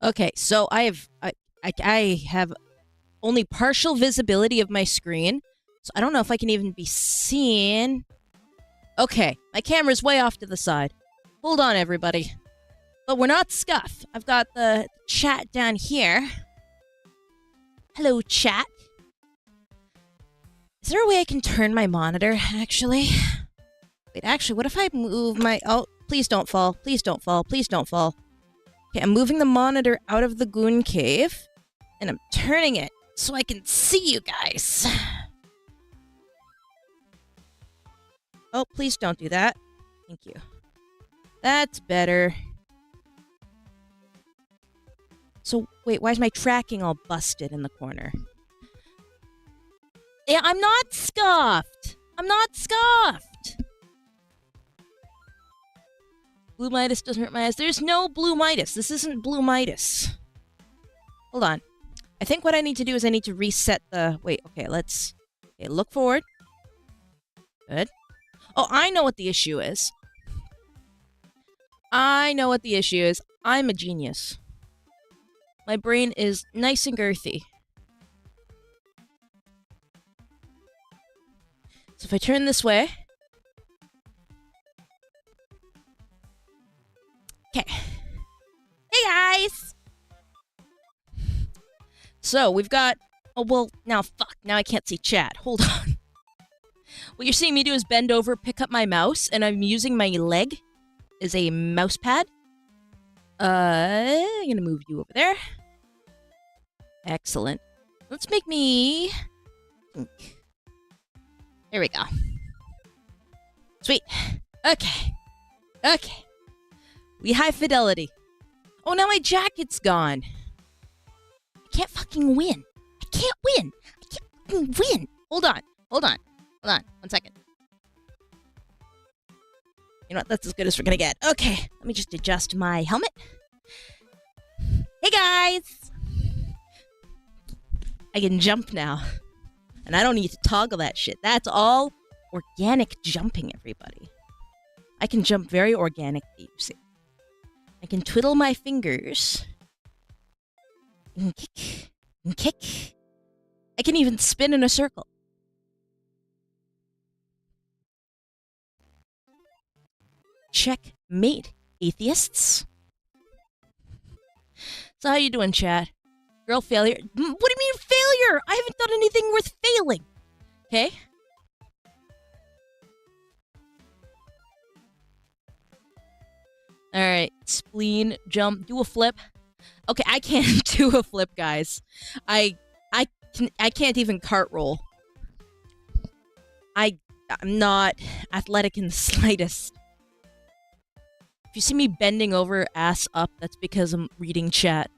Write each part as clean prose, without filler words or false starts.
Okay, so I have only partial visibility of my screen, so I don't know if I can even be seen. Okay, my camera's way off to the side. Hold on, everybody. But we're not scuff. I've got the chat down here. Hello, chat. Is there a way I can turn my monitor, actually? Wait, actually, what if I move my... Oh, please don't fall. Please don't fall. Please don't fall. Okay, I'm moving the monitor out of the goon cave, and I'm turning it so I can see you guys. Oh, please don't do that. Thank you. That's better. So, wait, why is my tracking all busted in the corner? Yeah, I'm not scuffed! I'm not scuffed! Blue Midas doesn't hurt my eyes. There's no Blue Midas. This isn't Blue Midas. Hold on. I think what I need to do is I need to reset the... Wait, okay, let's... Okay, look forward. Good. Oh, I know what the issue is. I know what the issue is. I'm a genius. My brain is nice and girthy. So if I turn this way... Okay. Hey, guys! So, we've got... Oh, well, now, fuck. Now I can't see chat. Hold on. What you're seeing me do is bend over, pick up my mouse, and I'm using my leg as a mouse pad. I'm gonna move you over there. Excellent. Let's make me... think. There we go. Sweet. Okay. Okay. We high fidelity. Oh, now my jacket's gone. I can't fucking win. I can't win. I can't fucking win. Hold on. Hold on. Hold on. 1 second. You know what? That's as good as we're gonna get. Okay. Let me just adjust my helmet. Hey, guys! I can jump now. And I don't need to toggle that shit. That's all organic jumping, everybody. I can jump very organically, you see. I can twiddle my fingers. And kick. And kick. I can even spin in a circle. Checkmate, atheists. So how you doing, chat? Girl failure. What do you mean failure? I haven't done anything worth failing. Okay? Alright. Spleen, jump, do a flip. Okay, I can't do a flip, guys. I can't even cart roll. I'm not athletic in the slightest. If you see me bending over ass up, that's because I'm reading chat.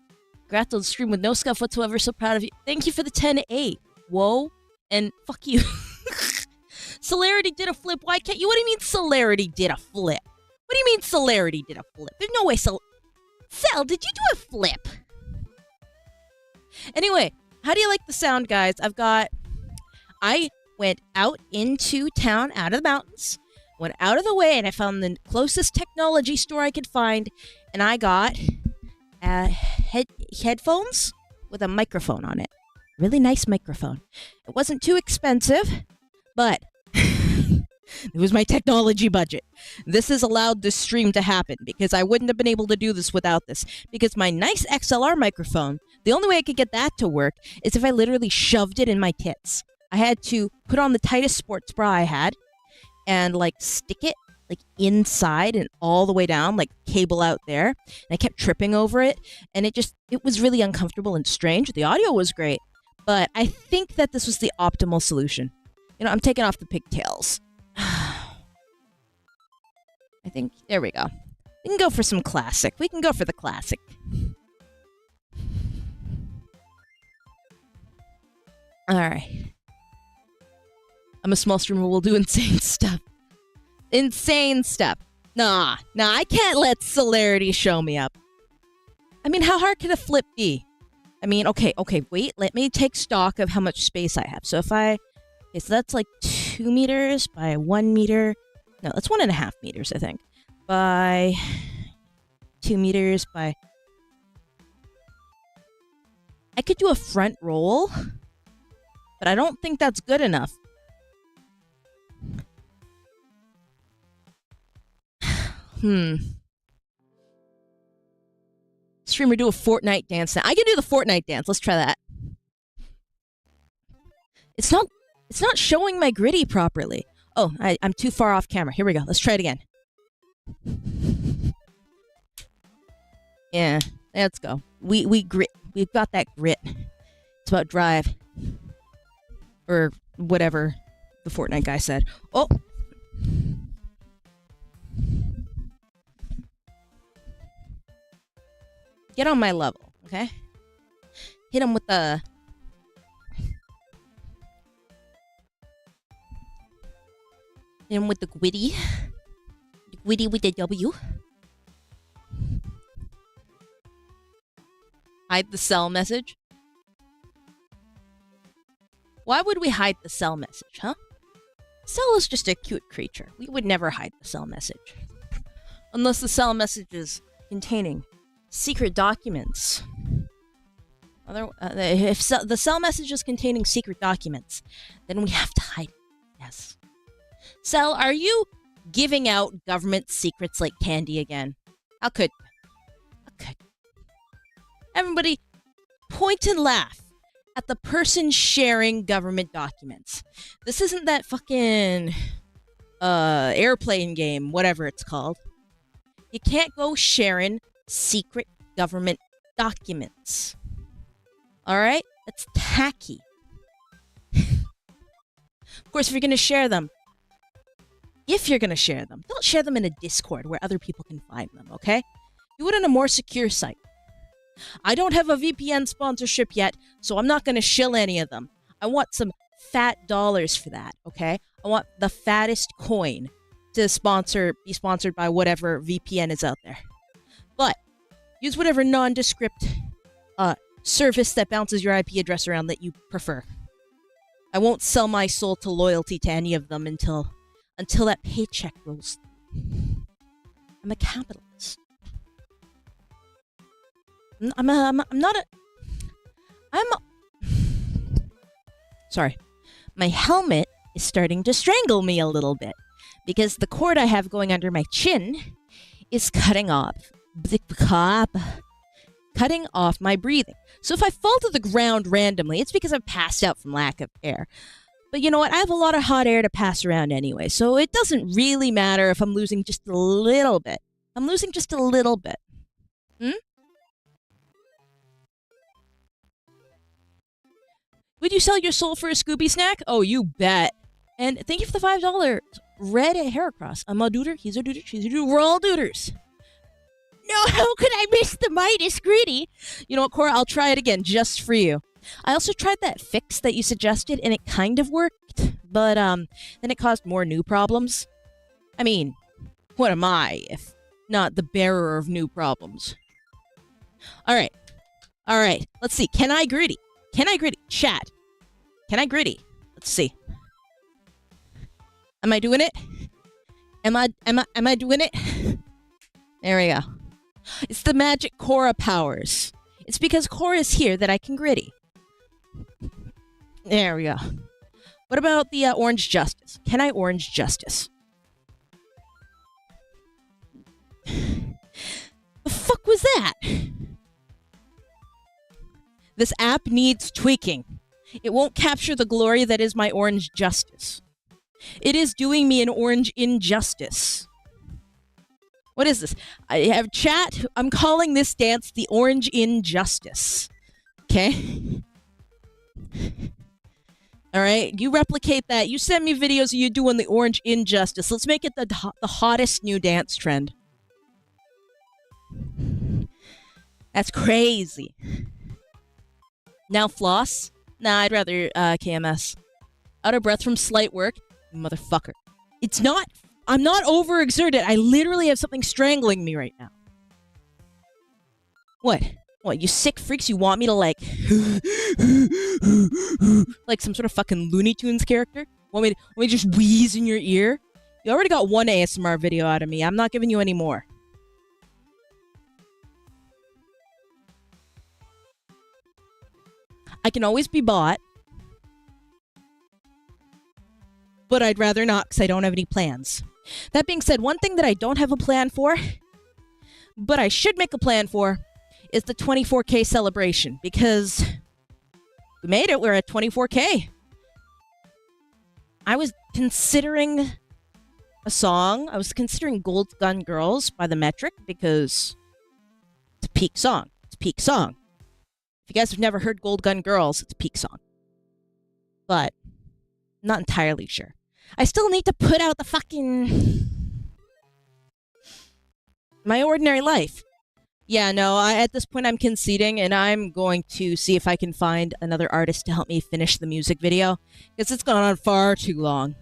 Congrats on the stream with no scuff whatsoever. So proud of you. Thank you for the 10-8. Whoa. And fuck you. Celerity did a flip. Why can't you? What do you mean Celerity did a flip? What do you mean Celerity did a flip? There's no way Cel, did you do a flip? Anyway, how do you like the sound, guys? I went out into town, out of the mountains, went out of the way, and I found the closest technology store I could find, and I got headphones with a microphone on it. Really nice microphone. It wasn't too expensive, but it was my technology budget. This has allowed this stream to happen because I wouldn't have been able to do this without this. Because my nice XLR microphone, the only way I could get that to work is if I literally shoved it in my tits. I had to put on the tightest sports bra I had and like stick it like inside and all the way down, like cable out there. And I kept tripping over it, and it was really uncomfortable and strange. The audio was great, but I think that this was the optimal solution. You know, I'm taking off the pigtails. I think, there we go. We can go for some classic. We can go for the classic. Alright. I'm a small streamer, we'll do insane stuff. Insane stuff. Nah, I can't let Celerity show me up. I mean, how hard could a flip be? I mean, okay, wait, let me take stock of how much space I have. So if okay, so that's like 2 meters by 1 meter. No, that's 1.5 meters, I think. By 2 meters by I could do a front roll, but I don't think that's good enough. Streamer, do a Fortnite dance now. I can do the Fortnite dance. Let's try that. It's not showing my gritty properly. Oh, I'm too far off camera. Here we go. Let's try it again. Yeah, let's go. We grit. We've got that grit. It's about drive. Or whatever the Fortnite guy said. Oh! Get on my level, okay? Hit him with the... Hit him with the gwitty. The gwitty with the W. Hide the cell message. Why would we hide the cell message, huh? Cell is just a cute creature. We would never hide the cell message. Unless the cell message is containing secret documents. If the cell message is containing secret documents, then we have to hide it. Yes. Cell, are you giving out government secrets like candy again? How could... Everybody, point and laugh at the person sharing government documents. This isn't that fucking airplane game, whatever it's called. You can't go sharing secret government documents. Alright? That's tacky. Of course, if you're gonna share them, don't share them in a Discord where other people can find them, okay? Do it on a more secure site. I don't have a VPN sponsorship yet, so I'm not going to shill any of them. I want some fat dollars for that, okay? I want the fattest coin to be sponsored by whatever VPN is out there. But use whatever nondescript service that bounces your IP address around that you prefer. I won't sell my soul to loyalty to any of them until that paycheck rolls. I'm a capitalist. Sorry. My helmet is starting to strangle me a little bit because the cord I have going under my chin is cutting off my breathing. So if I fall to the ground randomly, it's because I've passed out from lack of air. But you know what? I have a lot of hot air to pass around anyway, so it doesn't really matter if I'm losing just a little bit. I'm losing just a little bit. Would you sell your soul for a Scooby snack? Oh, you bet. And thank you for the $5 red hair cross. I'm a duder, he's a duder, she's a duder, we're all duders. No, how could I miss the Midas Gritty? You know what, Cora? I'll try it again just for you. I also tried that fix that you suggested, and it kind of worked, but then it caused more new problems. I mean, what am I if not the bearer of new problems? All right. Let's see. Can I gritty? Chat. Can I gritty? Let's see. Am I doing it? Am I doing it? There we go. It's the magic Cora powers. It's because Cora's here that I can gritty. There we go. What about the orange justice? Can I orange justice? The fuck was that? This app needs tweaking. It won't capture the glory that is my orange justice. It is doing me an orange injustice. What is this? I have chat. I'm calling this dance the orange injustice. Okay? Alright, you replicate that. You send me videos of you doing the orange injustice. Let's make it the hottest new dance trend. That's crazy. Now floss? Nah, I'd rather KMS. Out of breath from slight work? Motherfucker. It's not... I'm not overexerted. I literally have something strangling me right now. What? What, you sick freaks? You want me to, like... like some sort of fucking Looney Tunes character? Want me to just wheeze in your ear? You already got one ASMR video out of me. I'm not giving you any more. I can always be bought. But I'd rather not because I don't have any plans. That being said, one thing that I don't have a plan for, but I should make a plan for, is the 24K celebration. Because we made it. We're at 24K. I was considering a song. I was considering Gold Gun Girls by The Metric because it's a peak song. It's a peak song. If you guys have never heard Gold Gun Girls, it's a peak song. But I'm not entirely sure. I still need to put out the fucking... My Ordinary Life. Yeah, no, at this point I'm conceding, and I'm going to see if I can find another artist to help me finish the music video, because it's gone on far too long.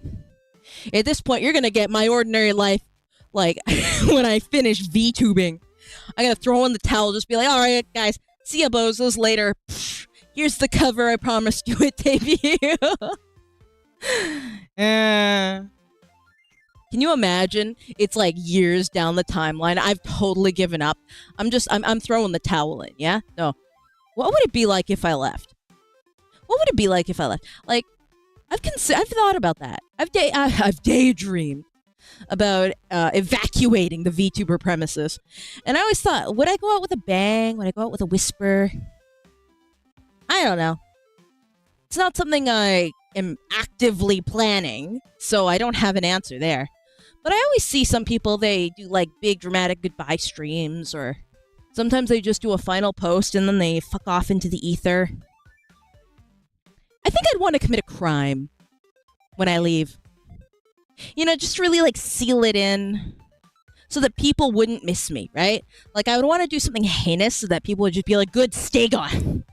At this point, you're going to get My Ordinary Life, like, when I finish VTubing. I'm going to throw in the towel, just be like, alright, guys, see ya, bozos, later. Pfft, here's the cover I promised you at debut. Can you imagine? It's like years down the timeline. I've totally given up. I'm throwing the towel in, yeah? No. What would it be like if I left? What would it be like if I left? Like, I've thought about that. I've daydreamed about evacuating the VTuber premises. And I always thought, would I go out with a bang? Would I go out with a whisper? I don't know. It's not something I am actively planning, so I don't have an answer there. But I always see some people, they do like big dramatic goodbye streams, or sometimes they just do a final post and then they fuck off into the ether. I think I'd want to commit a crime when I leave. You know, just really like seal it in so that people wouldn't miss me, right? Like I would want to do something heinous so that people would just be like, good, stay gone.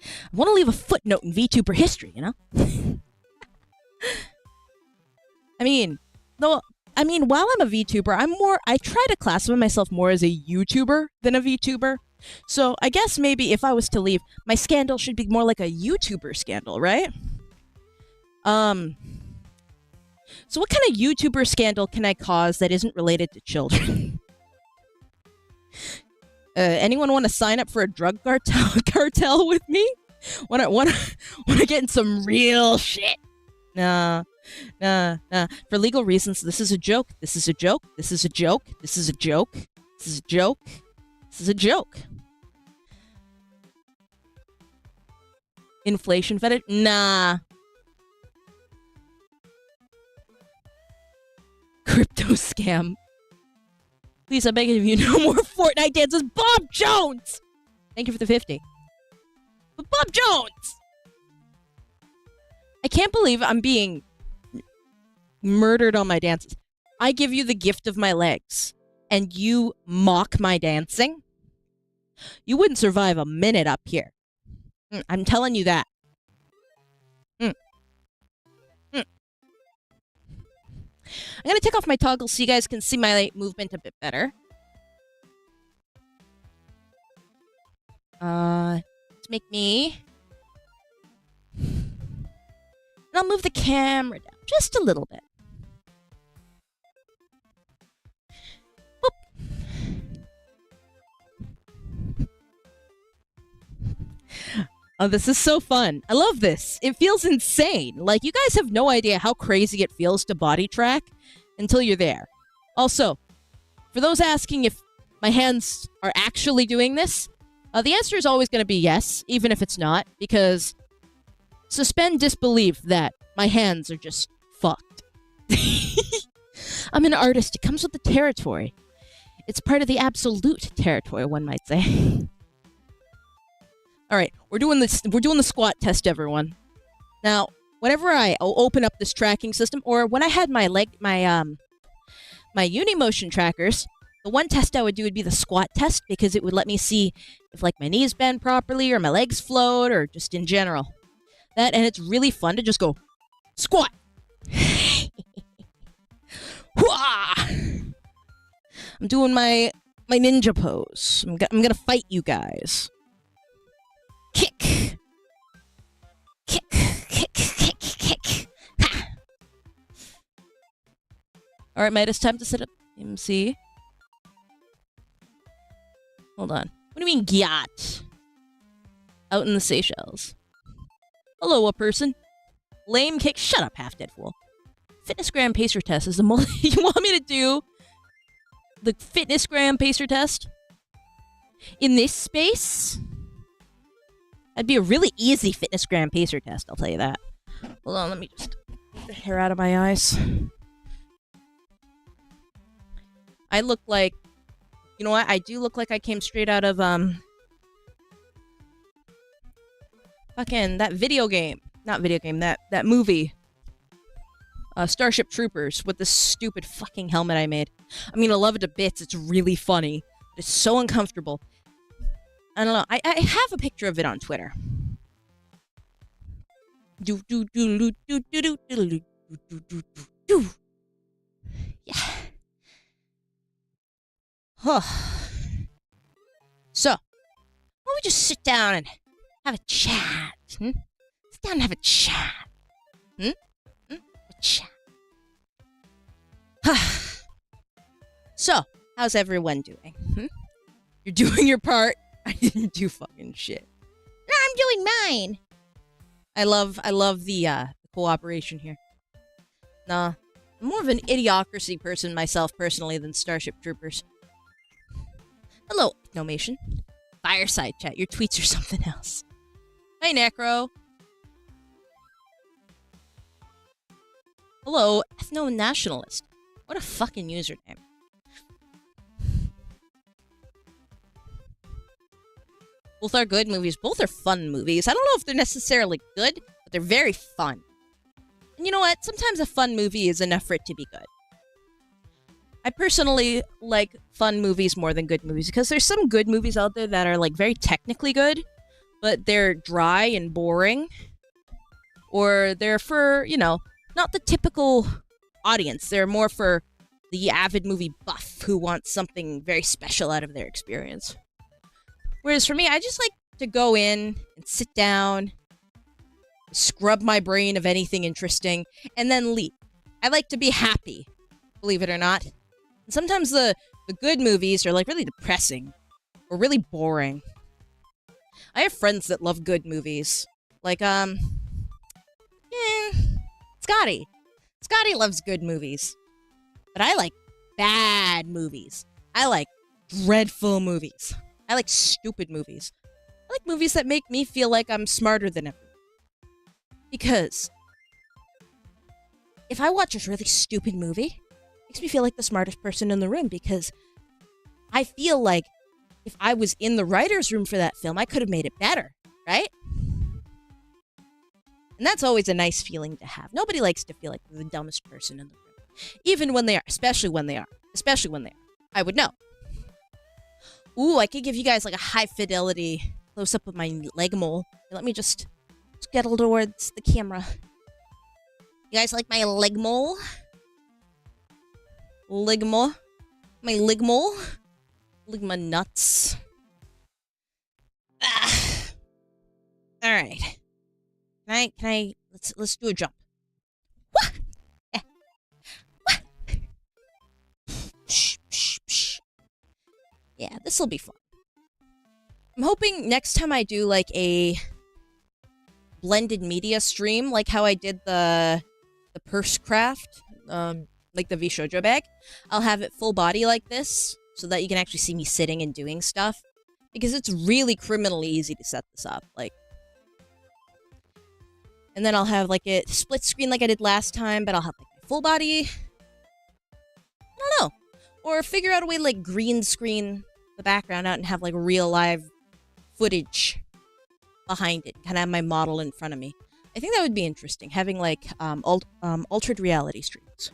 I want to leave a footnote in VTuber history, you know? While I'm a VTuber, I try to classify myself more as a YouTuber than a VTuber. So I guess maybe if I was to leave, my scandal should be more like a YouTuber scandal, right? So what kind of YouTuber scandal can I cause that isn't related to children? Anyone want to sign up for a drug cartel with me? Want to get in some real shit? Nah. For legal reasons, this is a joke. This is a joke. This is a joke. This is a joke. This is a joke. This is a joke. Inflation fetish? Nah. Crypto scam. Please, I beg of you, no more Fortnite dances. Bob Jones! Thank you for the 50. But Bob Jones! I can't believe I'm being murdered on my dances. I give you the gift of my legs, and you mock my dancing? You wouldn't survive a minute up here. I'm telling you that. I'm going to take off my toggle so you guys can see my movement a bit better. Let's make me... And I'll move the camera down just a little bit. Oh, this is so fun. I love this. It feels insane. Like, you guys have no idea how crazy it feels to body track until you're there. Also, for those asking if my hands are actually doing this, the answer is always going to be yes, even if it's not, because suspend disbelief that my hands are just fucked. I'm an artist. It comes with the territory. It's part of the absolute territory, one might say. All right, we're doing the squat test, everyone. Now, whenever I open up this tracking system, or when I had my Unimotion trackers, the one test I would do would be the squat test, because it would let me see if like my knees bend properly or my legs float or just in general. That, and it's really fun to just go squat. I'm doing my ninja pose. I'm gonna fight you guys. Kick. Kick. Kick. Kick. Kick. Ha. All right, mate, it's time to set up MC. Hold on. What do you mean, gyat? Out in the Seychelles. Hello, a person. Lame kick. Shut up, half-dead fool. Fitnessgram pacer test is the You want me to do the Fitnessgram pacer test? In this space? That'd be a really easy Fitnessgram pacer test, I'll tell you that. Hold on, let me just get the hair out of my eyes. I look like... You know what? I do look like I came straight out of, fucking that video game. Not video game, that movie. Starship Troopers with this stupid fucking helmet I made. I mean, I love it to bits. It's really funny. But it's so uncomfortable. I don't know. I have a picture of it on Twitter. Yeah. Huh. So, why don't we just sit down and have a chat? Hmm? Sit down and have a chat. Hmm? Hmm? A chat. So, how's everyone doing? Hmm? You're doing your part. I didn't do fucking shit. No, I'm doing mine. I love the cooperation here. Nah, I'm more of an idiocracy person myself personally than Starship Troopers. Hello, Nomation. Fireside chat. Your tweets are something else. Hey, Necro. Hello, Ethno-Nationalist. What a fucking username. Both are good movies. Both are fun movies. I don't know if they're necessarily good, but they're very fun. And you know what? Sometimes a fun movie is enough for it to be good. I personally like fun movies more than good movies because there's some good movies out there that are like very technically good, but they're dry and boring. Or they're for, you know, not the typical audience. They're more for the avid movie buff who wants something very special out of their experience. Whereas for me, I just like to go in and sit down, scrub my brain of anything interesting, and then leave. I like to be happy, believe it or not. And sometimes the good movies are like really depressing or really boring. I have friends that love good movies. Like, Scotty. Scotty loves good movies. But I like bad movies. I like dreadful movies. I like stupid movies. I like movies that make me feel like I'm smarter than everyone. Because if I watch a really stupid movie, it makes me feel like the smartest person in the room because I feel like if I was in the writer's room for that film, I could have made it better, right? And that's always a nice feeling to have. Nobody likes to feel like they're the dumbest person in the room. Even when they are. Especially when they are. Especially when they are. I would know. Ooh, I could give you guys like a high fidelity close-up of my leg mole. Let me just scuttle towards the camera. You guys like my leg mole? Leg mole? My leg mole? Leg my nuts. Ah. Alright. Can I, let's do a jump. Wah! Eh. Wah! Psh, psh, psh. Yeah, this'll be fun. I'm hoping next time I do like a blended media stream, like how I did the purse craft, like the V-Shoujo bag, I'll have it full body like this, so that you can actually see me sitting and doing stuff. Because it's really criminally easy to set this up, like. And then I'll have like a split screen like I did last time, but I'll have like my full body. I don't know. Or figure out a way to like green screen the background out and have like real live footage behind it. Kind of have my model in front of me. I think that would be interesting, having like altered reality streams.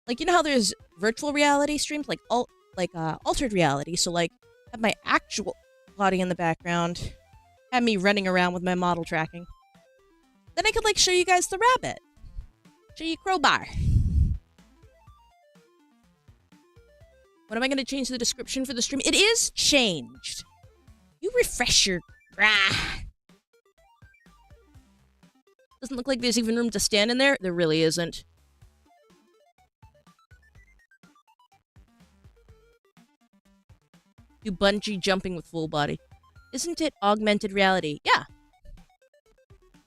Like, you know how there's virtual reality streams? Like altered reality. So like have my actual body in the background, have me running around with my model tracking. Then I could, like, show you guys the rabbit. Show you Crowbar. What am I going to change the description for the stream? It is changed. You refresh your... Doesn't look like there's even room to stand in there. There really isn't. Do bungee jumping with full body. Isn't it augmented reality? Yeah.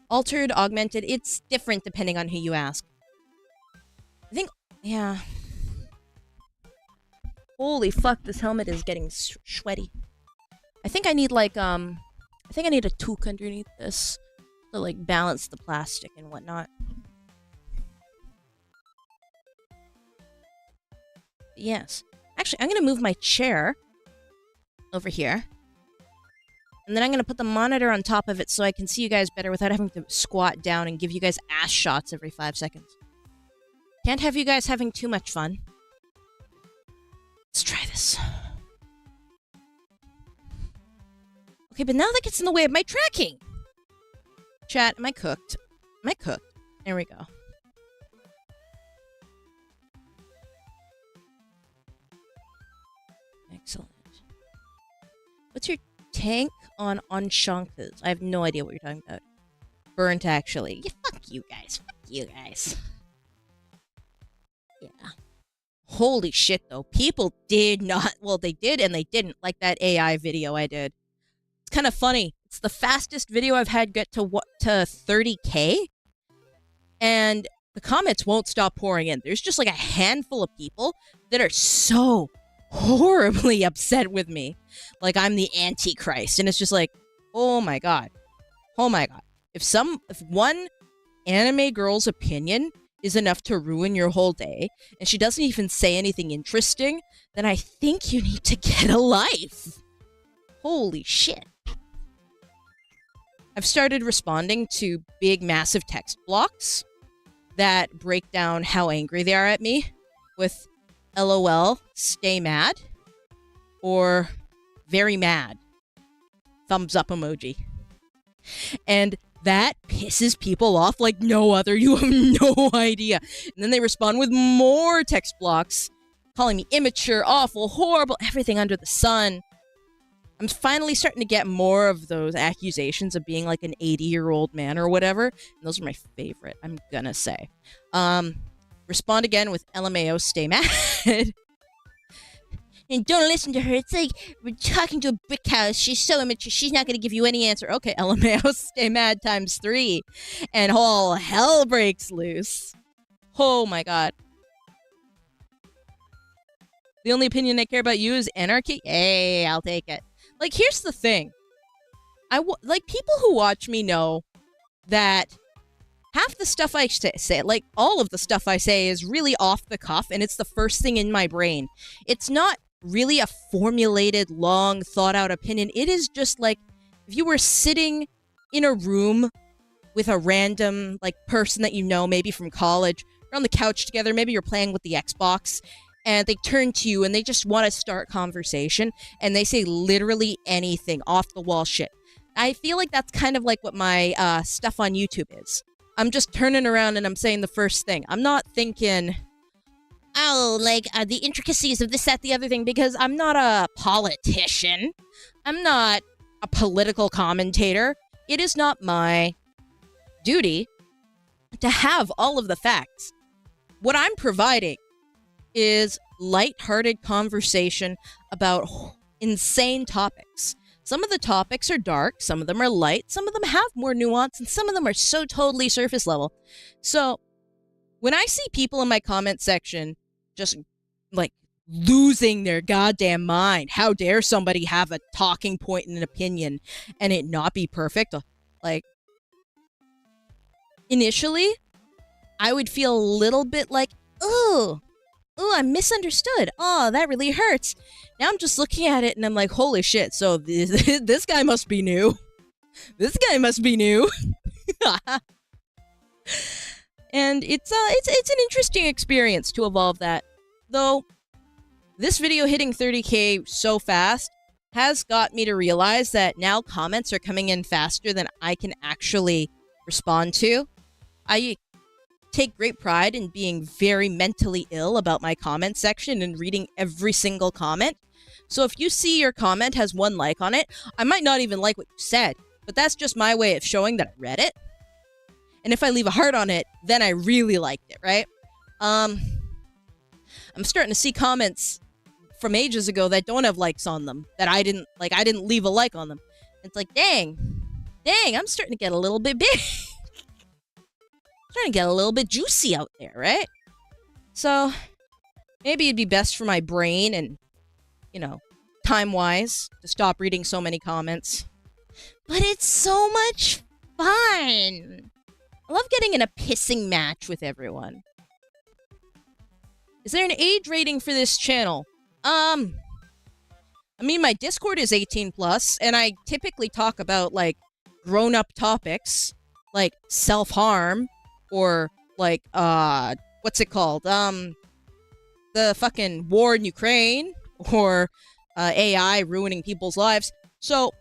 Altered, augmented, it's different depending on who you ask. I think, yeah. Holy fuck, this helmet is getting sweaty. I think I need like, I think I need a toque underneath this to like balance the plastic and whatnot. Yes. Actually, I'm gonna move my chair over here. And then I'm going to put the monitor on top of it so I can see you guys better without having to squat down and give you guys ass shots every 5 seconds. Can't have you guys having too much fun. Let's try this. Okay, but now that gets in the way of my tracking. Chat, am I cooked? Am I cooked? There we go. Excellent. What's your tank on Enchantes? I have no idea what you're talking about. Burnt, actually. Yeah, fuck you guys. Fuck you guys. Yeah. Holy shit, though. People did not... Well, they did and they didn't. Like that AI video I did. It's kind of funny. It's the fastest video I've had get to 30K. And the comments won't stop pouring in. There's just like a handful of people that are so horribly upset with me. Like I'm the Antichrist. And it's just like, oh my god. Oh my god. If one anime girl's opinion is enough to ruin your whole day, and she doesn't even say anything interesting, then I think you need to get a life. Holy shit. I've started responding to big, massive text blocks that break down how angry they are at me with LOL, stay mad, or very mad, thumbs up emoji. And that pisses people off like no other. You have no idea. And then they respond with more text blocks, calling me immature, awful, horrible, everything under the sun. I'm finally starting to get more of those accusations of being like an 80-year-old man or whatever. And those are my favorite, I'm gonna say. Respond again with LMAO, stay mad. And don't listen to her. It's like we're talking to a brick house. She's so immature. She's not going to give you any answer. Okay, LMAO, stay mad times 3. And all hell breaks loose. Oh my god. The only opinion I care about you is anarchy? Hey, I'll take it. Like, here's the thing. Like, people who watch me know that half the stuff I say, like, all of the stuff I say is really off the cuff, and it's the first thing in my brain. It's not really a formulated, long, thought-out opinion. It is just like, if you were sitting in a room with a random, like, person that you know, maybe from college, you're on the couch together, maybe you're playing with the Xbox, and they turn to you and they just want to start conversation, and they say literally anything, off-the-wall shit. I feel like that's kind of like what my stuff on YouTube is. I'm just turning around and I'm saying the first thing. I'm not thinking, oh, like, the intricacies of this, that, the other thing, because I'm not a politician. I'm not a political commentator. It is not my duty to have all of the facts. What I'm providing is lighthearted conversation about insane topics. Some of the topics are dark, some of them are light, some of them have more nuance, and some of them are so totally surface level. So, when I see people in my comment section just, like, losing their goddamn mind, how dare somebody have a talking point and an opinion and it not be perfect? Like, initially, I would feel a little bit like, ooh, I'm misunderstood. Oh, that really hurts. Now I'm just looking at it and I'm like, holy shit, so this guy must be new. This guy must be new. And it's an interesting experience to evolve that. Though, this video hitting 30K so fast has got me to realize that now comments are coming in faster than I can actually respond to. I take great pride in being very mentally ill about my comment section and reading every single comment. So if you see your comment has 1 like on it, I might not even like what you said, but that's just my way of showing that I read it. And if I leave a heart on it, then I really liked it, right? I'm starting to see comments from ages ago that don't have likes on them, that I didn't leave a like on them. It's like, dang, I'm starting to get a little bit big. Starting to get a little bit juicy out there, right? So maybe it'd be best for my brain and, you know, time-wise to stop reading so many comments. But it's so much fun. I love getting in a pissing match with everyone. Is there an age rating for this channel? I mean, my Discord is 18 plus, and I typically talk about, like, grown-up topics, like self-harm, or, like, what's it called? The fucking war in Ukraine, or AI ruining people's lives. So,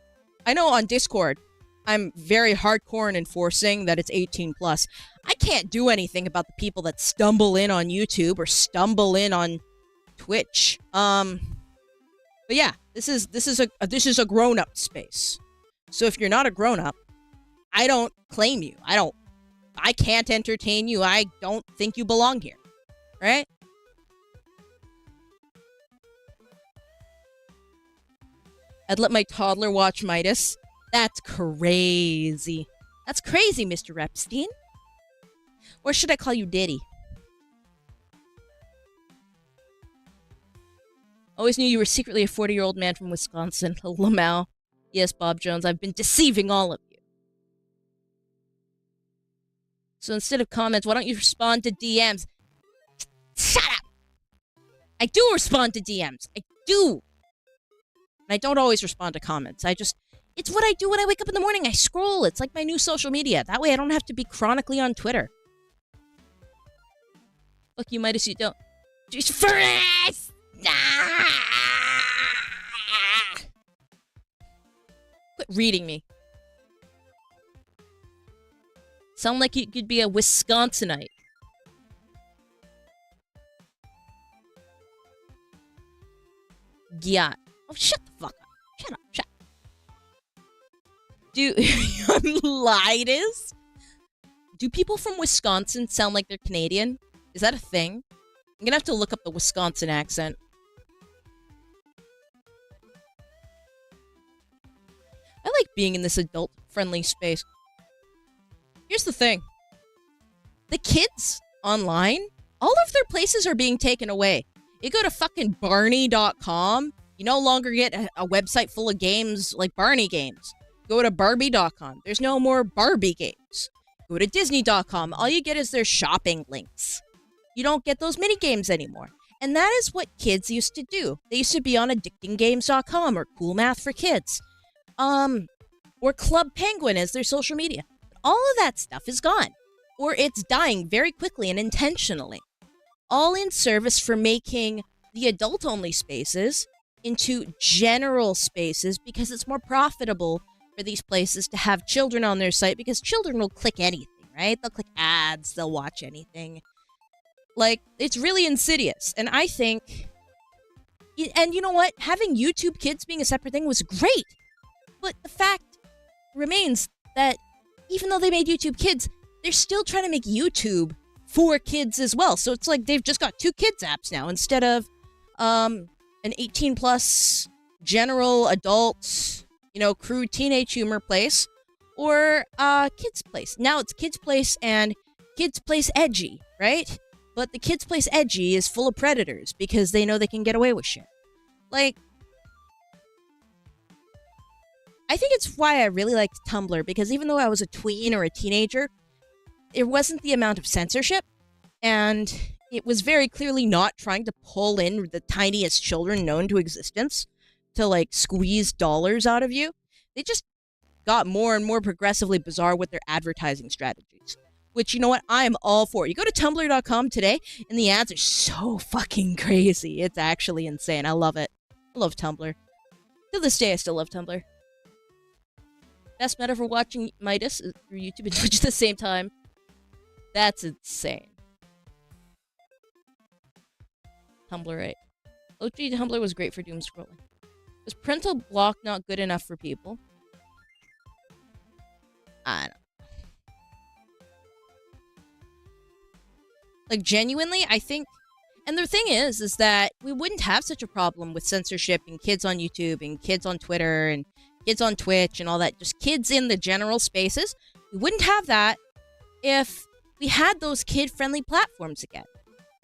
I know on Discord, I'm very hardcore in enforcing that it's 18 plus. I can't do anything about the people that stumble in on YouTube or stumble in on Twitch. But yeah, this is a grown-up space. So if you're not a grown-up, I don't claim you. I can't entertain you. I don't think you belong here. Right? I'd let my toddler watch Midas. That's crazy. That's crazy, Mr. Epstein. Or should I call you Diddy? Always knew you were secretly a 40-year-old man from Wisconsin. Lamau. Yes, Bob Jones, I've been deceiving all of you. So instead of comments, why don't you respond to DMs? Shut up! I do respond to DMs. I do. And I don't always respond to comments. It's what I do when I wake up in the morning. I scroll. It's like my new social media. That way I don't have to be chronically on Twitter. Fuck you, Midas, you don't. Just furnace! Quit reading me. Sound like you could be a Wisconsinite. Yeah. Oh, shut the fuck up. Shut up. Shut up. Do people from Wisconsin sound like they're Canadian? Is that a thing? I'm gonna have to look up the Wisconsin accent. I like being in this adult-friendly space. Here's the thing. The kids online, all of their places are being taken away. You go to fucking Barney.com, you no longer get a website full of games like Barney games. Go to Barbie.com. There's no more Barbie games. Go to Disney.com. All you get is their shopping links. You don't get those mini games anymore. And that is what kids used to do. They used to be on addictinggames.com or Cool Math for Kids. Or Club Penguin as their social media. All of that stuff is gone. Or it's dying very quickly and intentionally. All in service for making the adult-only spaces into general spaces because it's more profitable for these places to have children on their site because children will click anything, right? They'll click ads, they'll watch anything. Like, it's really insidious. And I think... And you know what? Having YouTube Kids being a separate thing was great. But the fact remains that even though they made YouTube Kids, they're still trying to make YouTube for kids as well. So it's like they've just got 2 kids apps now instead of an 18-plus general adult, you know, crude teenage humor place or Kids Place. Now it's Kids Place and Kids Place Edgy, right? But the Kids Place Edgy is full of predators because they know they can get away with shit. Like, I think it's why I really liked Tumblr, because even though I was a tween or a teenager, there wasn't the amount of censorship, and it was very clearly not trying to pull in the tiniest children known to existence to, like, squeeze dollars out of you. They just got more and more progressively bizarre with their advertising strategies. Which, you know what, I'm all for. You go to Tumblr.com today, and the ads are so fucking crazy. It's actually insane. I love it. I love Tumblr. To this day, I still love Tumblr. Best meta for watching Midas through YouTube and Twitch at the same time. That's insane. Tumblr, right? OG Tumblr was great for doom scrolling. Was parental block not good enough for people? I don't know. Like, genuinely, I think... And the thing is that we wouldn't have such a problem with censorship and kids on YouTube and kids on Twitter and kids on Twitch and all that, just kids in the general spaces. We wouldn't have that if we had those kid-friendly platforms again.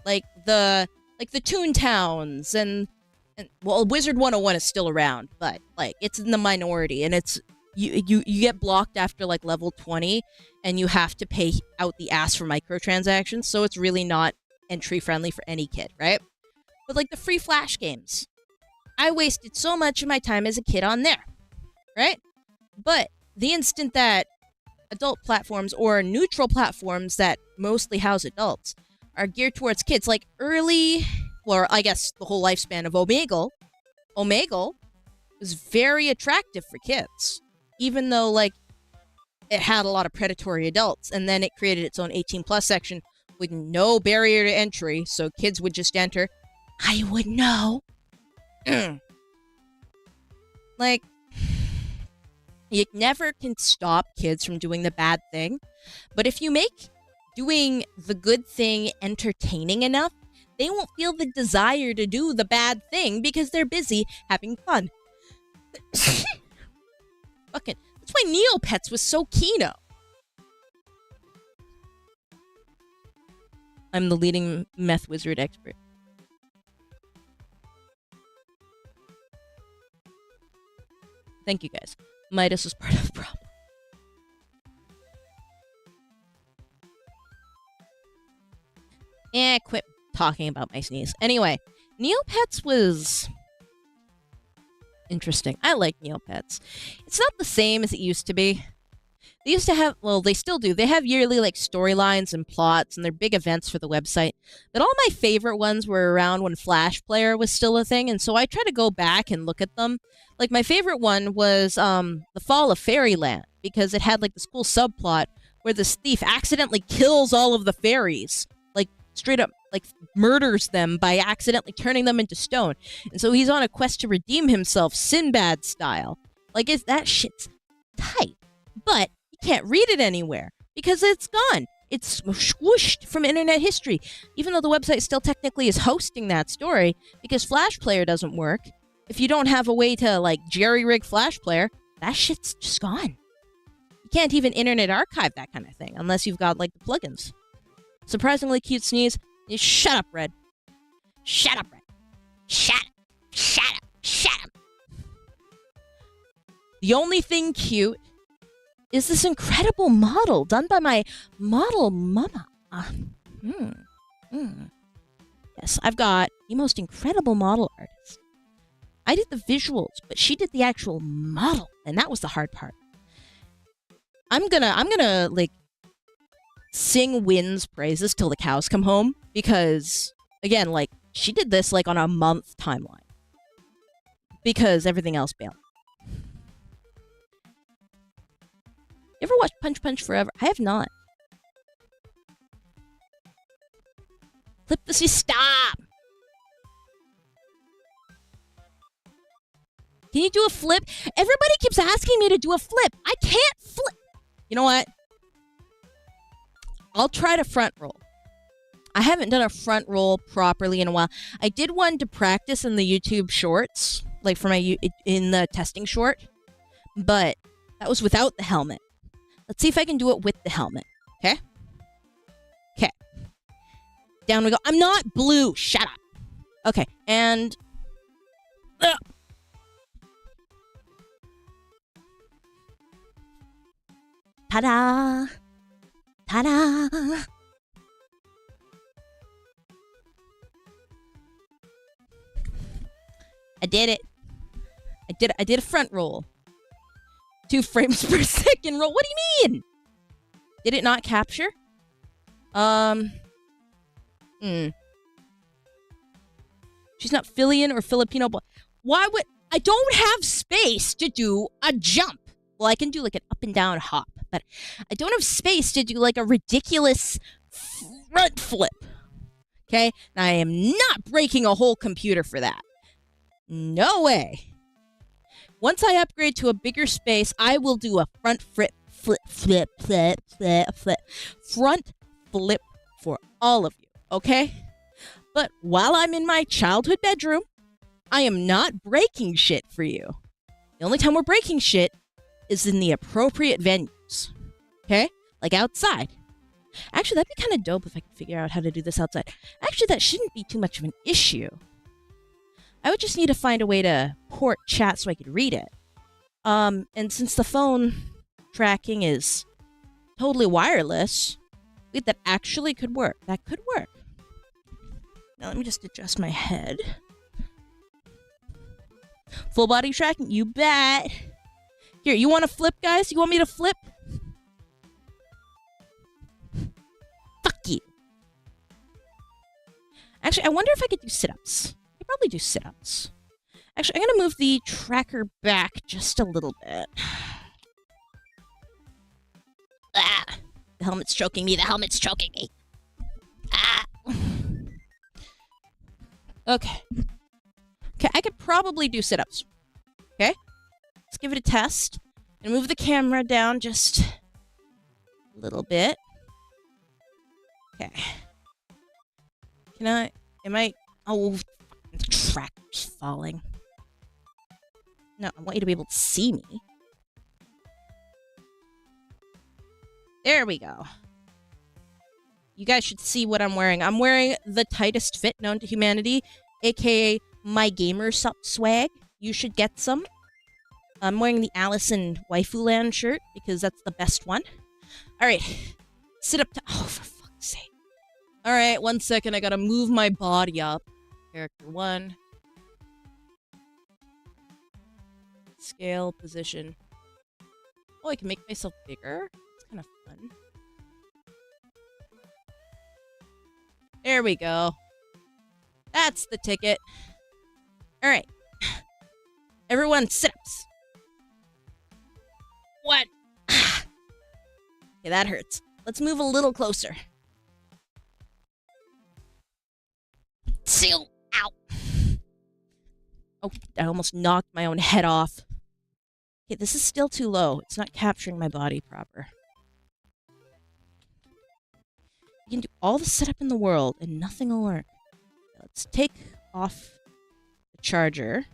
Like the Toontowns and well, Wizard 101 is still around, but like it's in the minority, and it's you get blocked after like level 20, and you have to pay out the ass for microtransactions, so it's really not entry friendly for any kid, right? But like the free Flash games, I wasted so much of my time as a kid on there, right? But the instant that adult platforms or neutral platforms that mostly house adults are geared towards kids, like early, or I guess the whole lifespan of Omegle was very attractive for kids, even though like it had a lot of predatory adults, and then it created its own 18 plus section with no barrier to entry, so kids would just enter. I would know. Like, you never can stop kids from doing the bad thing, but if you make doing the good thing entertaining enough, they won't feel the desire to do the bad thing because they're busy having fun. Fucking, that's why Neopets was so kino. I'm the leading meth wizard expert. Thank you guys. Midas was part of the problem. Quit talking about my sneeze. Anyway, Neopets was interesting. I like Neopets. It's not the same as it used to be. They used to have, well, they still do. They have yearly like storylines and plots, and they're big events for the website. But all my favorite ones were around when Flash Player was still a thing, and so I try to go back and look at them. Like my favorite one was The Fall of Fairyland, because it had like this cool subplot where this thief accidentally kills all of the fairies, like straight up like murders them by accidentally turning them into stone. And so he's on a quest to redeem himself, Sinbad style. Like, that shit's tight. But you can't read it anywhere because it's gone. It's swooshed from internet history, even though the website still technically is hosting that story, because Flash Player doesn't work. If you don't have a way to, like, jerry-rig Flash Player, that shit's just gone. You can't even internet archive that kind of thing unless you've got, like, the plugins. Surprisingly cute sneeze. You shut up, Red. Shut up, Red. Shut up. Shut up. Shut up. The only thing cute is this incredible model done by my model mama. Yes, I've got the most incredible model artist. I did the visuals, but she did the actual model, and that was the hard part. I'm gonna like sing Wynn's praises till the cows come home, because again, like, she did this like on a month timeline because everything else bailed. You ever watched Punch Punch Forever? I have not. Flip the sea, stop! Can you do a flip? Everybody keeps asking me to do a flip. I can't flip. You know what? I'll try to front roll. I haven't done a front roll properly in a while. I did one to practice in the YouTube shorts, like for my in the testing short, but that was without the helmet. Let's see if I can do it with the helmet. Okay? Okay. Down we go. I'm not blue. Shut up. Okay, and ta-da! Ta-da! I did it. I did a front roll. 2 frames per second roll. What do you mean? Did it not capture? She's not Filian or Filipino, but why would I don't have space to do a jump? Well, I can do like an up and down hop, but I don't have space to do like a ridiculous front flip. Okay? Now, I am not breaking a whole computer for that. No way. Once I upgrade to a bigger space, I will do a front flip front flip for all of you, okay? But while I'm in my childhood bedroom, I am not breaking shit for you. The only time we're breaking shit is in the appropriate venues. Okay? Like outside. Actually, that'd be kind of dope if I could figure out how to do this outside. Actually, that shouldn't be too much of an issue. I would just need to find a way to port chat so I could read it. And since the phone tracking is totally wireless, that actually could work. That could work. Now let me just adjust my head. Full body tracking? You bet. Here, you want to flip, guys? You want me to flip? Fuck you. Actually, I wonder if I could do sit-ups. I could probably do sit-ups. Actually, I'm going to move the tracker back just a little bit. Ah! The helmet's choking me. The helmet's choking me. Ah! Okay. Okay, I could probably do sit-ups. Okay? Let's give it a test. And move the camera down just a little bit. Okay. Oh, the tracker's falling. No, I want you to be able to see me. There we go. You guys should see what I'm wearing. I'm wearing the tightest fit known to humanity, aka my gamer swag. You should get some. I'm wearing the Allison Waifuland shirt because that's the best one. Alright. Sit up to... Oh, for fuck's sake. Alright, 1 second. I gotta move my body up. Character 1. Scale, position. Oh, I can make myself bigger. It's kind of fun. There we go. That's the ticket. Alright. Everyone, sit-ups. What? Okay, that hurts. Let's move a little closer. Seal. Ow. Oh, I almost knocked my own head off. Okay, this is still too low. It's not capturing my body proper. You can do all the setup in the world and nothing will work. Let's take off the charger.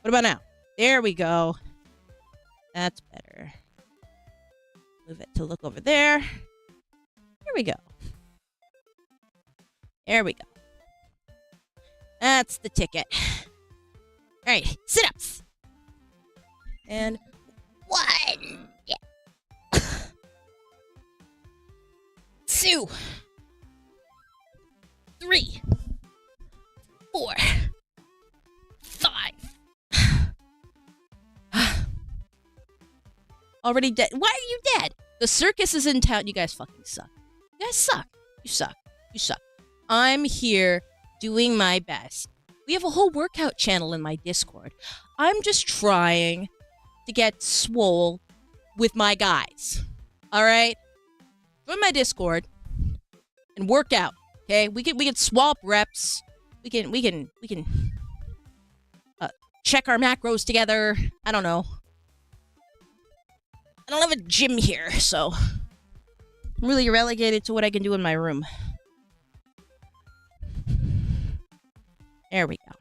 What about now? There we go. That's better. Move it to look over there. Here we go. There we go. That's the ticket. Alright, sit-ups. And 1. Yeah. 2. 3. 4. 5. Already dead. Why are you dead? The circus is in town. You guys fucking suck. You guys suck. You suck. You suck. I'm here doing my best. We have a whole workout channel in my Discord. I'm just trying to get swole with my guys. Alright? Join my Discord and work out. Okay? We can swap reps. We can check our macros together. I don't know. I don't have a gym here, so I'm really relegated to what I can do in my room. There we go.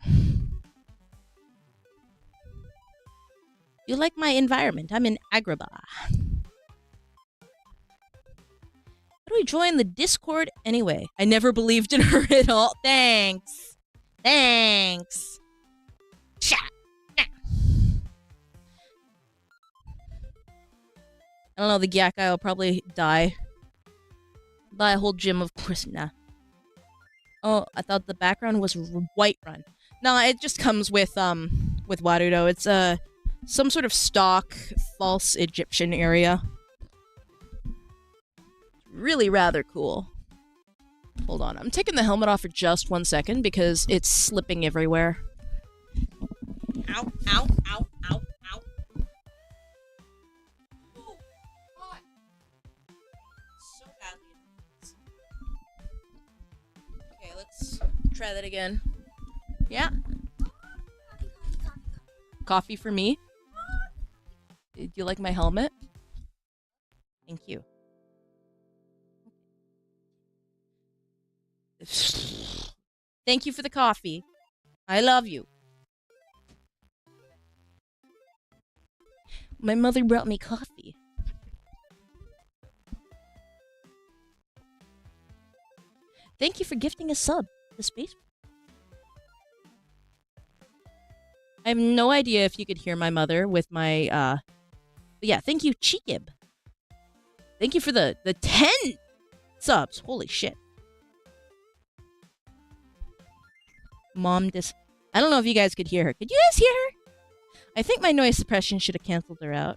You like my environment? I'm in Agrabah. How do we join the Discord anyway? I never believed in her at all. Thanks. Thanks. Shut up. I don't know, the Gyak guy will probably die. Buy a whole gym, of course. Nah. Oh, I thought the background was Whiterun. No, it just comes with Warudo. It's some sort of stock false Egyptian area. Really rather cool. Hold on, I'm taking the helmet off for just 1 second because it's slipping everywhere. Ow, ow, ow, ow, ow. Oh, God. So badly. Okay, let's try that again. Yeah. Coffee for me. Do you like my helmet? Thank you. Thank you for the coffee. I love you. My mother brought me coffee. Thank you for gifting a sub to Space. I have no idea if you could hear my mother with my, but yeah, thank you, Chikib. Thank you for the 10 subs. Holy shit. Mom I don't know if you guys could hear her. Could you guys hear her? I think my noise suppression should have canceled her out.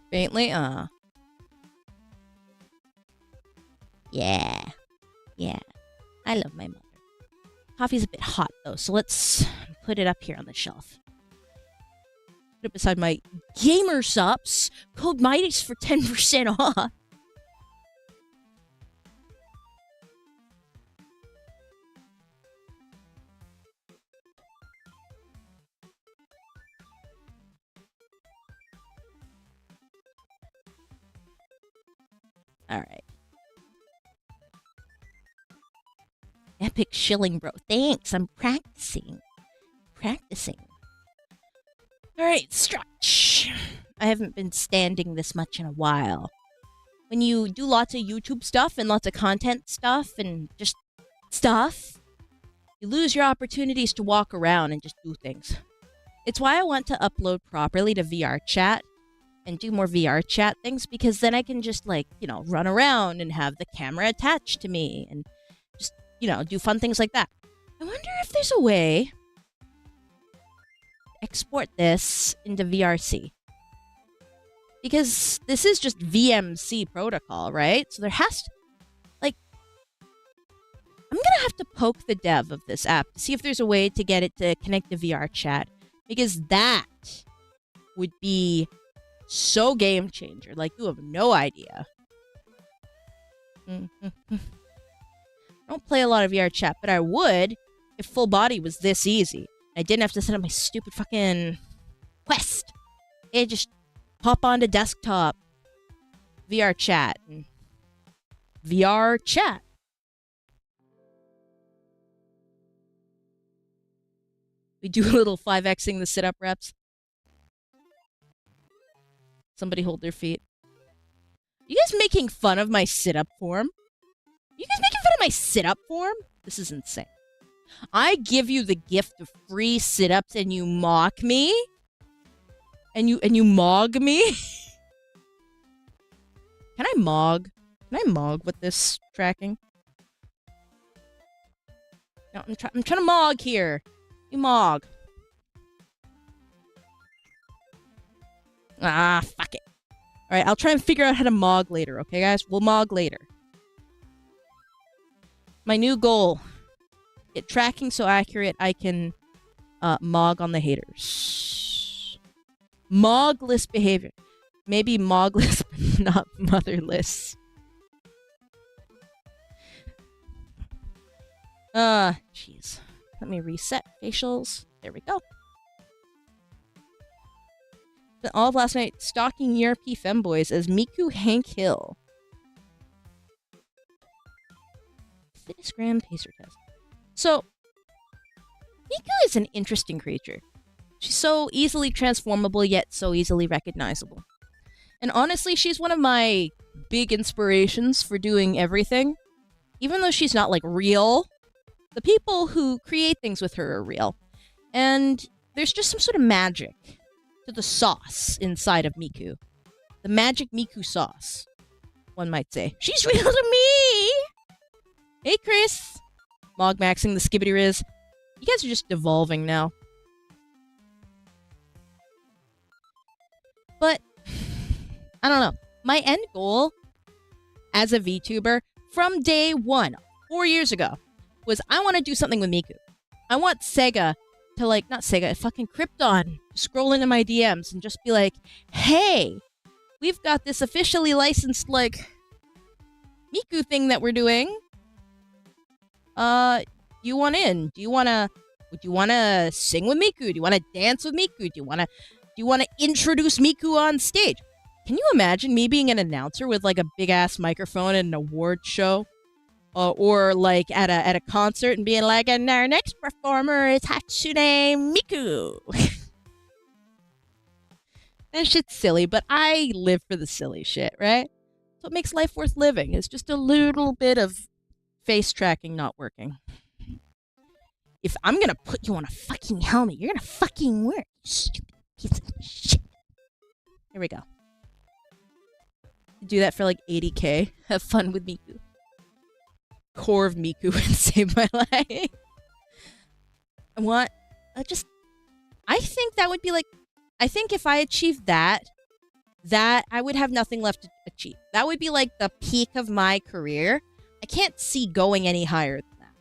Faintly, Yeah. Yeah. I love my mother. Coffee's a bit hot, though, so let's put it up here on the shelf. Put it beside my gamer subs. Code Midas for 10% off. Alright. Epic shilling, bro. Thanks, I'm practicing. Alright, stretch. I haven't been standing this much in a while. When you do lots of YouTube stuff and lots of content stuff and just stuff, you lose your opportunities to walk around and just do things. It's why I want to upload properly to VR chat and do more VR chat things, because then I can just, like, you know, run around and have the camera attached to me and just, you know, do fun things like that. I wonder if there's a way to export this into VRC. Because this is just VMC protocol, right? So there has to, like, I'm gonna have to poke the dev of this app to see if there's a way to get it to connect to VR chat. Because that would be so game changer. Like, you have no idea. I don't play a lot of VR chat, but I would if full body was this easy. I didn't have to set up my stupid fucking Quest. It just pop onto desktop VR chat and VR chat. We do a little 5xing the sit-up reps. Somebody hold their feet. You guys making fun of my sit-up form? You guys making fun of my sit-up form? This is insane. I give you the gift of free sit-ups and you mock me? And you mog me? Can I mog? Can I mog with this tracking? No, I'm trying to mog here. You mog. Ah, fuck it. Alright, I'll try and figure out how to mog later, okay, guys? We'll mog later. My new goal. Get tracking so accurate I can mog on the haters. Mogless behavior. Maybe mogless, but not motherless. Jeez. Let me reset facials. There we go. Spent all of last night stalking ERP femboys as Miku Hank Hill. Fitnessgram pacer test. So, Miku is an interesting creature. She's so easily transformable, yet so easily recognizable. And honestly, she's one of my big inspirations for doing everything. Even though she's not, like, real, the people who create things with her are real. And there's just some sort of magic to the sauce inside of Miku. The magic Miku sauce, one might say. She's real to me! Hey, Chris! Mog-maxing the skibbity riz. You guys are just devolving now. But, I don't know. My end goal as a VTuber from day one, 4 years ago, was I want to do something with Miku. I want Sega to, like, not Sega, fucking Krypton, scroll into my DMs and just be like, hey, we've got this officially licensed, like, Miku thing that we're doing. You want in? Would you wanna sing with Miku? Do you wanna dance with Miku? Do you wanna introduce Miku on stage? Can you imagine me being an announcer with, like, a big ass microphone and an award show? or like at a concert and being like, and our next performer is Hatsune Miku. That shit's silly, but I live for the silly shit, right? So it makes life worth living. It's just a little bit of face tracking not working. If I'm gonna put you on a fucking helmet, you're gonna fucking wear it, you stupid piece of shit. Here we go. Do that for like 80K. Have fun with Miku. Core of Miku and save my life. I think that would be like, I think if I achieved that I would have nothing left to achieve. That would be like the peak of my career. I can't see going any higher than that.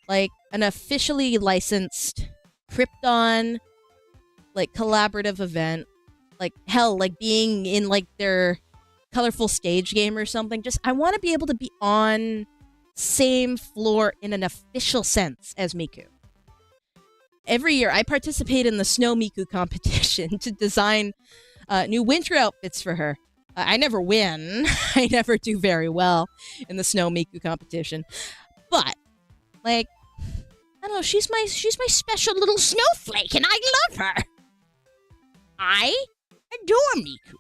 Like an officially licensed Krypton, like collaborative event, like hell, like being in like their colorful stage game or something. Just, I want to be able to be on same floor in an official sense as Miku. Every year, I participate in the Snow Miku competition to design new winter outfits for her. I never win. I never do very well in the Snow Miku competition. But, like, I don't know, she's my special little snowflake, and I love her. I adore Miku.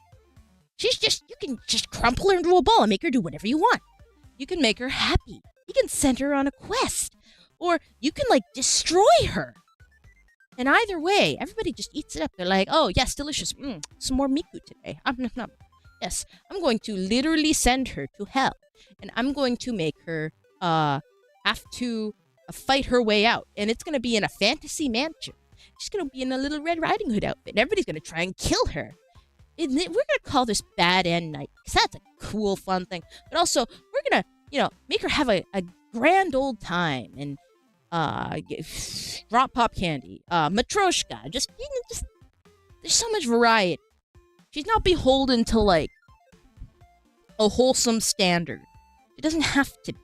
She's just, you can just crumple her into a ball and make her do whatever you want. You can make her happy. You can send her on a quest. Or you can, like, destroy her. And either way, everybody just eats it up. They're like, oh, yes, delicious. Some more Miku today. Yes, I'm going to literally send her to hell. And I'm going to make her have to fight her way out. And it's going to be in a fantasy mansion. She's going to be in a little Red Riding Hood outfit. And everybody's going to try and kill her. We're going to call this Bad End Night. Because that's a cool, fun thing. But also, we're going to, make her have a grand old time. And drop pop candy, Matryoshka, just there's so much variety. She's not beholden to like a wholesome standard. It doesn't have to be.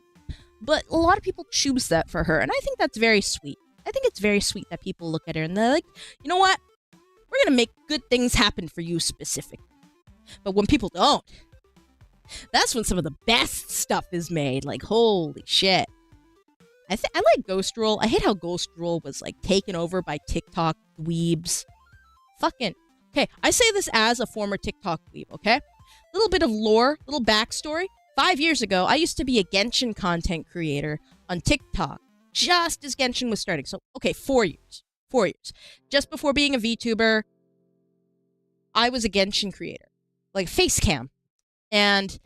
But a lot of people choose that for her, and I think that's very sweet. I think it's very sweet that people look at her and they're like, you know what? We're gonna make good things happen for you specifically. But when people don't, that's when some of the best stuff is made. Like, holy shit. I like Ghost Roll. I hate how Ghost Roll was, like, taken over by TikTok dweebs. Fucking... Okay, I say this as a former TikTok dweeb, okay? Little bit of lore, little backstory. 5 years ago, I used to be a Genshin content creator on TikTok, just as Genshin was starting. So, okay, 4 years. 4 years. Just before being a VTuber, I was a Genshin creator. Like, face cam. And...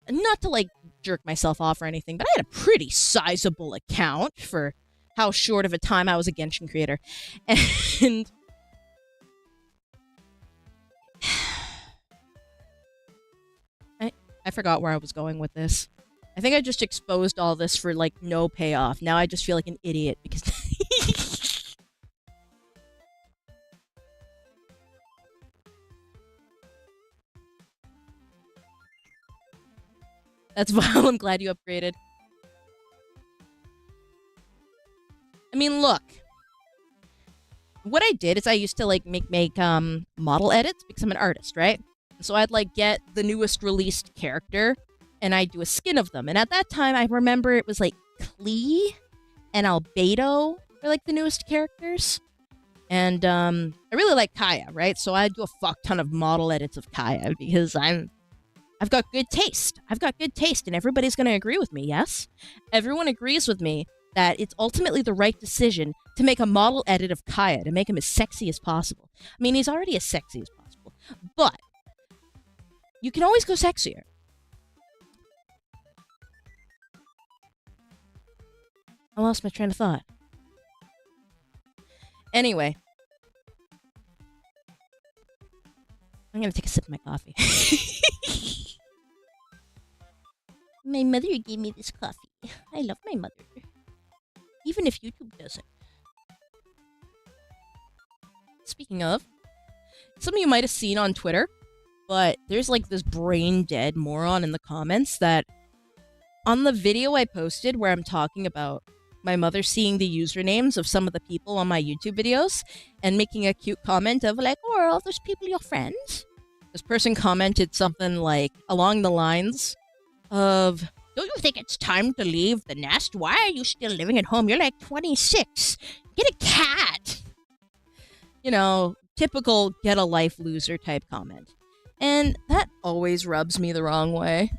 not to, like, jerk myself off or anything, but I had a pretty sizable account for how short of a time I was a Genshin creator. And... I forgot where I was going with this. I think I just exposed all this for, like, no payoff. Now I just feel like an idiot because... That's vile. I'm glad you upgraded. I mean, look. What I did is I used to, like, make model edits because I'm an artist, right? So I'd, like, get the newest released character, and I'd do a skin of them. And at that time, I remember it was, like, Klee and Albedo were, like, the newest characters. And, I really like Kaya, right? So I'd do a fuck ton of model edits of Kaya because I've got good taste. I've got good taste, and everybody's going to agree with me, yes? Everyone agrees with me that it's ultimately the right decision to make a model edit of Kaya, to make him as sexy as possible. I mean, he's already as sexy as possible, but you can always go sexier. I lost my train of thought. Anyway. I'm going to take a sip of my coffee. My mother gave me this coffee. I love my mother. Even if YouTube doesn't. Speaking of, some of you might have seen on Twitter, but there's like this brain dead moron in the comments that on the video I posted where I'm talking about my mother seeing the usernames of some of the people on my YouTube videos and making a cute comment of like, oh, are all those people your friends? This person commented something like along the lines of, don't you think it's time to leave the nest? Why are you still living at home? You're like 26. Get a cat. You know, typical get a life loser type comment. And that always rubs me the wrong way.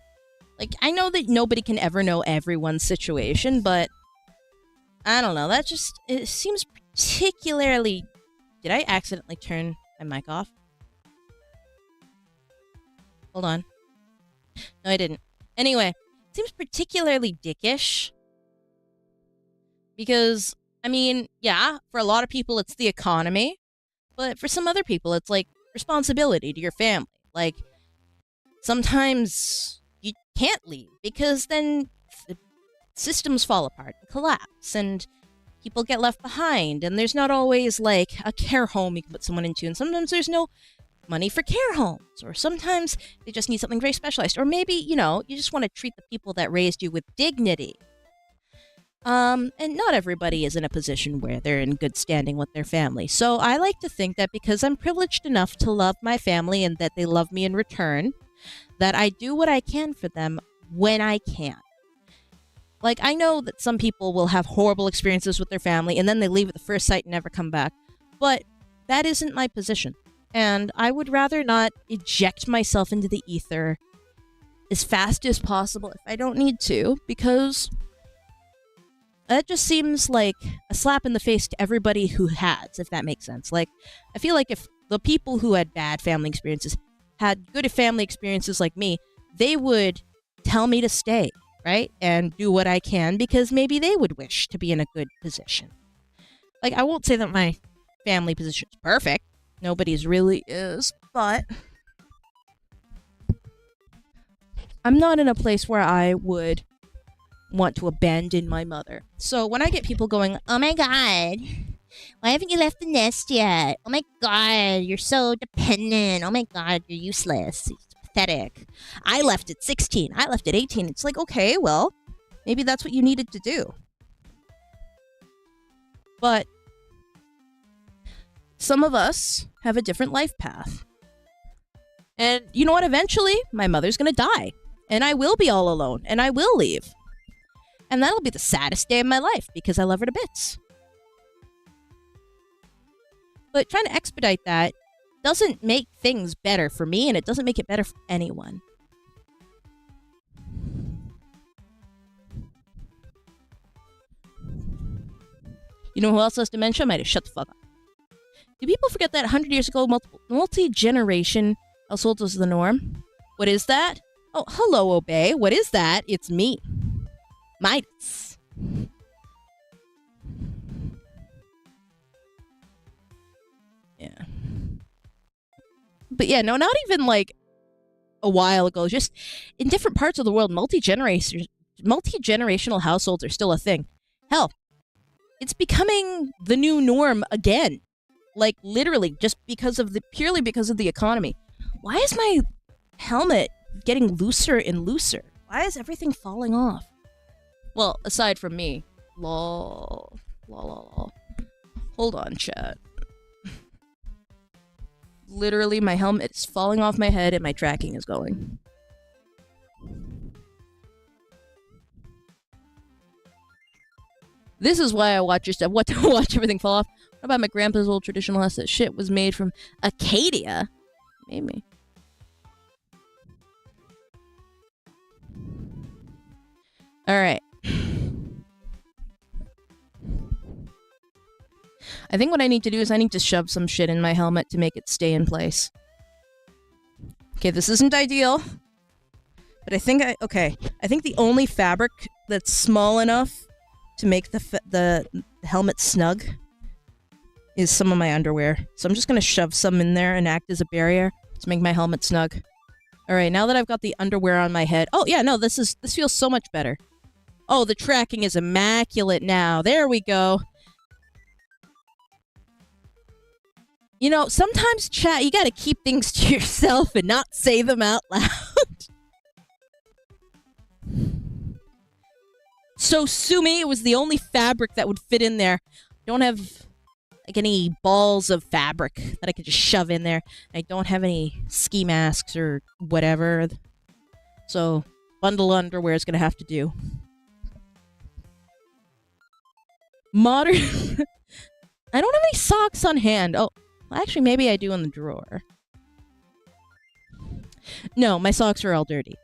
Like, I know that nobody can ever know everyone's situation, but I don't know. That just, it seems particularly... Did I accidentally turn my mic off? Hold on. No, I didn't. Anyway, it seems particularly dickish. Because, I mean, yeah, for a lot of people it's the economy. But for some other people it's like responsibility to your family. Like, sometimes you can't leave because then the systems fall apart and collapse and people get left behind, and there's not always like a care home you can put someone into, and sometimes there's no money for care homes, or sometimes they just need something very specialized, or maybe, you know, you just want to treat the people that raised you with dignity. And not everybody is in a position where they're in good standing with their family. So I like to think that because I'm privileged enough to love my family and that they love me in return, that I do what I can for them when I can. Like, I know that some people will have horrible experiences with their family and then they leave at the first sight and never come back. But that isn't my position. And I would rather not eject myself into the ether as fast as possible if I don't need to, because that just seems like a slap in the face to everybody who has, if that makes sense. Like, I feel like if the people who had bad family experiences had good family experiences like me, they would tell me to stay, right? And do what I can, because maybe they would wish to be in a good position. Like, I won't say that my family position is perfect. Nobody's really is, but I'm not in a place where I would want to abandon my mother. So when I get people going, oh my god, why haven't you left the nest yet? Oh my god, you're so dependent. Oh my god, you're useless. It's pathetic. I left at 16. I left at 18. It's like, okay, well, maybe that's what you needed to do. But some of us have a different life path. And you know what? Eventually, my mother's gonna die. And I will be all alone. And I will leave. And that'll be the saddest day of my life because I love her to bits. But trying to expedite that doesn't make things better for me, and it doesn't make it better for anyone. You know who else has dementia? Might have shut the fuck up. Do people forget that 100 years ago, multi-generation households was the norm? What is that? Oh, hello, Obey. What is that? It's me. Mites. Yeah. But yeah, no, not even like a while ago. Just in different parts of the world, multi-generational households are still a thing. Hell, it's becoming the new norm again. Like, literally, just purely because of the economy. Why is my helmet getting looser and looser? Why is everything falling off? Well, aside from me. Lol. Lol. Hold on, chat. Literally, my helmet is falling off my head and my tracking is going. This is why I watch your stuff. What to watch everything fall off? What about my grandpa's old traditional house? That shit was made from Acacia. Maybe. Alright. I think what I need to do is I need to shove some shit in my helmet to make it stay in place. Okay, this isn't ideal. But I think I think the only fabric that's small enough to make the helmet snug is some of my underwear. So I'm just gonna shove some in there and act as a barrier to make my helmet snug. Alright, now that I've got the underwear on my head... Oh, yeah, no, this feels so much better. Oh, the tracking is immaculate now. There we go. You know, sometimes, chat, you gotta keep things to yourself and not say them out loud. So sue me, it was the only fabric that would fit in there. I don't have, like, any balls of fabric that I could just shove in there. I don't have any ski masks or whatever. So, Bundle underwear is gonna have to do. Modern... I don't have any socks on hand. Oh, actually, maybe I do in the drawer. No, my socks are all dirty.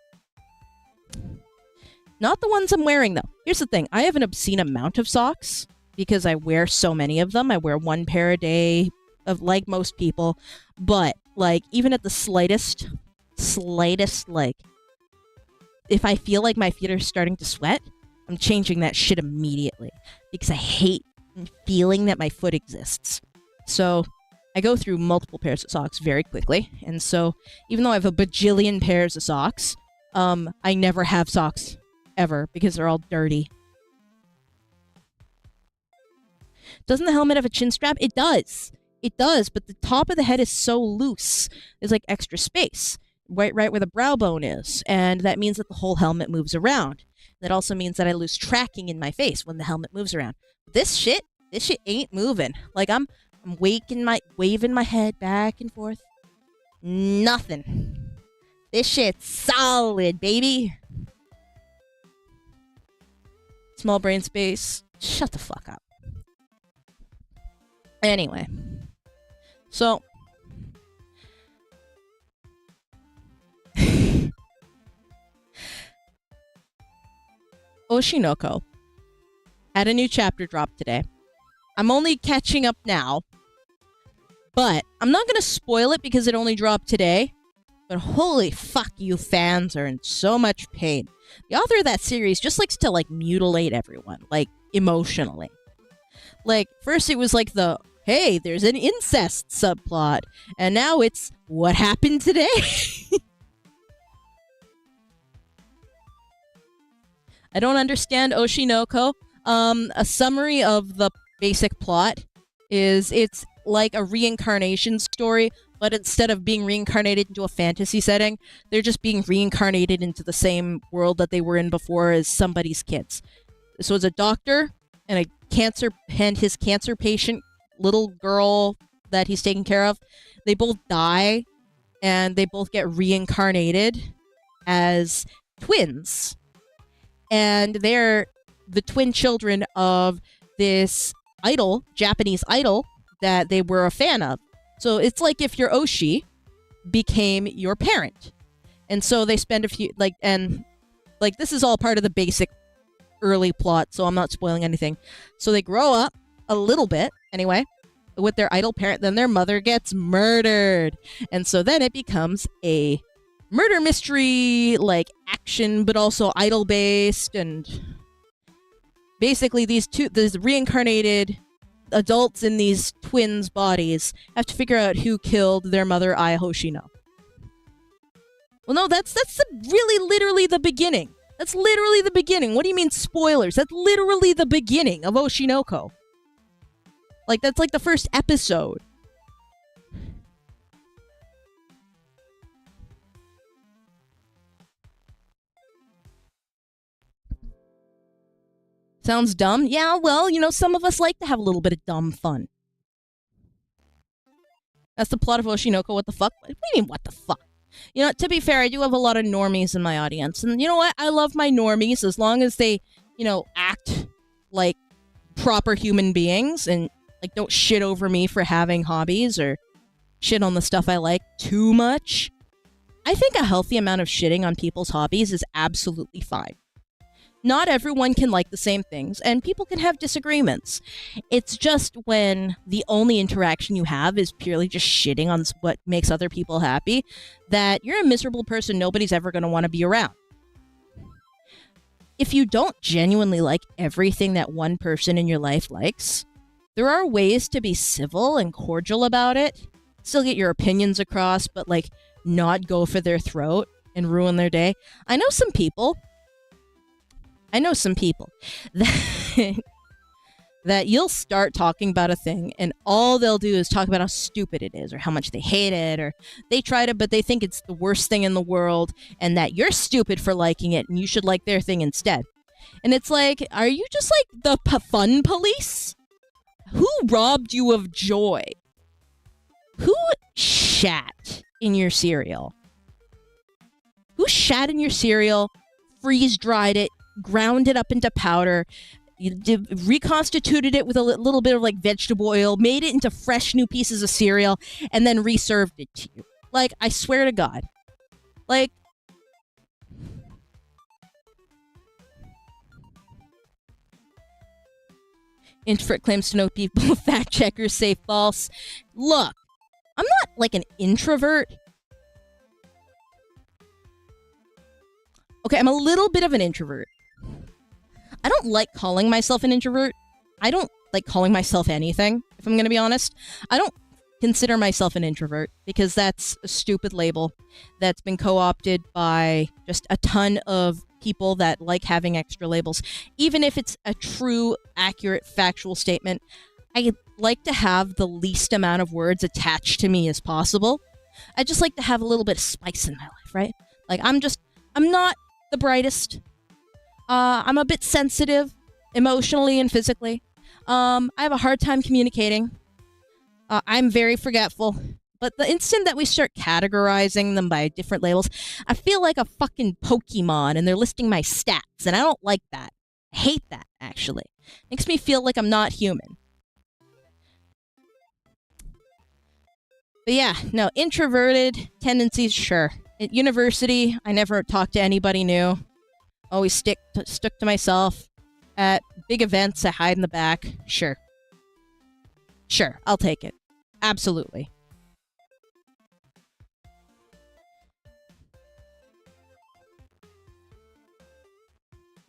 Not the ones I'm wearing, though. Here's the thing. I have an obscene amount of socks because I wear so many of them. I wear one pair a day, like most people. But, like, even at the slightest, like, if I feel like my feet are starting to sweat, I'm changing that shit immediately. Because I hate feeling that my foot exists. So I go through multiple pairs of socks very quickly. And so even though I have a bajillion pairs of socks, I never have socks ever because they're all dirty. Doesn't the helmet have a chin strap? It does. It does, but the top of the head is so loose. There's like extra space right where the brow bone is. And that means that the whole helmet moves around. That also means that I lose tracking in my face when the helmet moves around. This shit ain't moving. Like I'm waving my head back and forth. Nothing. This shit's solid, baby. Small brain space. Shut the fuck up. Anyway. So. Oshinoko had a new chapter drop today. I'm only catching up now. But I'm not going to spoil it because it only dropped today. But holy fuck, you fans are in so much pain. The author of that series just likes to, like, mutilate everyone. Like, emotionally. Like, first it was like the, hey, there's an incest subplot. And now it's, what happened today? I don't understand Oshinoko. A summary of the basic plot is it's like a reincarnation story, but instead of being reincarnated into a fantasy setting, they're just being reincarnated into the same world that they were in before as somebody's kids. So it's a doctor and his cancer patient little girl that he's taking care of. They both die and they both get reincarnated as twins. And they're the twin children of this idol, Japanese idol, that they were a fan of. So it's like if your Oshi became your parent. And so they spend a few, this is all part of the basic early plot, so I'm not spoiling anything. So they grow up a little bit, anyway, with their idol parent, then their mother gets murdered. And so then it becomes a murder mystery, like action, but also idol-based, and basically these reincarnated adults in these twins' bodies have to figure out who killed their mother, Ai Hoshino. Well, no, that's literally the beginning. That's literally the beginning. What do you mean spoilers? That's literally the beginning of Oshinoko. Like, that's like the first episode. Sounds dumb? Yeah, well, some of us like to have a little bit of dumb fun. That's the plot of Oshinoko. What the fuck? What do you mean, what the fuck? To be fair, I do have a lot of normies in my audience. And you know what? I love my normies as long as they, act like proper human beings and, like, don't shit over me for having hobbies or shit on the stuff I like too much. I think a healthy amount of shitting on people's hobbies is absolutely fine. Not everyone can like the same things, and people can have disagreements. It's just when the only interaction you have is purely just shitting on what makes other people happy, that you're a miserable person nobody's ever going to want to be around. If you don't genuinely like everything that one person in your life likes, there are ways to be civil and cordial about it, still get your opinions across, but, like, not go for their throat and ruin their day. I know some people that you'll start talking about a thing and all they'll do is talk about how stupid it is or how much they hate it or they tried it but they think it's the worst thing in the world and that you're stupid for liking it and you should like their thing instead. And it's like, are you just like the fun police? Who robbed you of joy? Who shat in your cereal? Who shat in your cereal freeze-dried it, ground it up into powder, reconstituted it with a little bit of like vegetable oil, made it into fresh new pieces of cereal, and then reserved it to you. Like, I swear to God. Like, introvert claims to know people. Fact checkers say false. Look, I'm not like an introvert. Okay, I'm a little bit of an introvert. I don't like calling myself an introvert. I don't like calling myself anything, if I'm going to be honest. I don't consider myself an introvert because that's a stupid label that's been co-opted by just a ton of people that like having extra labels. Even if it's a true, accurate, factual statement, I like to have the least amount of words attached to me as possible. I just like to have a little bit of spice in my life, right? Like, I'm not the brightest. I'm a bit sensitive, emotionally and physically. I have a hard time communicating. I'm very forgetful. But the instant that we start categorizing them by different labels, I feel like a fucking Pokemon and they're listing my stats, and I don't like that. I hate that, actually. Makes me feel like I'm not human. But yeah, no, introverted tendencies, sure. At university, I never talked to anybody new. Always stuck to myself. At big events, I hide in the back. Sure. Sure, I'll take it. Absolutely.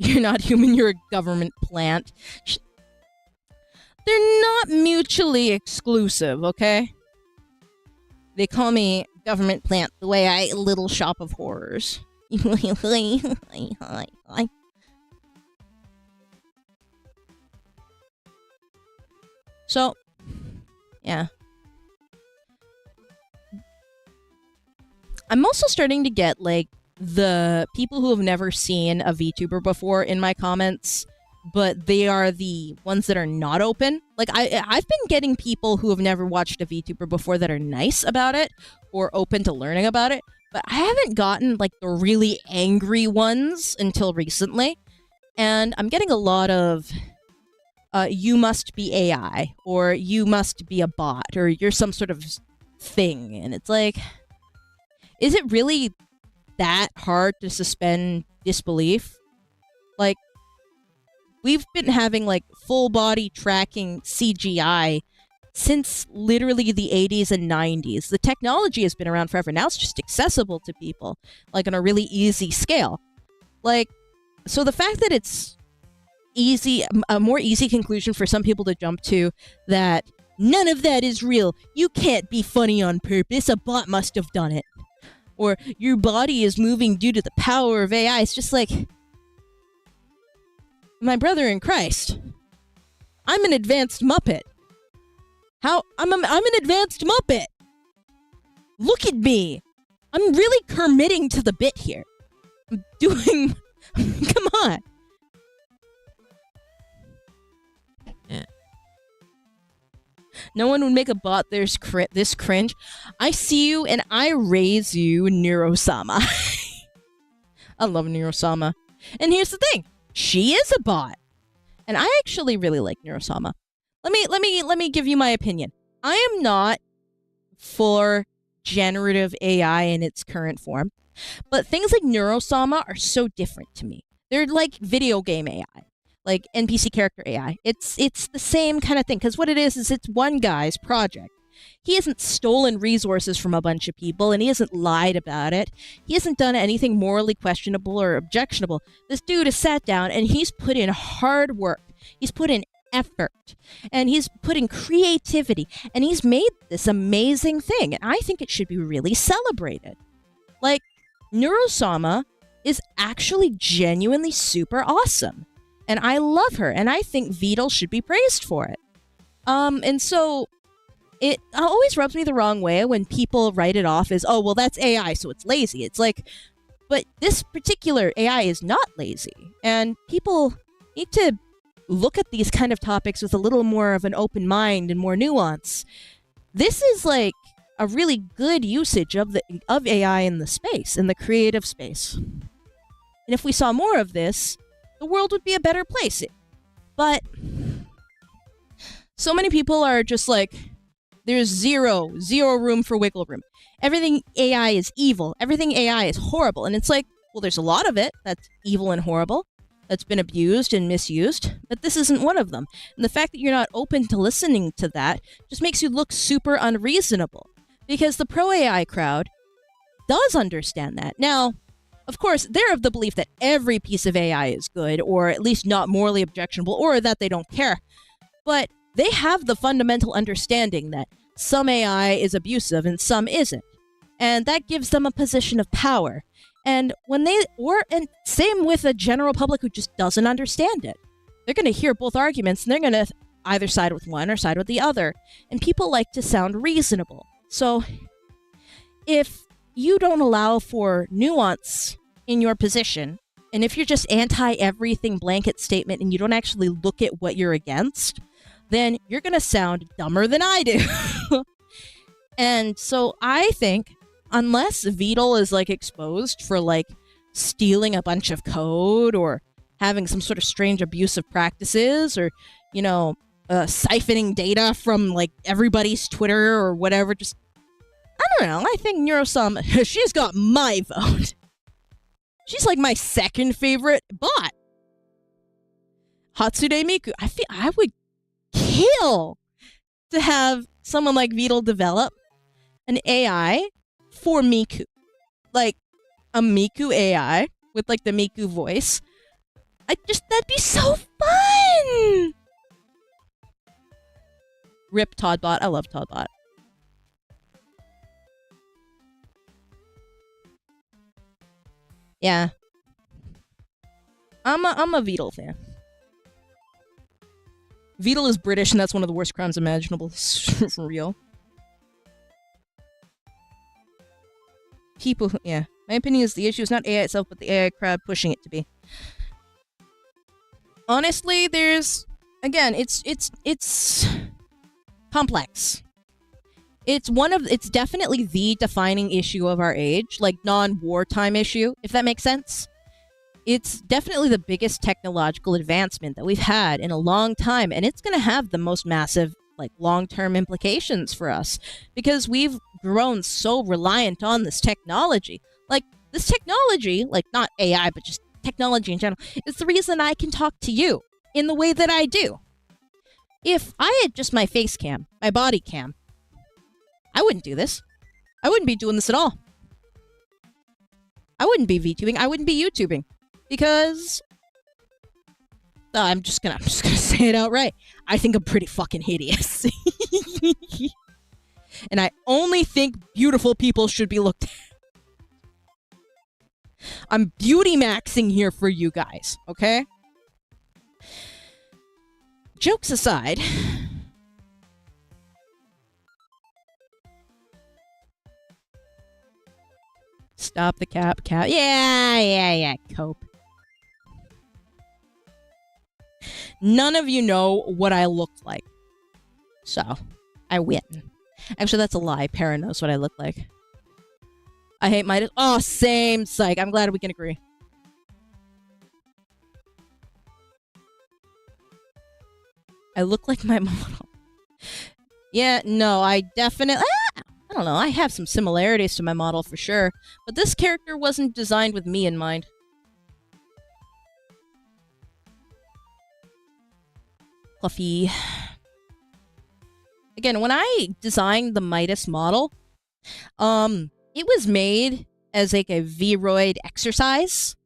You're not human, you're a government plant. They're not mutually exclusive, okay? They call me government plant the way I Little Shop of Horrors. So, yeah. I'm also starting to get, like, the people who have never seen a VTuber before in my comments, but they are the ones that are not open. Like, I've been getting people who have never watched a VTuber before that are nice about it or open to learning about it, but I haven't gotten, like, the really angry ones until recently. And I'm getting a lot of, you must be AI, or you must be a bot, or you're some sort of thing. And it's like, is it really that hard to suspend disbelief? Like, we've been having, like, full body tracking CGI since literally the 80s and 90s. The technology has been around forever. Now it's just accessible to people, like, on a really easy scale. Like, so the fact that it's easy, a more easy conclusion for some people to jump to, that none of that is real. You can't be funny on purpose. A bot must have done it. Or your body is moving due to the power of AI. It's just like, my brother in Christ, I'm an advanced Muppet. I'm an advanced Muppet. Look at me. I'm really committing to the bit here. I'm doing... Come on. Yeah. No one would make a bot this cringe. I see you and I raise you, Neurosama. I love Neurosama. And here's the thing. She is a bot. And I actually really like Neurosama. Let me give you my opinion. I am not for generative AI in its current form, but things like Neurosama are so different to me. They're like video game AI, like NPC character AI. It's the same kind of thing, because what it is it's one guy's project. He hasn't stolen resources from a bunch of people, and he hasn't lied about it. He hasn't done anything morally questionable or objectionable. This dude has sat down, and he's put in hard work. He's put in effort, and he's put in creativity, and he's made this amazing thing, and I think it should be really celebrated. Like, Neurosama is actually genuinely super awesome, and I love her, and I think Vidal should be praised for it. And so... it always rubs me the wrong way when people write it off as, oh, well, that's AI, so it's lazy. It's like, but this particular AI is not lazy. And people need to look at these kind of topics with a little more of an open mind and more nuance. This is like a really good usage of AI in the space, in the creative space. And if we saw more of this, the world would be a better place. But so many people are just like, there's zero room for wiggle room. Everything AI is evil. Everything AI is horrible. And it's like, well, there's a lot of it that's evil and horrible, that's been abused and misused, but this isn't one of them. And the fact that you're not open to listening to that just makes you look super unreasonable. Because the pro-AI crowd does understand that. Now, of course, they're of the belief that every piece of AI is good, or at least not morally objectionable, or that they don't care. But they have the fundamental understanding that some AI is abusive and some isn't. And that gives them a position of power. And and same with a general public who just doesn't understand it. They're going to hear both arguments, and they're going to either side with one or side with the other. And people like to sound reasonable. So if you don't allow for nuance in your position, and if you're just anti-everything blanket statement and you don't actually look at what you're against, then you're going to sound dumber than I do. And so I think, unless Beetle is, like, exposed for, like, stealing a bunch of code or having some sort of strange abusive practices or, you know, siphoning data from, like, everybody's Twitter or whatever, just, I don't know, I think Neurosum, she's got my vote. She's, like, my second favorite bot. Hatsude Miku, I would kill to have someone like Beetle develop an AI for Miku. Like, a Miku AI with, like, the Miku voice. That'd be so fun! Rip Toddbot. I love Toddbot. Yeah. I'm a Beetle fan. Beetle is British, and that's one of the worst crimes imaginable. For real. People, yeah. My opinion is the issue is not AI itself, but the AI crowd pushing it to be. Honestly, there's, again, it's complex. It's definitely the defining issue of our age, like non-wartime issue, if that makes sense. It's definitely the biggest technological advancement that we've had in a long time, and it's going to have the most massive, like, long-term implications for us, because we've grown so reliant on this technology. Like, this technology, like, not AI, but just technology in general, is the reason I can talk to you in the way that I do. If I had just my face cam, my body cam, I wouldn't do this. I wouldn't be doing this at all. I wouldn't be VTubing. I wouldn't be YouTubing. Because I'm just gonna say it outright. I think I'm pretty fucking hideous. And I only think beautiful people should be looked at. I'm beauty maxing here for you guys, okay? Jokes aside. Stop the cap. Yeah, cope. None of you know what I looked like. So, I win. Actually, that's a lie. Para knows what I look like. I hate my... Oh, same psych. I'm glad we can agree. I look like my model. Yeah, no, I definitely... I don't know. I have some similarities to my model for sure. But this character wasn't designed with me in mind. Fluffy. Again, when I designed the Midas model, it was made as like a Vroid exercise.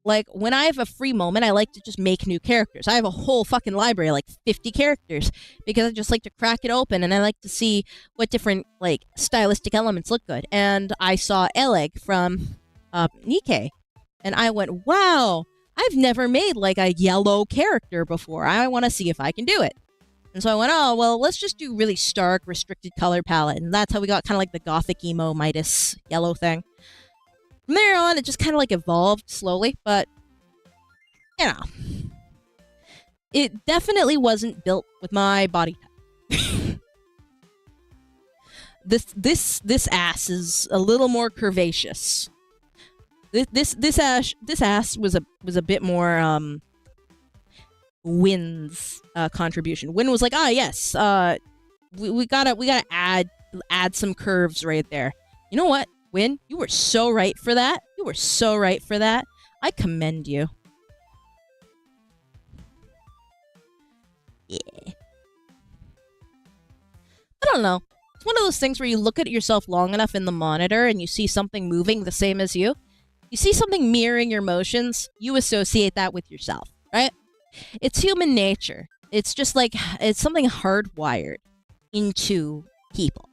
Like, when I have a free moment, I like to just make new characters. I have a whole fucking library, like 50 characters, because I just like to crack it open, and I like to see what different, like, stylistic elements look good. And I saw Eleg from Nikkei, and I went, wow, I've never made, like, a yellow character before. I want to see if I can do it. And so I went, oh, well, let's just do really stark, restricted color palette. And that's how we got kind of like the gothic emo Midas yellow thing. From there on, it just kind of like evolved slowly, but, you know, it definitely wasn't built with my body type. This ass is a little more curvaceous. This ass was a bit more Wynn's contribution. Wynn was like, yes, we gotta add some curves right there. You know what, Wynn? You were so right for that. You were so right for that. I commend you. Yeah. I don't know. It's one of those things where you look at yourself long enough in the monitor and you see something moving the same as you. You see something mirroring your motions, you associate that with yourself, right? It's human nature. It's just like, it's something hardwired into people.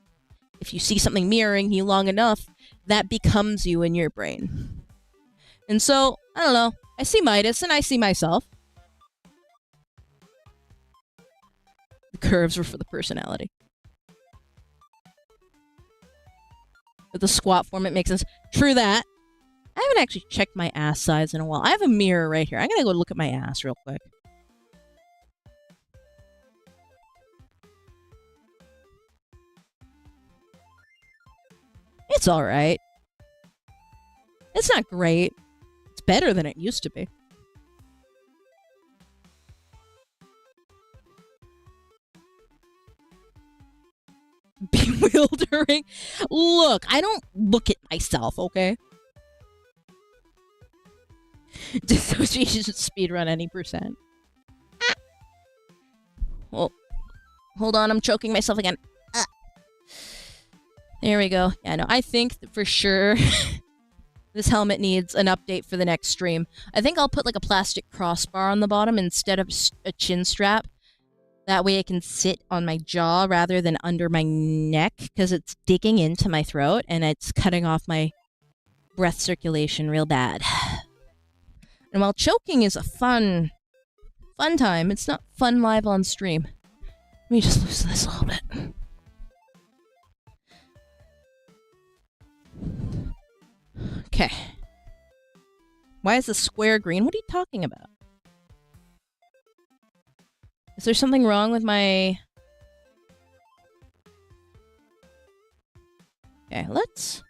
If you see something mirroring you long enough, that becomes you in your brain. And so, I don't know. I see Midas and I see myself. The curves were for the personality. With the squat form, it makes sense. True that. I haven't actually checked my ass size in a while. I have a mirror right here. I'm gonna go look at my ass real quick. It's alright. It's not great. It's better than it used to be. Bewildering. Look, I don't look at myself, okay? Dissociation speedrun any percent. Well, hold on, I'm choking myself again. There we go. Yeah, no, I think that for sure this helmet needs an update for the next stream. I think I'll put like a plastic crossbar on the bottom instead of a chin strap. That way I can sit on my jaw rather than under my neck, because it's digging into my throat and it's cutting off my breath circulation real bad. And while choking is a fun time, it's not fun live on stream. Let me just loosen this a little bit. Okay. Why is the square green? What are you talking about? Is there something wrong with my... Okay, let's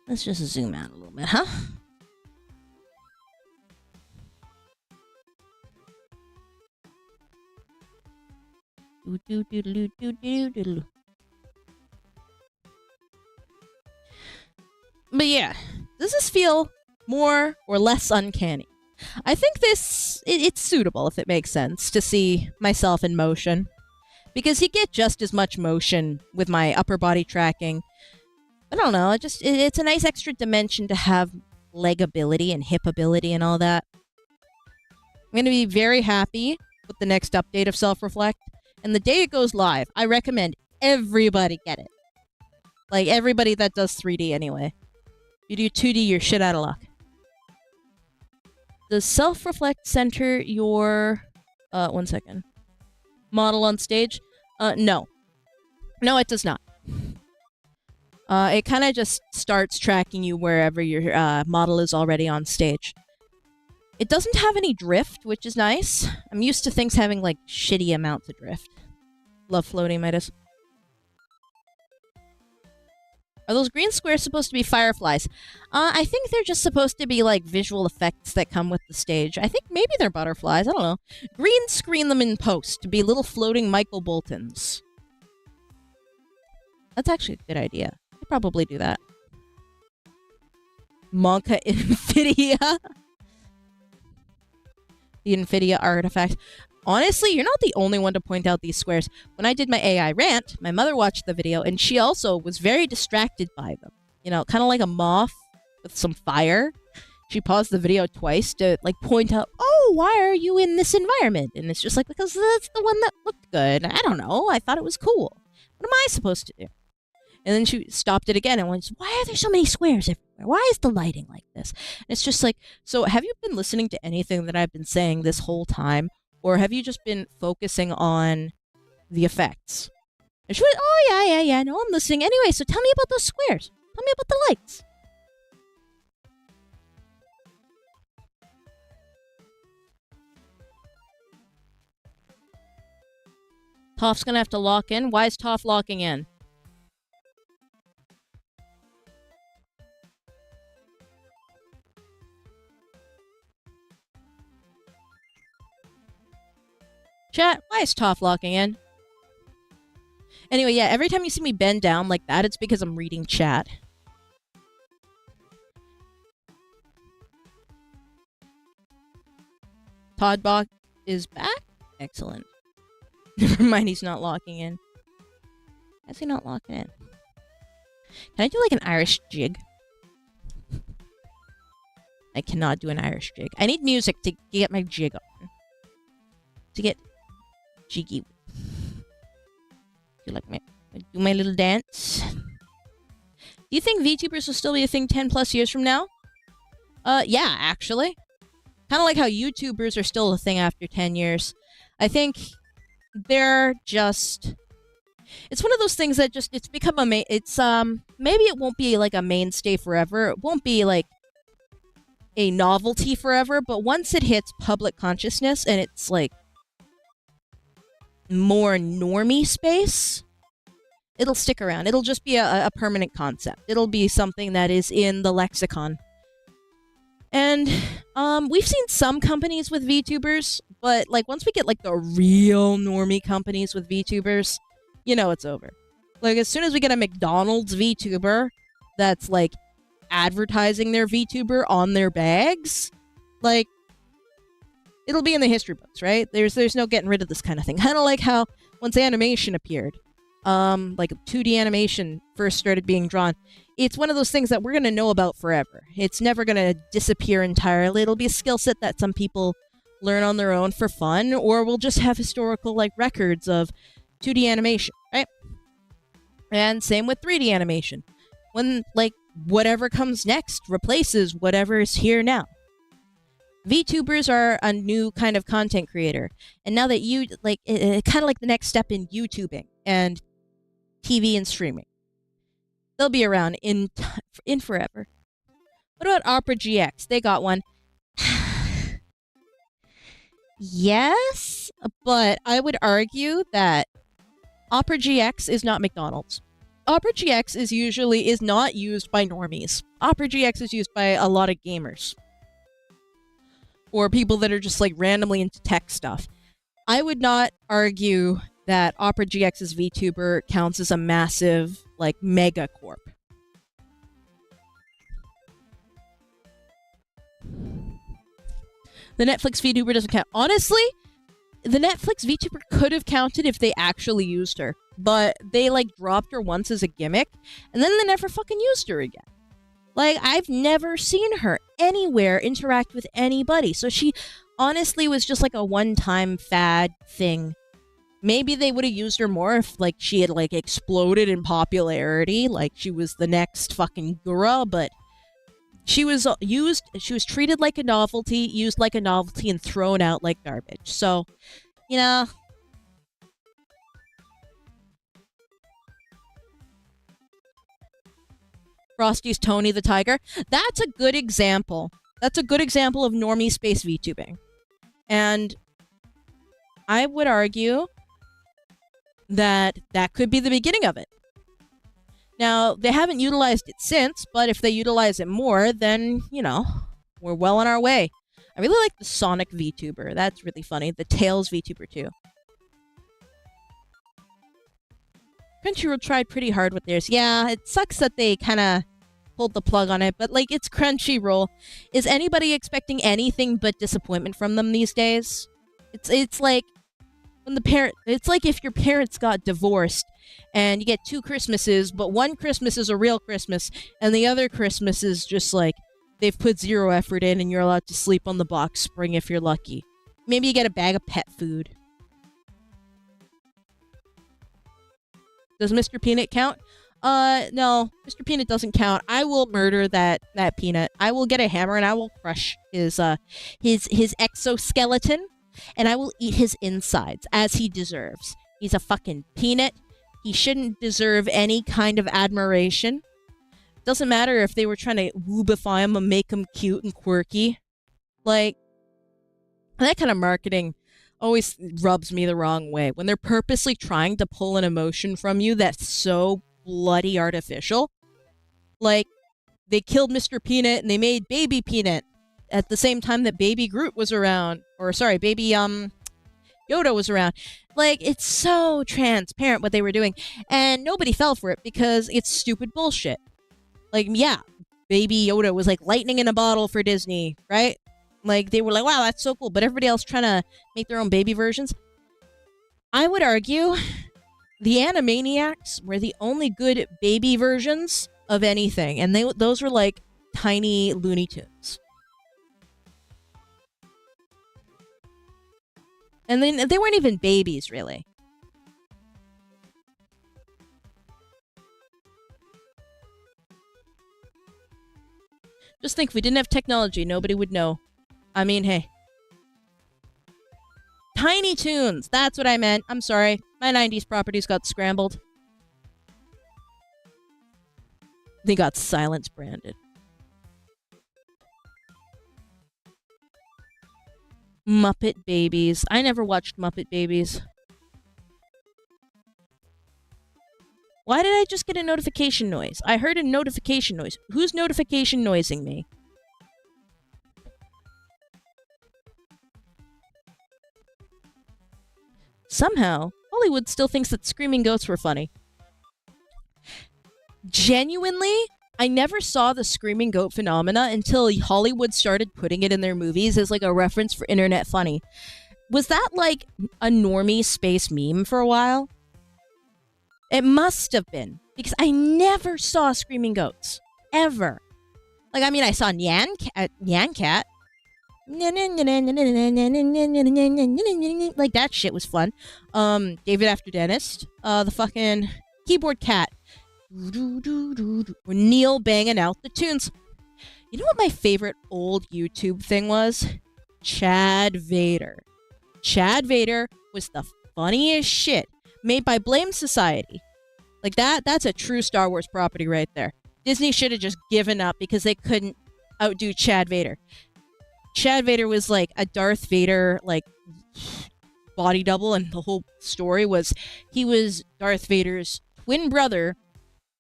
just zoom out a little bit, huh? But yeah, does this feel more or less uncanny? I think it's suitable, if it makes sense, to see myself in motion. Because you get just as much motion with my upper body tracking. I don't know, it's a nice extra dimension to have leg ability and hip ability and all that. I'm going to be very happy with the next update of Self-Reflect. And the day it goes live, I recommend everybody get it. Like, everybody that does 3D anyway. If you do 2D, you're shit out of luck. Does Self-Reflect center your... one second. Model on stage? No. No, it does not. It kind of just starts tracking you wherever your model is already on stage. It doesn't have any drift, which is nice. I'm used to things having, like, shitty amounts of drift. Love floating, Midas. Are those green squares supposed to be fireflies? I think they're just supposed to be, like, visual effects that come with the stage. I think maybe they're butterflies. I don't know. Green screen them in post to be little floating Michael Boltons. That's actually a good idea. I could probably do that. Monka Infidia. The Infidia artifact. Honestly, you're not the only one to point out these squares. When I did my AI rant, my mother watched the video, and she also was very distracted by them. You know, kind of like a moth with some fire. She paused the video twice to, like, point out, oh, why are you in this environment? And it's just like, because that's the one that looked good. I don't know. I thought it was cool. What am I supposed to do? And then she stopped it again and went, why are there so many squares everywhere? Why is the lighting like this? And it's just like, so have you been listening to anything that I've been saying this whole time? Or have you just been focusing on the effects? And she went, oh, yeah, no, I'm listening. Anyway, so tell me about those squares. Tell me about the lights. Toph's gonna have to lock in. Why is Toph locking in? Chat, why is Toph locking in? Anyway, yeah, every time you see me bend down like that, it's because I'm reading chat. Toddbot is back? Excellent. Never mind, he's not locking in. Why is he not locking in? Can I do like an Irish jig? I cannot do an Irish jig. I need music to get my jig on. To get jiggy. Do my little dance. Do you think VTubers will still be a thing 10 plus years from now? Yeah, actually. Kind of like how YouTubers are still a thing after 10 years. I think they're just... It's one of those things that just, it's become a maybe it won't be like a mainstay forever. It won't be like a novelty forever, but once it hits public consciousness and it's like more normie space, it'll stick around. It'll just be a permanent concept. It'll be something that is in the lexicon. And we've seen some companies with VTubers, but like once we get like the real normie companies with VTubers, you know it's over. Like as soon as we get a McDonald's VTuber that's like advertising their VTuber on their bags, like it'll be in the history books, right? There's no getting rid of this kind of thing. Kind of like how once animation appeared, like 2D animation first started being drawn. It's one of those things that we're going to know about forever. It's never going to disappear entirely. It'll be a skill set that some people learn on their own for fun, or we'll just have historical like records of 2D animation, right? And same with 3D animation. When like whatever comes next replaces whatever is here now. VTubers are a new kind of content creator. And now that you like kind of like the next step in YouTubing and TV and streaming. They'll be around in forever. What about Opera GX? They got one. Yes, but I would argue that Opera GX is not McDonald's. Opera GX is not used by normies. Opera GX is used by a lot of gamers. Or people that are just like randomly into tech stuff. I would not argue that Opera GX's VTuber counts as a massive, like, mega corp. The Netflix VTuber doesn't count. Honestly, the Netflix VTuber could have counted if they actually used her. But they, like, dropped her once as a gimmick, and then they never fucking used her again. Like, I've never seen her anywhere interact with anybody. So she honestly was just, like, a one-time fad thing. Maybe they would have used her more if, like, she had, like, exploded in popularity. Like, she was the next fucking Gura, but she was treated like a novelty, used like a novelty, and thrown out like garbage. So, you know... Frosty's Tony the Tiger. That's a good example. That's a good example of normie space VTubing. And I would argue that that could be the beginning of it. Now, they haven't utilized it since, but if they utilize it more, then, you know, we're well on our way. I really like the Sonic VTuber. That's really funny. The Tails VTuber, too. Crunchyroll tried pretty hard with theirs. Yeah, it sucks that they kind of pulled the plug on it, but, like, it's Crunchyroll. Is anybody expecting anything but disappointment from them these days? It's like when it's like if your parents got divorced and you get 2 Christmases, but one Christmas is a real Christmas and the other Christmas is just like they've put 0 effort in and you're allowed to sleep on the box spring if you're lucky. Maybe you get a bag of pet food. Does Mr. Peanut count? No, Mr. Peanut doesn't count. I will murder that peanut. I will get a hammer and I will crush his exoskeleton. And I will eat his insides, as he deserves. He's a fucking peanut. He shouldn't deserve any kind of admiration. Doesn't matter if they were trying to woobify him and make him cute and quirky. Like, that kind of marketing always rubs me the wrong way. When they're purposely trying to pull an emotion from you that's so bloody artificial. Like, they killed Mr. Peanut and they made Baby Peanut at the same time that Baby Groot was around. Or, sorry, Baby, Yoda Yoda was around. Like, it's so transparent what they were doing. And nobody fell for it because it's stupid bullshit. Like, yeah, Baby Yoda was like lightning in a bottle for Disney, right? Like, they were like, wow, that's so cool. But everybody else trying to make their own baby versions. I would argue the Animaniacs were the only good baby versions of anything. And those were like tiny Looney Tunes. And then they weren't even babies, really. Just think, if we didn't have technology, nobody would know. I mean, hey. Tiny Toons, that's what I meant. I'm sorry. My 90s properties got scrambled. They got silence branded. Muppet Babies. I never watched Muppet Babies. Why did I just get a notification noise? I heard a notification noise. Who's notification noising me? Somehow, Hollywood still thinks that screaming goats were funny. Genuinely, I never saw the screaming goat phenomena until Hollywood started putting it in their movies as like a reference for internet funny. Was that like a normie space meme for a while? It must have been, because I never saw screaming goats. Ever. Like, I mean, I saw Nyan Cat. Like, that shit was fun. David After Dentist. The fucking keyboard cat. Neil banging out the tunes. You know what my favorite old YouTube thing was? Chad Vader. Chad Vader was the funniest shit. Made by Blame Society. Like, that's a true Star Wars property right there. Disney should have just given up because they couldn't outdo Chad Vader. Chad Vader was like a Darth Vader, like, body double, and the whole story was he was Darth Vader's twin brother,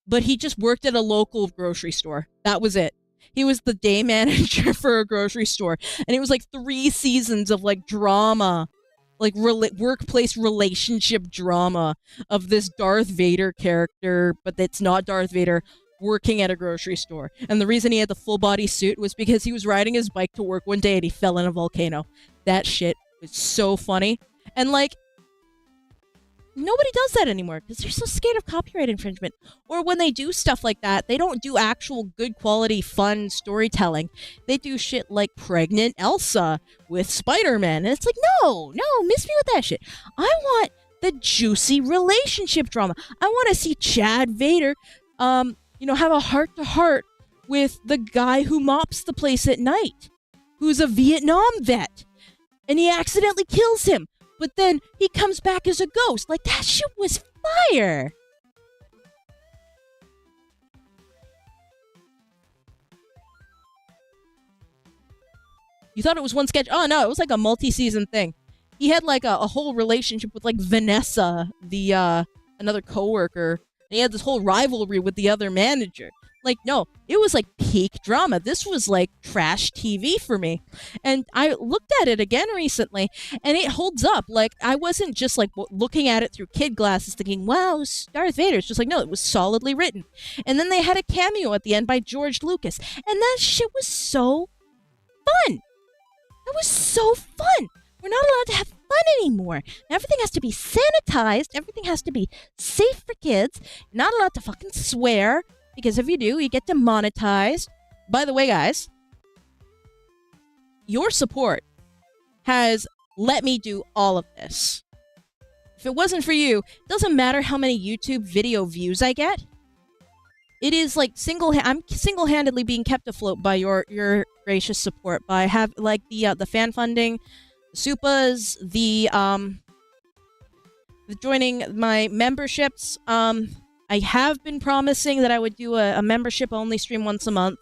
but he just worked at a local grocery store. That was it. He was the day manager for a grocery store, and it was like 3 seasons of like drama, like workplace relationship drama of this Darth Vader character, but it's not Darth Vader, working at a grocery store. And the reason he had the full body suit was because he was riding his bike to work one day and he fell in a volcano. That shit was so funny. And like, nobody does that anymore because they're so scared of copyright infringement. Or when they do stuff like that, they don't do actual good quality fun storytelling. They do shit like Pregnant Elsa with Spider-Man. And it's like, no, miss me with that shit. I want the juicy relationship drama. I want to see Chad Vader, have a heart-to-heart with the guy who mops the place at night, who's a Vietnam vet, and he accidentally kills him, but then he comes back as a ghost. Like, that shit was fire! You thought it was one sketch? Oh, no, it was like a multi-season thing. He had, like, a whole relationship with, like, Vanessa, the, another coworker. And he had this whole rivalry with the other manager. Like, no, it was like peak drama. This was like trash TV for me. And I looked at it again recently, and it holds up. Like, I wasn't just like looking at it through kid glasses thinking, wow, Darth Vader. It's just like, no, it was solidly written. And then they had a cameo at the end by George Lucas. And that shit was so fun. That was so fun. We're not allowed to have fun anymore. Everything has to be sanitized. Everything has to be safe for kids. You're not allowed to fucking swear, because if you do, you get demonetized. By the way, guys, your support has let me do all of this. If it wasn't for you, it doesn't matter how many YouTube video views I get. It is like I'm single-handedly being kept afloat by your gracious support, by the fan funding, Supas, the joining my memberships. I have been promising that I would do a membership-only stream once a month,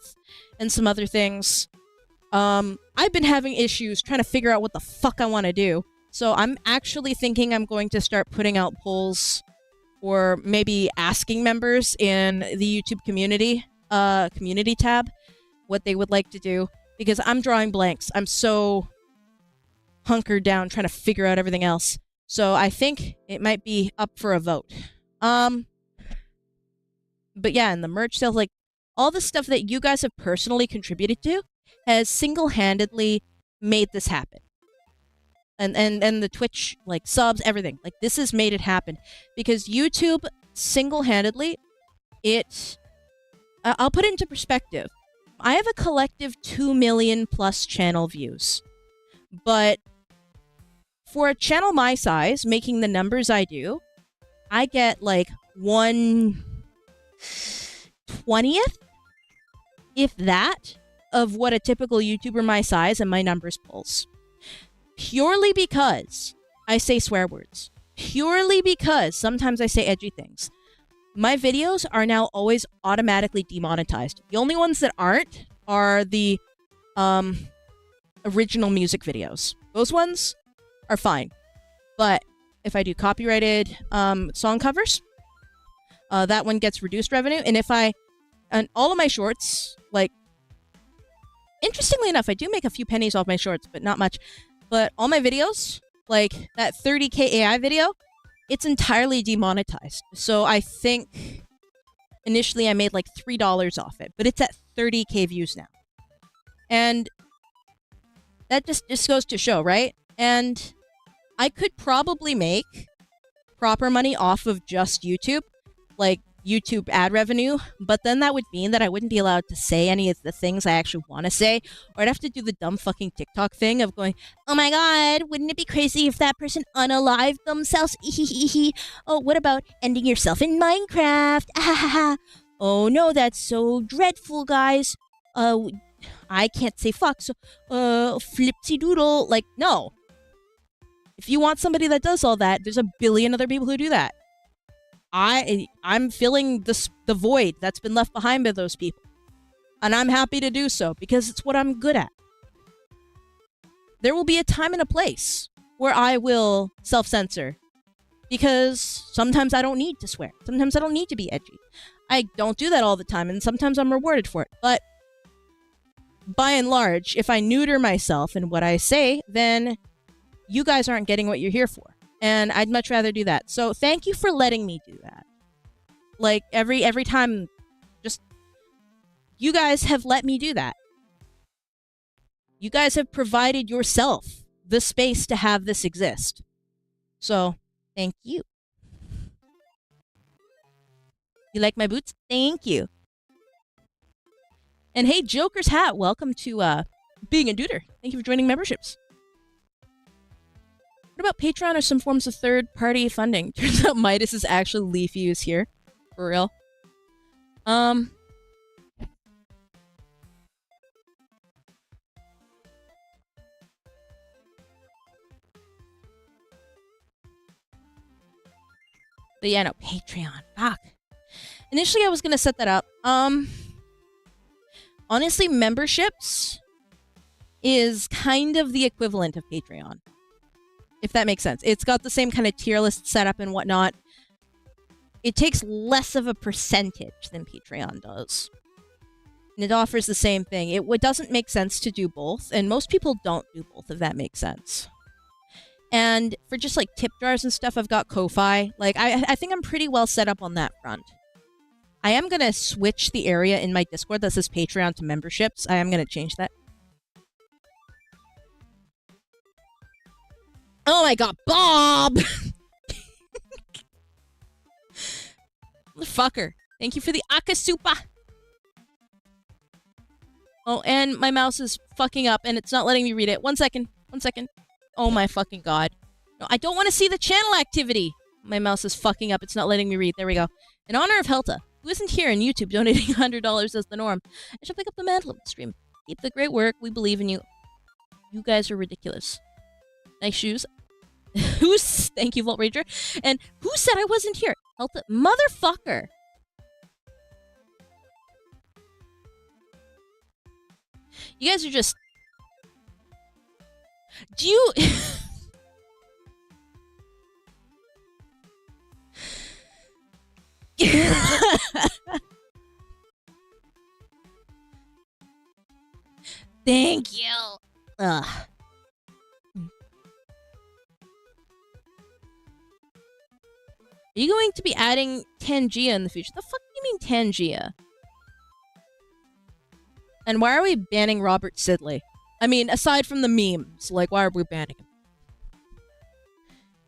and some other things. I've been having issues trying to figure out what the fuck I want to do. So I'm actually thinking I'm going to start putting out polls, or maybe asking members in the YouTube community tab what they would like to do, because I'm drawing blanks. I'm so hunkered down trying to figure out everything else. So I think it might be up for a vote. But yeah, and the merch sales, like all the stuff that you guys have personally contributed to has single-handedly made this happen. And the Twitch, like, subs, everything. Like, this has made it happen. Because YouTube, single-handedly, I'll put it into perspective. I have a collective 2 million plus channel views. But for a channel my size, making the numbers I do, I get, like, 1/20th, if that, of what a typical YouTuber my size and my numbers pulls. Purely because I say swear words. Purely because sometimes I say edgy things. My videos are now always automatically demonetized. The only ones that aren't are the original music videos. Those ones are fine. But if I do copyrighted song covers, that one gets reduced revenue. And all of my shorts, like, interestingly enough, I do make a few pennies off my shorts, but not much. But all my videos, like that 30K AI video, it's entirely demonetized. So I think initially I made like $3 off it, but it's at 30K views now. And that just goes to show, right? And I could probably make proper money off of just YouTube, like YouTube ad revenue, but then that would mean that I wouldn't be allowed to say any of the things I actually want to say, or I'd have to do the dumb fucking TikTok thing of going, oh my god, wouldn't it be crazy if that person unalived themselves? Oh, what about ending yourself in Minecraft? Oh no, that's so dreadful, guys. I can't say fuck, so flipsy doodle. Like, no. If you want somebody that does all that, there's a billion other people who do that. I'm filling the void that's been left behind by those people. And I'm happy to do so, because it's what I'm good at. There will be a time and a place where I will self-censor. Because sometimes I don't need to swear. Sometimes I don't need to be edgy. I don't do that all the time, and sometimes I'm rewarded for it. But by and large, if I neuter myself in what I say, then you guys aren't getting what you're here for. And I'd much rather do that. So thank you for letting me do that. Like, every time, just, you guys have let me do that. You guys have provided yourself the space to have this exist. So, thank you. You like my boots? Thank you. And hey, Joker's Hat, welcome to being a duder. Thank you for joining memberships. What about Patreon or some forms of third-party funding? Turns out Midas is actually Leafy who's here. For real. But yeah, no, Patreon. Fuck. Initially, I was gonna set that up. Honestly, memberships is kind of the equivalent of Patreon. If that makes sense. It's got the same kind of tier list setup and whatnot. It takes less of a percentage than Patreon does. And it offers the same thing. It doesn't make sense to do both, and most people don't do both, if that makes sense. And for just like tip jars and stuff, I've got Ko-Fi. Like, I think I'm pretty well set up on that front. I am going to switch the area in my Discord that says Patreon to memberships. I am going to change that. Oh my god, Bob! Fucker. Thank you for the Akasupa. Oh, and my mouse is fucking up and it's not letting me read it. 1 second. 1 second. Oh my fucking god. No, I don't want to see the channel activity. My mouse is fucking up. It's not letting me read. There we go. In honor of Helta, who isn't here in YouTube donating $100 as the norm, I shall pick up the mantle of the stream. Keep the great work. We believe in you. You guys are ridiculous. Nice shoes. Thank you, Volt Ranger. And who said I wasn't here? Helta, motherfucker. You guys are just... Do you... Thank you. Ugh. Are you going to be adding Tangia in the future? The fuck do you mean Tangia? And why are we banning Robert Sidley? I mean, aside from the memes, like, why are we banning him?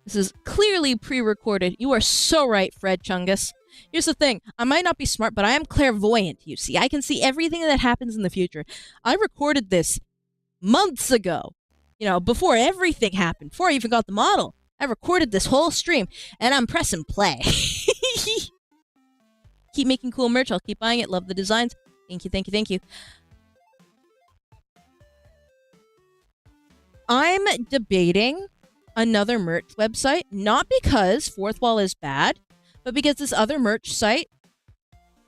This is clearly pre-recorded. You are so right, Fred Chungus. Here's the thing. I might not be smart, but I am clairvoyant, you see. I can see everything that happens in the future. I recorded this months ago. You know, before everything happened. Before I even got the model. I recorded this whole stream, and I'm pressing play. Keep making cool merch. I'll keep buying it. Love the designs. Thank you, thank you, thank you. I'm debating another merch website, not because Fourth Wall is bad, but because this other merch site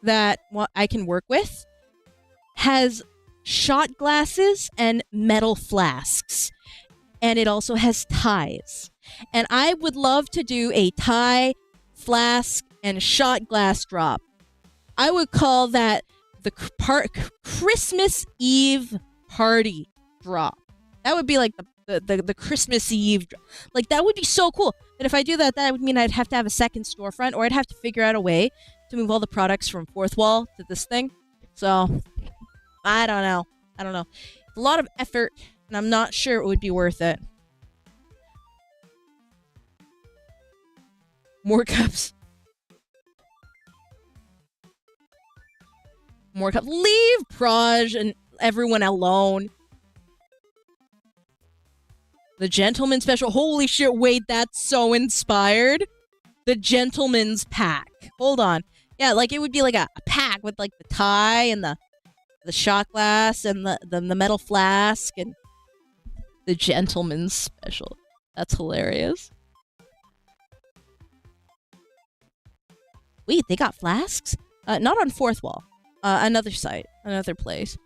that I can work with has shot glasses and metal flasks. And it also has ties. And I would love to do a tie, flask, and shot glass drop. I would call that the Christmas Eve party drop. That would be like the Christmas Eve. Like, that would be so cool. But if I do that, that would mean I'd have to have a second storefront, or I'd have to figure out a way to move all the products from Fourth Wall to this thing. So, I don't know. It's a lot of effort, and I'm not sure it would be worth it. More cups. More cups. Leave Proj and everyone alone. The Gentleman's Special. Holy shit, wait, that's so inspired. The Gentleman's Pack. Hold on. Yeah, like, it would be like a pack with, like, the tie and the shot glass and the metal flask and the Gentleman's Special. That's hilarious. Wait, they got flasks? Not on Fourth Wall. Another site. Another place.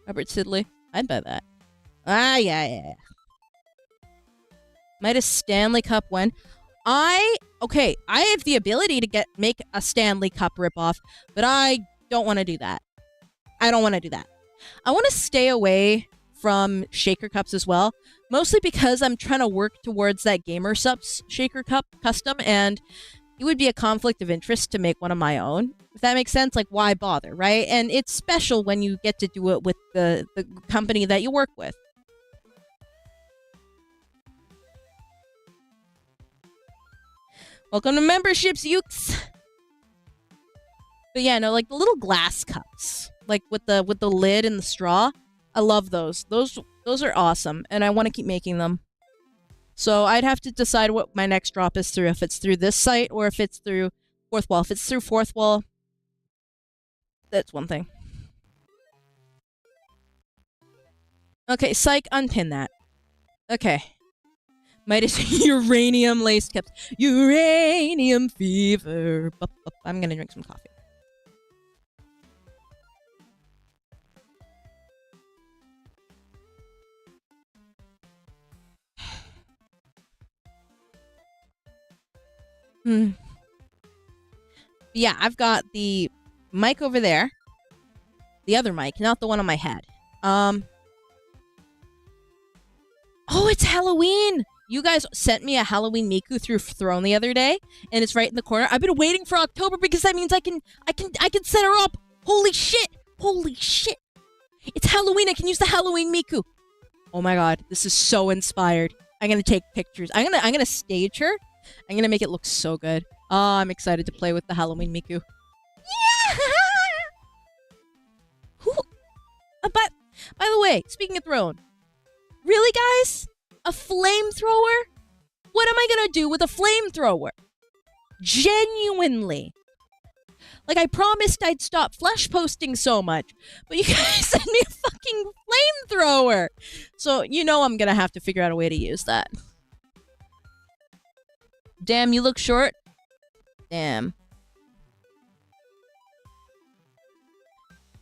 Robert Sidley. I'd buy that. Yeah. Midas Stanley Cup when? Okay, I have the ability to make a Stanley Cup ripoff, but I don't want to do that. I don't want to do that. I want to stay away from Shaker Cups as well, mostly because I'm trying to work towards that Gamer Subs Shaker Cup custom, and it would be a conflict of interest to make one of my own. If that makes sense, like, why bother, right? And it's special when you get to do it with the company that you work with. Welcome to memberships, Ukes. But yeah, no, like the little glass cups, like with the lid and the straw. I love those. Those are awesome, and I want to keep making them. So I'd have to decide what my next drop is through, if it's through this site or if it's through Fourth Wall. If it's through Fourth Wall, that's one thing. Okay, psych, unpin that. Okay. Midas uranium lace caps. Uranium fever. I'm gonna drink some coffee. Yeah, I've got the mic over there. The other mic, not the one on my head. Oh, it's Halloween! You guys sent me a Halloween Miku through Throne the other day, and it's right in the corner. I've been waiting for October because that means I can set her up. Holy shit! Holy shit! It's Halloween. I can use the Halloween Miku. Oh my god, this is so inspired. I'm gonna take pictures. I'm gonna stage her. I'm gonna make it look so good. Oh, I'm excited to play with the Halloween Miku. Yeah! But by the way, speaking of Throne, really, guys? A flamethrower? What am I gonna do with a flamethrower? Genuinely. Like, I promised I'd stop flesh posting so much, but you guys sent me a fucking flamethrower! So, you know I'm gonna have to figure out a way to use that. Damn, you look short. Damn.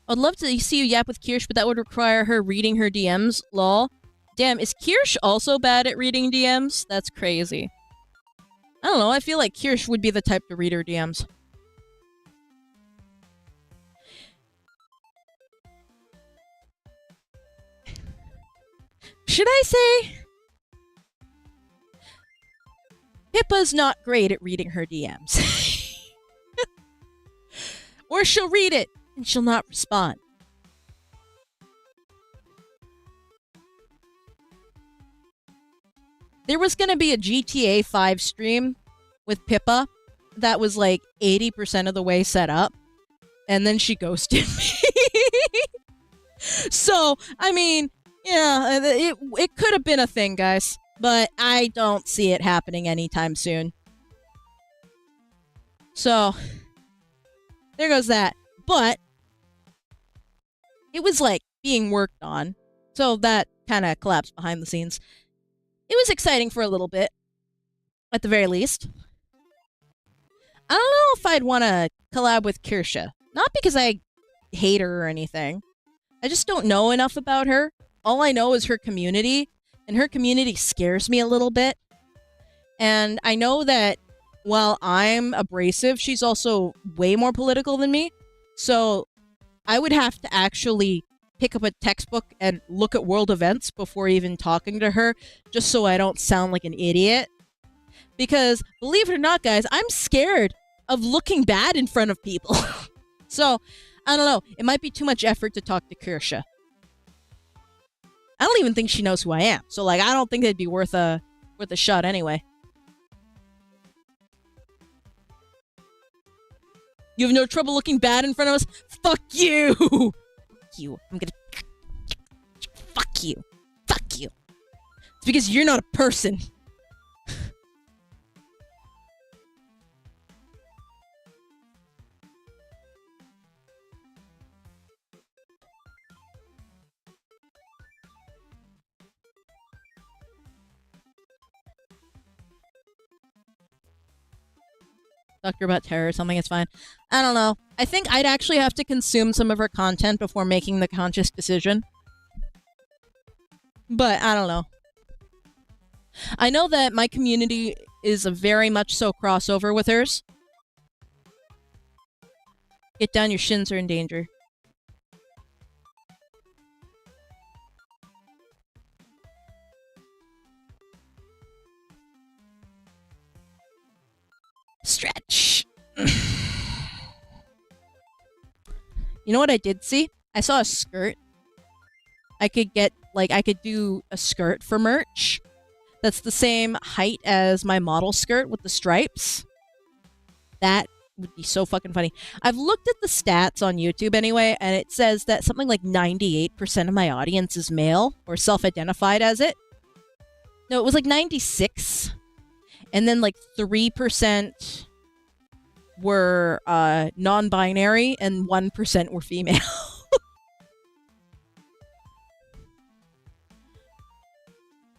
I'd love to see you yap with Kirsch, but that would require her reading her DMs. Lol. Damn, is Kirsch also bad at reading DMs? That's crazy. I don't know, I feel like Kirsch would be the type to read her DMs. Should I say... Pippa's not great at reading her DMs. Or she'll read it and she'll not respond. There was going to be a GTA 5 stream with Pippa that was like 80% of the way set up, and then she ghosted me. So, I mean, yeah, it could have been a thing, guys, but I don't see it happening anytime soon. So, there goes that. But it was like being worked on, so that kind of collapsed behind the scenes. It was exciting for a little bit, at the very least. I don't know if I'd want to collab with Kirsha. Not because I hate her or anything. I just don't know enough about her. All I know is her community, and her community scares me a little bit. And I know that while I'm abrasive, she's also way more political than me. So I would have to actually pick up a textbook and look at world events before even talking to her, just so I don't sound like an idiot. Because, believe it or not, guys, I'm scared of looking bad in front of people. So, I don't know. It might be too much effort to talk to Kirsha. I don't even think she knows who I am. So, like, I don't think it'd be worth a shot anyway. You have no trouble looking bad in front of us? Fuck you! Fuck you. I'm gonna... Fuck you. Fuck you. It's because you're not a person. Talk to her about terror or something, it's fine. I don't know. I think I'd actually have to consume some of her content before making the conscious decision. But, I don't know. I know that my community is a very much so crossover with hers. Get down, your shins are in danger. Stretch. You know what I did see? I saw a skirt. I could get, like, I could do a skirt for merch that's the same height as my model skirt with the stripes. That would be so fucking funny. I've looked at the stats on YouTube anyway, and it says that something like 98% of my audience is male or self-identified as it. No, it was like 96. And then like 3% were non-binary and 1% were female.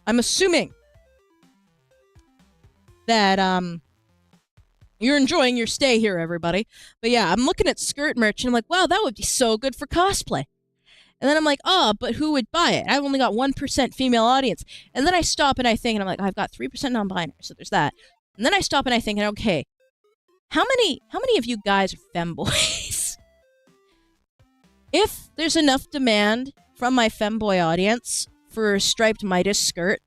I'm assuming that you're enjoying your stay here, everybody. But yeah, I'm looking at skirt merch and I'm like, wow, that would be so good for cosplay. And then I'm like, oh, but who would buy it? I've only got 1% female audience. And then I stop and I think, and I'm like, I've got 3% non-binary, so there's that. And then I stop and I think, okay, how many of you guys are femboys? If there's enough demand from my femboy audience for a striped Midas skirt,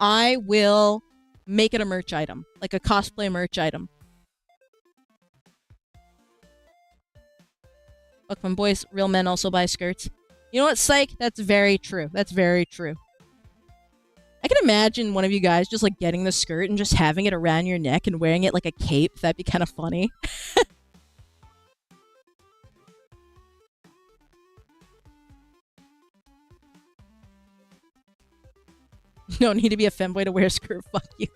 I will make it a merch item, like a cosplay merch item. Look, when boys, real men also buy skirts. You know what, psych? That's very true. That's very true. I can imagine one of you guys just like getting the skirt and just having it around your neck and wearing it like a cape. That'd be kind of funny. You don't need to be a femboy to wear a skirt. Fuck you.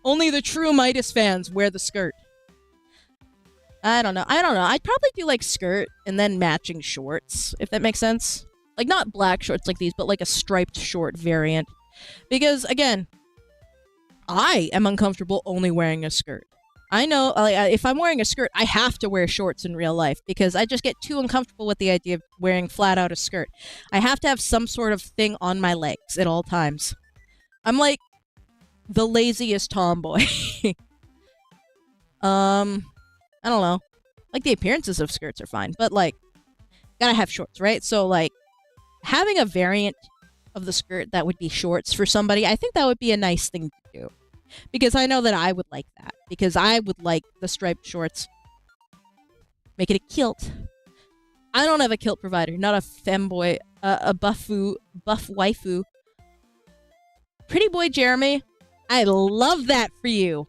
Only the true Midas fans wear the skirt. I don't know. I'd probably do like skirt and then matching shorts, if that makes sense. Like not black shorts like these, but like a striped short variant. Because again, I am uncomfortable only wearing a skirt. I know, like, if I'm wearing a skirt, I have to wear shorts in real life because I just get too uncomfortable with the idea of wearing flat out a skirt. I have to have some sort of thing on my legs at all times. I'm like the laziest tomboy. I don't know. Like, the appearances of skirts are fine, but, like, gotta have shorts, right? So, like, having a variant of the skirt that would be shorts for somebody, I think that would be a nice thing to do. Because I know that I would like that. Because I would like the striped shorts. Make it a kilt. I don't have a kilt provider. Not a femboy. A buff waifu. Pretty boy Jeremy. I love that for you.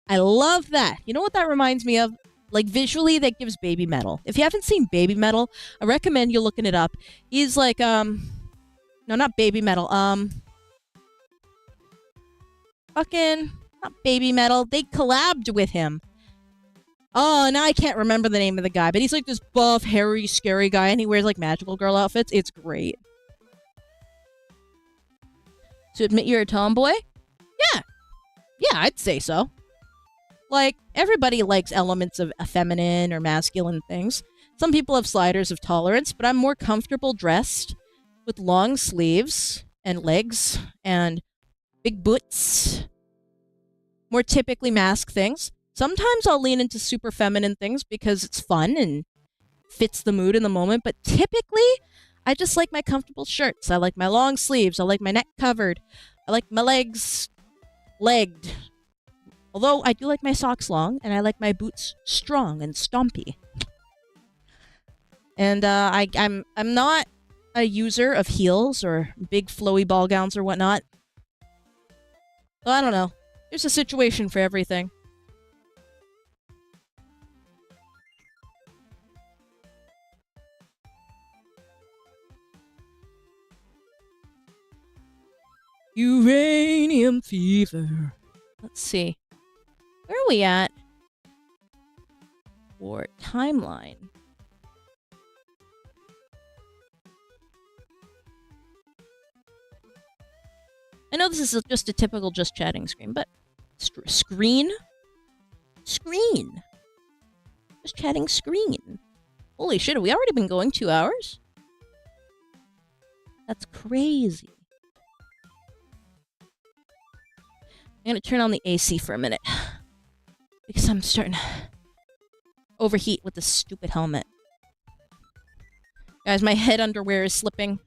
I love that. You know what that reminds me of? Like, visually, that gives Baby Metal. If you haven't seen Baby Metal, I recommend you looking it up. He's like, no, not Baby Metal. Fucking, not Baby Metal. They collabed with him. Oh, now I can't remember the name of the guy, but he's like this buff, hairy, scary guy, and he wears like magical girl outfits. It's great. To admit you're a tomboy? Yeah. Yeah, I'd say so. Like, everybody likes elements of feminine or masculine things. Some people have sliders of tolerance, but I'm more comfortable dressed with long sleeves and legs and big boots. More typically mask things. Sometimes I'll lean into super feminine things because it's fun and fits the mood in the moment, but typically I just like my comfortable shirts. I like my long sleeves. I like my neck covered. I like my legs legged. Although I do like my socks long, and I like my boots strong and stompy. And I'm not a user of heels or big flowy ball gowns or whatnot. So I don't know. There's a situation for everything. Uranium fever. Let's see. Where are we at? For timeline. I know this is just a typical just chatting screen, but screen? Screen. Just chatting screen. Holy shit, have we already been going 2 hours? That's crazy. I'm gonna turn on the AC for a minute. Because I'm starting to overheat with this stupid helmet. Guys, my head underwear is slipping.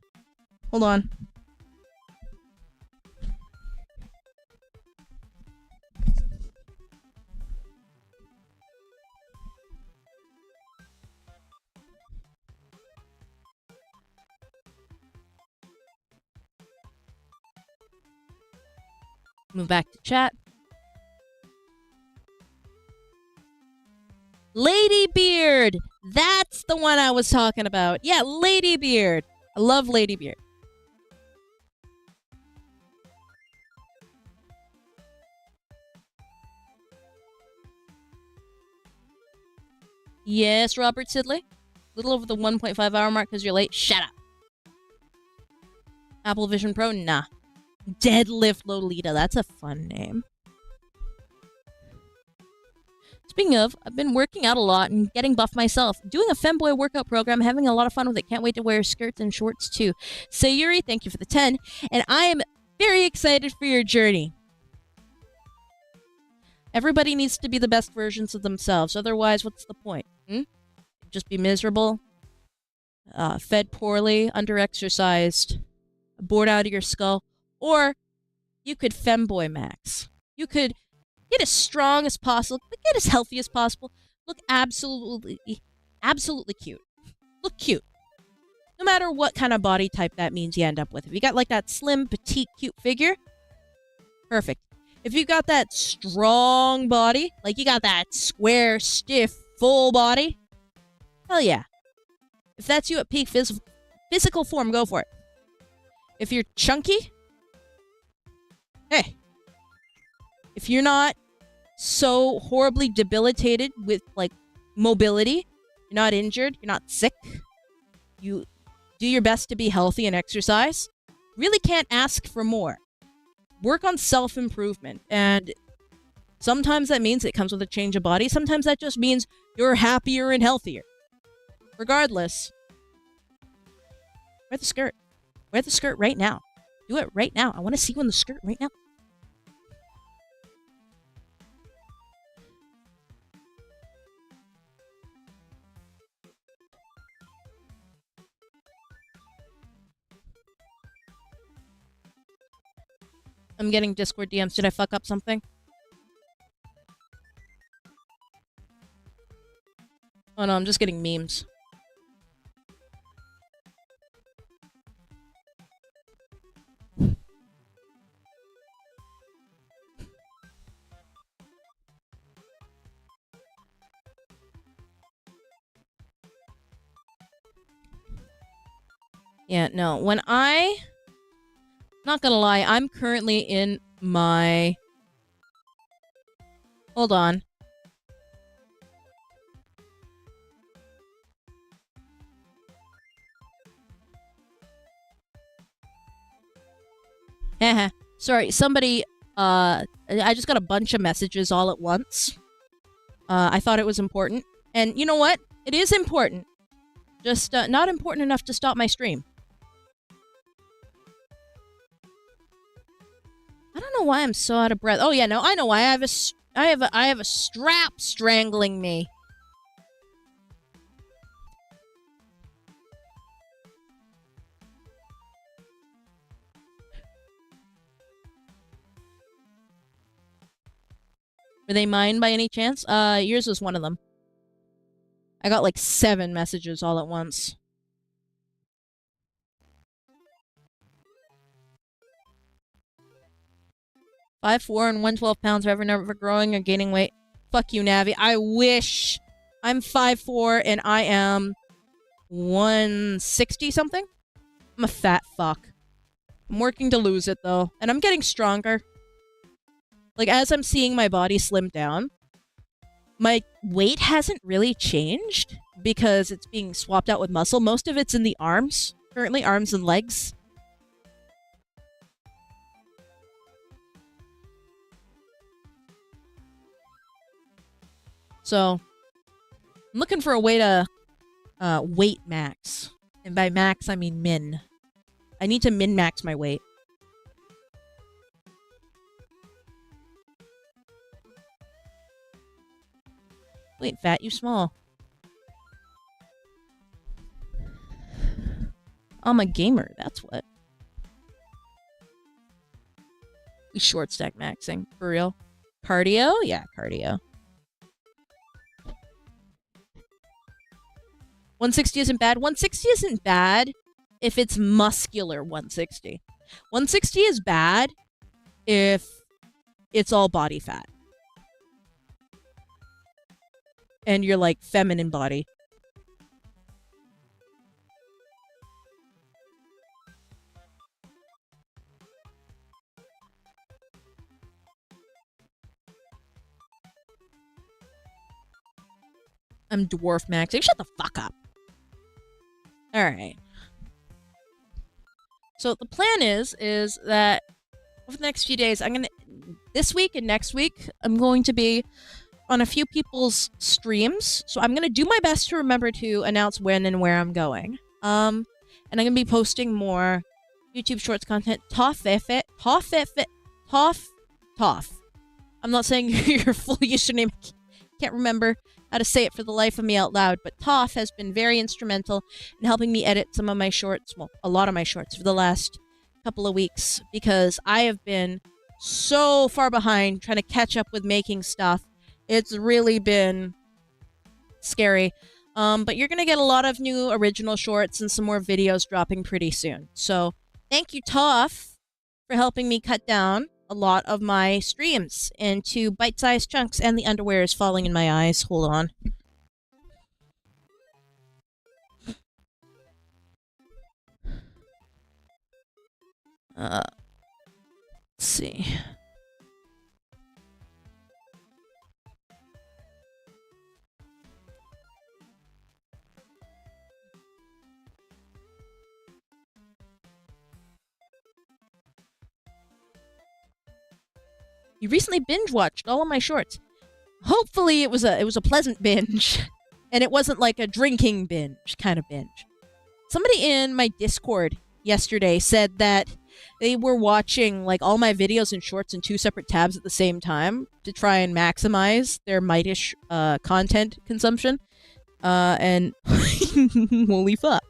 Hold on. Move back to chat. Ladybeard! That's the one I was talking about. Yeah, Ladybeard. I love Ladybeard. Yes, Robert Sidley. Little over the 1.5 hour mark because you're late. Shut up. Apple Vision Pro? Nah. Deadlift Lolita. That's a fun name. Speaking of, I've been working out a lot and getting buff myself. Doing a femboy workout program, having a lot of fun with it. Can't wait to wear skirts and shorts too. Sayuri, thank you for the 10. And I am very excited for your journey. Everybody needs to be the best versions of themselves. Otherwise, what's the point? Just be miserable, fed poorly, under-exercised, bored out of your skull. Or you could femboy max. You could get as strong as possible, but get as healthy as possible. Look absolutely cute. Look cute. No matter what kind of body type that means you end up with. If you got like that slim, petite, cute figure, perfect. If you got that strong body, like you got that square, stiff, full body, hell yeah. If that's you at peak physical form, go for it. If you're chunky, hey. If you're not so horribly debilitated with, like, mobility, you're not injured, you're not sick, you do your best to be healthy and exercise, really can't ask for more. Work on self-improvement, and sometimes that means it comes with a change of body, sometimes that just means you're happier and healthier. Regardless, wear the skirt. Wear the skirt right now. Do it right now. I want to see you in the skirt right now. I'm getting Discord DMs. Did I fuck up something? Oh no, I'm just getting memes. Yeah, no. When not gonna lie, I'm currently in my... Hold on. Haha. Sorry, somebody, I just got a bunch of messages all at once. I thought it was important. And you know what? It is important. Just, not important enough to stop my stream. I don't know why I'm so out of breath. Oh yeah, no, I know why. I have a strap strangling me. Were they mine by any chance? Yours was one of them. I got like 7 messages all at once. Five, 4, and 112 pounds, forever never growing or gaining weight. Fuck you, Navi. I wish. I'm 5'4", and I am 160 something. I'm a fat fuck. I'm working to lose it though, and I'm getting stronger. Like, as I'm seeing my body slim down, my weight hasn't really changed because it's being swapped out with muscle. Most of it's in the arms, currently, arms and legs. So, I'm looking for a way to weight max. And by max, I mean min. I need to min-max my weight. Wait, fat, you small. I'm a gamer, that's what. We short stack maxing, for real. Cardio? Yeah, cardio. 160 isn't bad. 160 isn't bad if it's muscular 160. 160 is bad if it's all body fat. And you're like feminine body. I'm dwarf maxing. Shut the fuck up. Alright. So the plan is that over the next few days, this week and next week, I'm going to be on a few people's streams. So I'm going to do my best to remember to announce when and where I'm going. And I'm going to be posting more YouTube Shorts content. Toff. I'm not saying your full username. Can't remember how to say it for the life of me out loud, but Toff has been very instrumental in helping me edit some of my shorts, well, a lot of my shorts for the last couple of weeks, because I have been so far behind trying to catch up with making stuff. It's really been scary. But you're going to get a lot of new original shorts and some more videos dropping pretty soon. So thank you, Toff, for helping me cut down a lot of my streams into bite-sized chunks, and the underwear is falling in my eyes. Hold on. Let's see. You recently binge-watched all of my shorts. Hopefully it was a pleasant binge. And it wasn't like a drinking binge kind of binge. Somebody in my Discord yesterday said that they were watching like all my videos and shorts in 2 separate tabs at the same time to try and maximize their mitish content consumption. And holy fuck.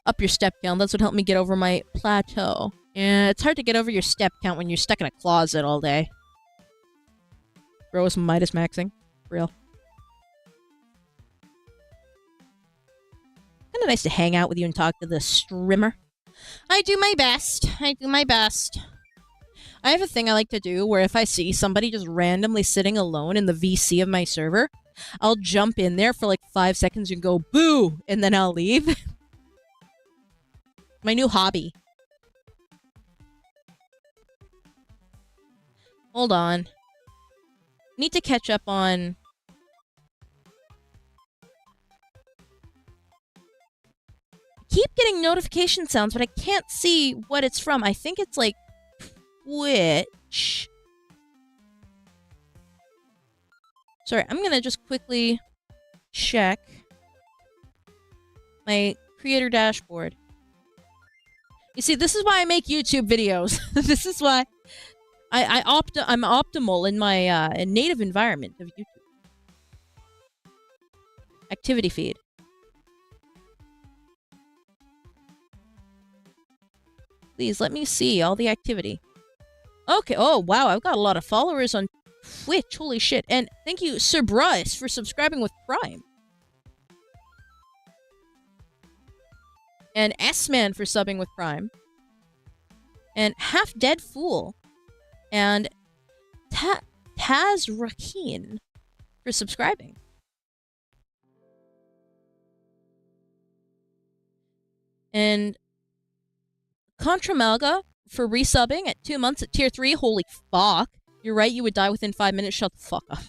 Up your step count. That's what helped me get over my plateau. Yeah, it's hard to get over your step count when you're stuck in a closet all day. Bro is Midas maxing. Real. Kinda nice to hang out with you and talk to the streamer. I do my best. I do my best. I have a thing I like to do where if I see somebody just randomly sitting alone in the VC of my server, I'll jump in there for like 5 seconds and go, boo! And then I'll leave. My new hobby. Hold on. Need to catch up on... Keep getting notification sounds, but I can't see what it's from. I think it's like Twitch. Sorry, I'm gonna just quickly check my creator dashboard. You see, this is why I make YouTube videos. This is why I'm optimal in my native environment of YouTube. Activity feed. Please, let me see all the activity. Okay, oh, wow, I've got a lot of followers on Twitch. Holy shit. And thank you, Sir Bryce, for subscribing with Prime. And S-Man for subbing with Prime. And Half Dead Fool. And Taz Rakeen for subscribing. And Contra Malga for resubbing at 2 months at tier 3. Holy fuck. You're right, you would die within 5 minutes. Shut the fuck up.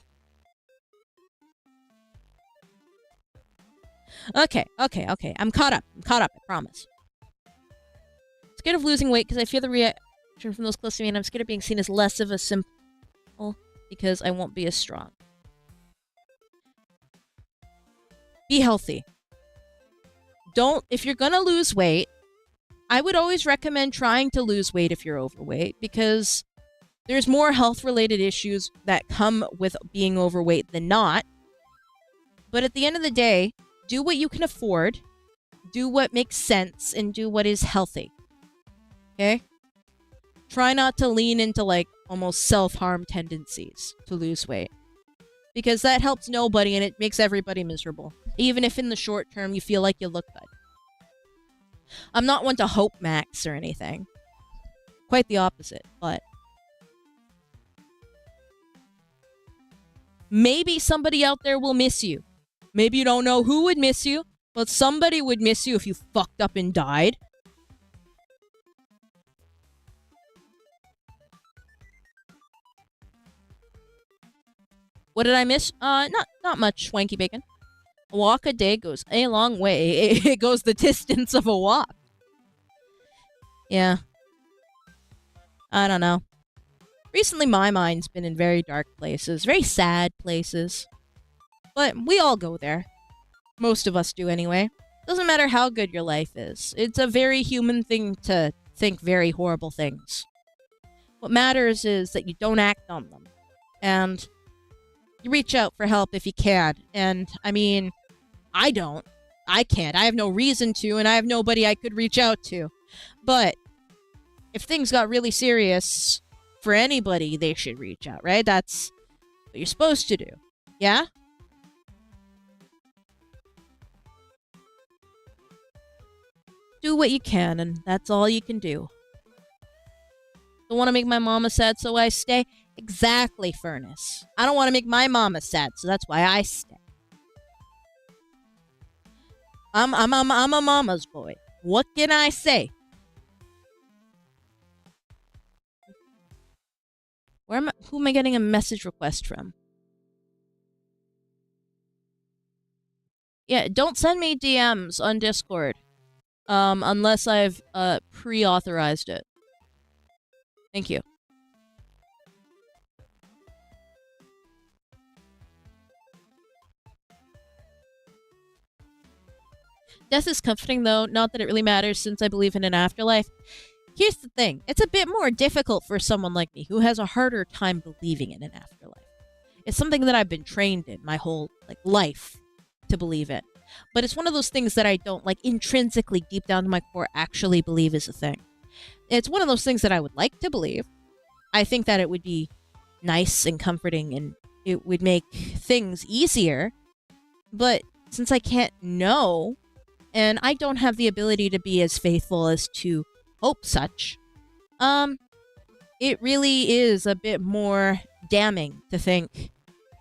Okay. I'm caught up, I promise. Scared of losing weight because I fear the reaction from those close to me, and I'm scared of being seen as less of a simple because I won't be as strong. Be healthy. If you're gonna lose weight, I would always recommend trying to lose weight if you're overweight, because there's more health-related issues that come with being overweight than not. But at the end of the day, do what you can afford, do what makes sense, and do what is healthy. Okay? Try not to lean into, like, almost self-harm tendencies to lose weight. Because that helps nobody, and it makes everybody miserable. Even if in the short term you feel like you look good. I'm not one to hope max or anything. Quite the opposite, but... maybe somebody out there will miss you. Maybe you don't know who would miss you, but somebody would miss you if you fucked up and died. What did I miss? Not much, Swanky Bacon. A walk a day goes a long way. It goes the distance of a walk. Yeah. I don't know. Recently, my mind's been in very dark places. Very sad places. But we all go there. Most of us do anyway. Doesn't matter how good your life is. It's a very human thing to think very horrible things. What matters is that you don't act on them. And you reach out for help if you can. And, I mean, I don't. I can't. I have no reason to, and I have nobody I could reach out to. But if things got really serious for anybody, they should reach out, right? That's what you're supposed to do. Yeah? Do what you can, and that's all you can do. Don't want to make my mama sad, so I stay. Exactly, Furnace. I don't want to make my mama sad, so that's why I stay. I'm a mama's boy. What can I say? Who am I getting a message request from? Yeah, don't send me DMs on Discord. Unless I've pre-authorized it. Thank you. Death is comforting, though. Not that it really matters, since I believe in an afterlife. Here's the thing. It's a bit more difficult for someone like me, who has a harder time believing in an afterlife. It's something that I've been trained in my whole life to believe in. but it's one of those things that I don't, like, intrinsically, deep down to my core, actually believe is a thing. It's one of those things that I would like to believe. I think that it would be nice and comforting, and it would make things easier. But since I can't know, and I don't have the ability to be as faithful as to hope such, it really is a bit more damning to think,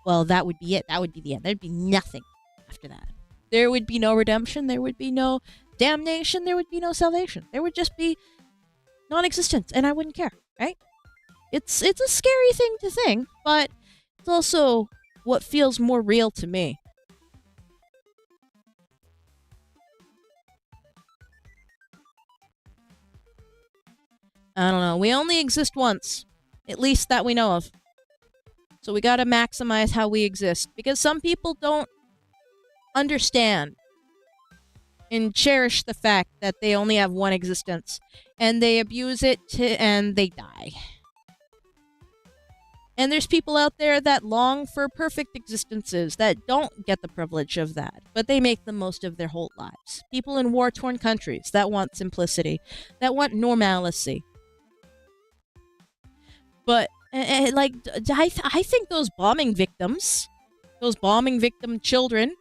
well, that would be it. That would be the end. There'd be nothing after that. There would be no redemption. There would be no damnation. There would be no salvation. There would just be non-existence, and I wouldn't care, right? It's a scary thing to think, but it's also what feels more real to me. I don't know. We only exist once. At least that we know of. So we gotta maximize how we exist. Because some people don't understand and cherish the fact that they only have one existence. And they abuse it and they die. And there's people out there that long for perfect existences that don't get the privilege of that, but they make the most of their whole lives. People in war-torn countries that want simplicity, that want normalcy. But, like, I think those bombing victims, those bombing victim children,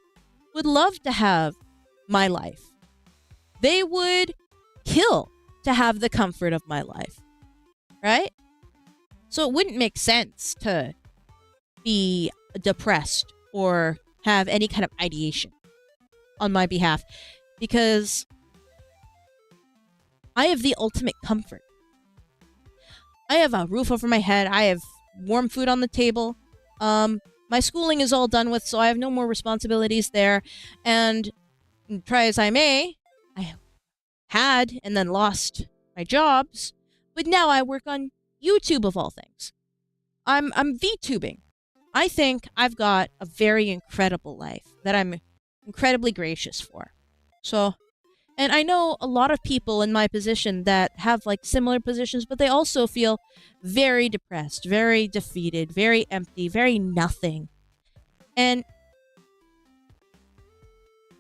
would love to have my life. They would kill to have the comfort of my life, right? So it wouldn't make sense to be depressed or have any kind of ideation on my behalf, because I have the ultimate comfort. I have a roof over my head. I have warm food on the table. My schooling is all done with, so I have no more responsibilities there. And try as I may, I had and then lost my jobs, but now I work on YouTube of all things. I'm VTubing. I think I've got a very incredible life that I'm incredibly gracious for. So, and I know a lot of people in my position that have like similar positions, but they also feel very depressed, very defeated, very empty, very nothing. And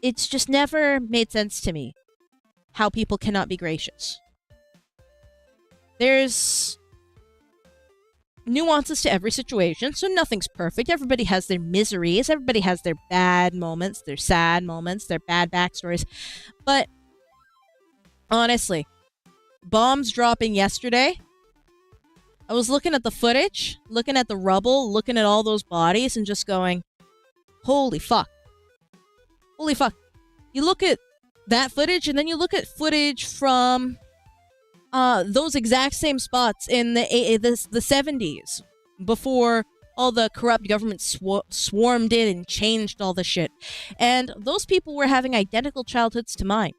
it's just never made sense to me how people cannot be gracious. There's nuances to every situation, so nothing's perfect. Everybody has their miseries. Everybody has their bad moments, their sad moments, their bad backstories. But honestly, bombs dropping yesterday, I was looking at the footage, looking at the rubble, looking at all those bodies, and just going, holy fuck. Holy fuck. You look at that footage, and then you look at footage from those exact same spots in the 70s, before all the corrupt government swarmed in and changed all the shit. And those people were having identical childhoods to mine.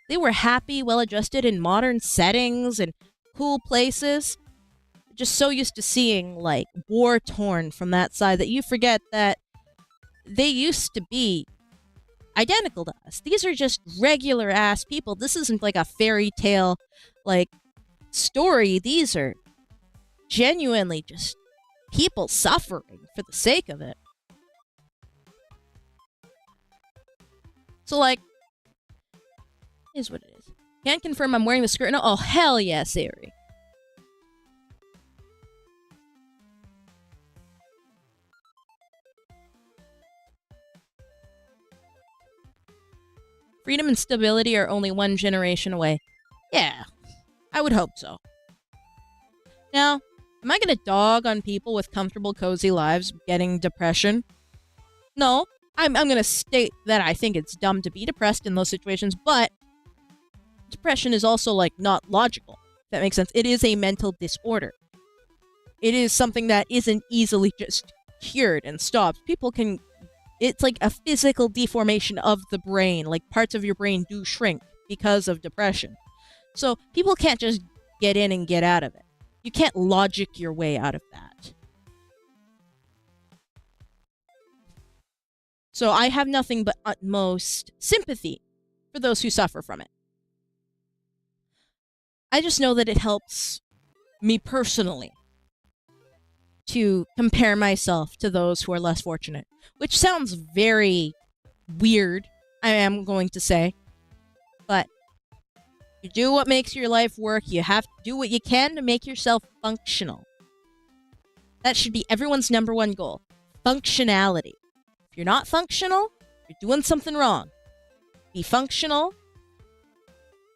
They were happy, well-adjusted in modern settings and cool places. Just so used to seeing, like, war-torn from that side that you forget that they used to be identical to us. These are just regular-ass people. This isn't like a fairy tale, like, story. These are genuinely just people suffering for the sake of it. So, like, is what it is. Can't confirm I'm wearing the skirt. No, oh, hell yeah, Siri. Freedom and stability are only one generation away. Yeah, I would hope so. Now, am I going to dog on people with comfortable, cozy lives getting depression? No, I'm going to state that I think it's dumb to be depressed in those situations, but depression is also, like, not logical. If that makes sense. It is a mental disorder. It is something that isn't easily just cured and stopped. People can... It's like a physical deformation of the brain. Like, parts of your brain do shrink because of depression. So, people can't just get in and get out of it. You can't logic your way out of that. So, I have nothing but utmost sympathy for those who suffer from it. I just know that it helps me personally to compare myself to those who are less fortunate. Which sounds very weird I am going to say. But you do what makes your life work. You have to do what you can to make yourself functional. That should be everyone's number one goal. Functionality. If you're not functional, you're doing something wrong. Be functional.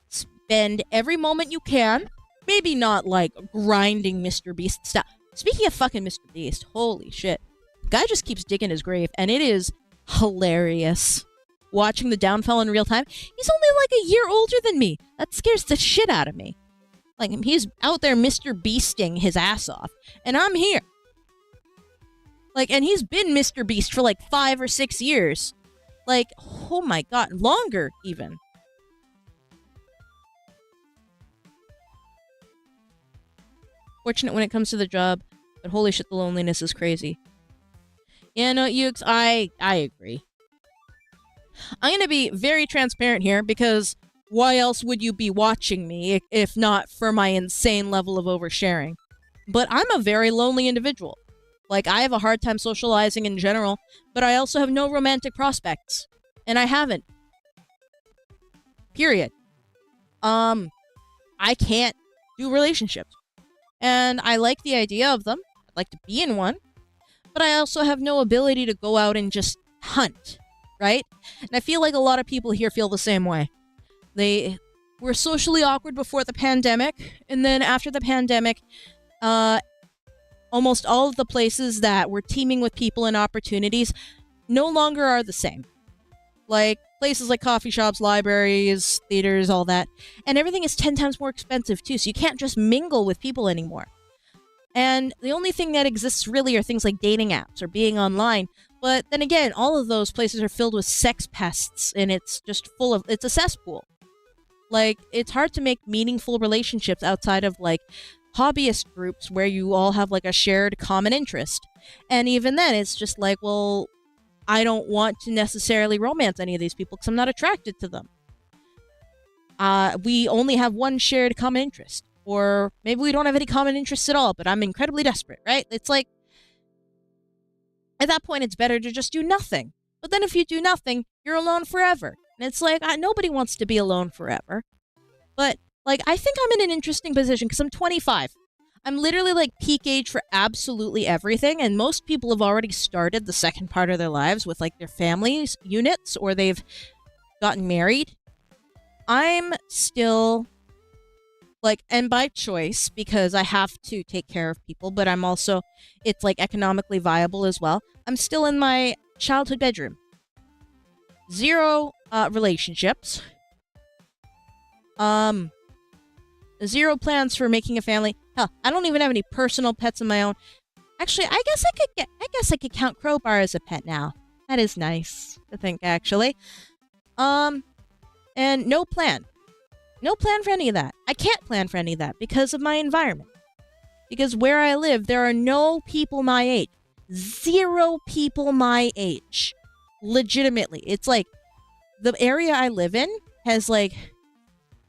Spend every moment you can. Maybe not like grinding Mr. Beast stuff. Speaking of fucking Mr. Beast, holy shit. The guy just keeps digging his grave, and it is hilarious. Watching the downfall in real time. He's only like a year older than me. That scares the shit out of me. Like, he's out there Mr. Beasting his ass off, and I'm here. Like, and he's been Mr. Beast for like 5 or 6 years. Like, oh my god, longer even. Fortunate when it comes to the job, but holy shit, the loneliness is crazy. Yeah, no, I agree. I'm gonna be very transparent here, because why else would you be watching me if not for my insane level of oversharing? But I'm a very lonely individual. Like, I have a hard time socializing in general, but I also have no romantic prospects. And I haven't. Period. I can't do relationships. And I like the idea of them. I'd like to be in one. But I also have no ability to go out and just hunt. Right? And I feel like a lot of people here feel the same way. They were socially awkward before the pandemic, and then after the pandemic, almost all of the places that were teeming with people and opportunities no longer are the same. Like, places like coffee shops, libraries, theaters, all that. And everything is 10 times more expensive, too, so you can't just mingle with people anymore. And the only thing that exists really are things like dating apps or being online. But then again, all of those places are filled with sex pests, and it's just full of... It's a cesspool. Like, it's hard to make meaningful relationships outside of, like, hobbyist groups where you all have, like, a shared common interest. And even then, it's just like, well, I don't want to necessarily romance any of these people because I'm not attracted to them. We only have one shared common interest. Or maybe we don't have any common interests at all, but I'm incredibly desperate, right? It's like... At that point, it's better to just do nothing. But then if you do nothing, you're alone forever. And it's like, nobody wants to be alone forever. But, like, I think I'm in an interesting position because I'm 25. I'm literally, like, peak age for absolutely everything. And most people have already started the second part of their lives with, like, their families, units, or they've gotten married. I'm still... Like, and by choice, because I have to take care of people, but I'm also, it's like economically viable as well. I'm still in my childhood bedroom. 0 relationships. 0 plans for making a family. Hell, I don't even have any personal pets of my own. Actually, I guess I could count Crowbar as a pet now. That is nice to think, actually. And no plan. No plan for any of that. I can't plan for any of that because of my environment. Because where I live, there are no people my age. 0 people my age. Legitimately. It's like, the area I live in has, like,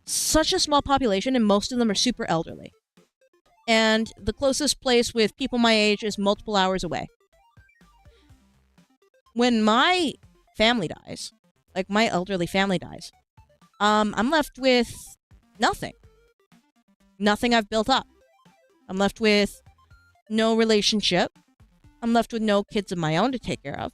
such a small population, and most of them are super elderly. And the closest place with people my age is multiple hours away. When my family dies, like my elderly family dies, I'm left with nothing. Nothing I've built up. I'm left with no relationship. I'm left with no kids of my own to take care of.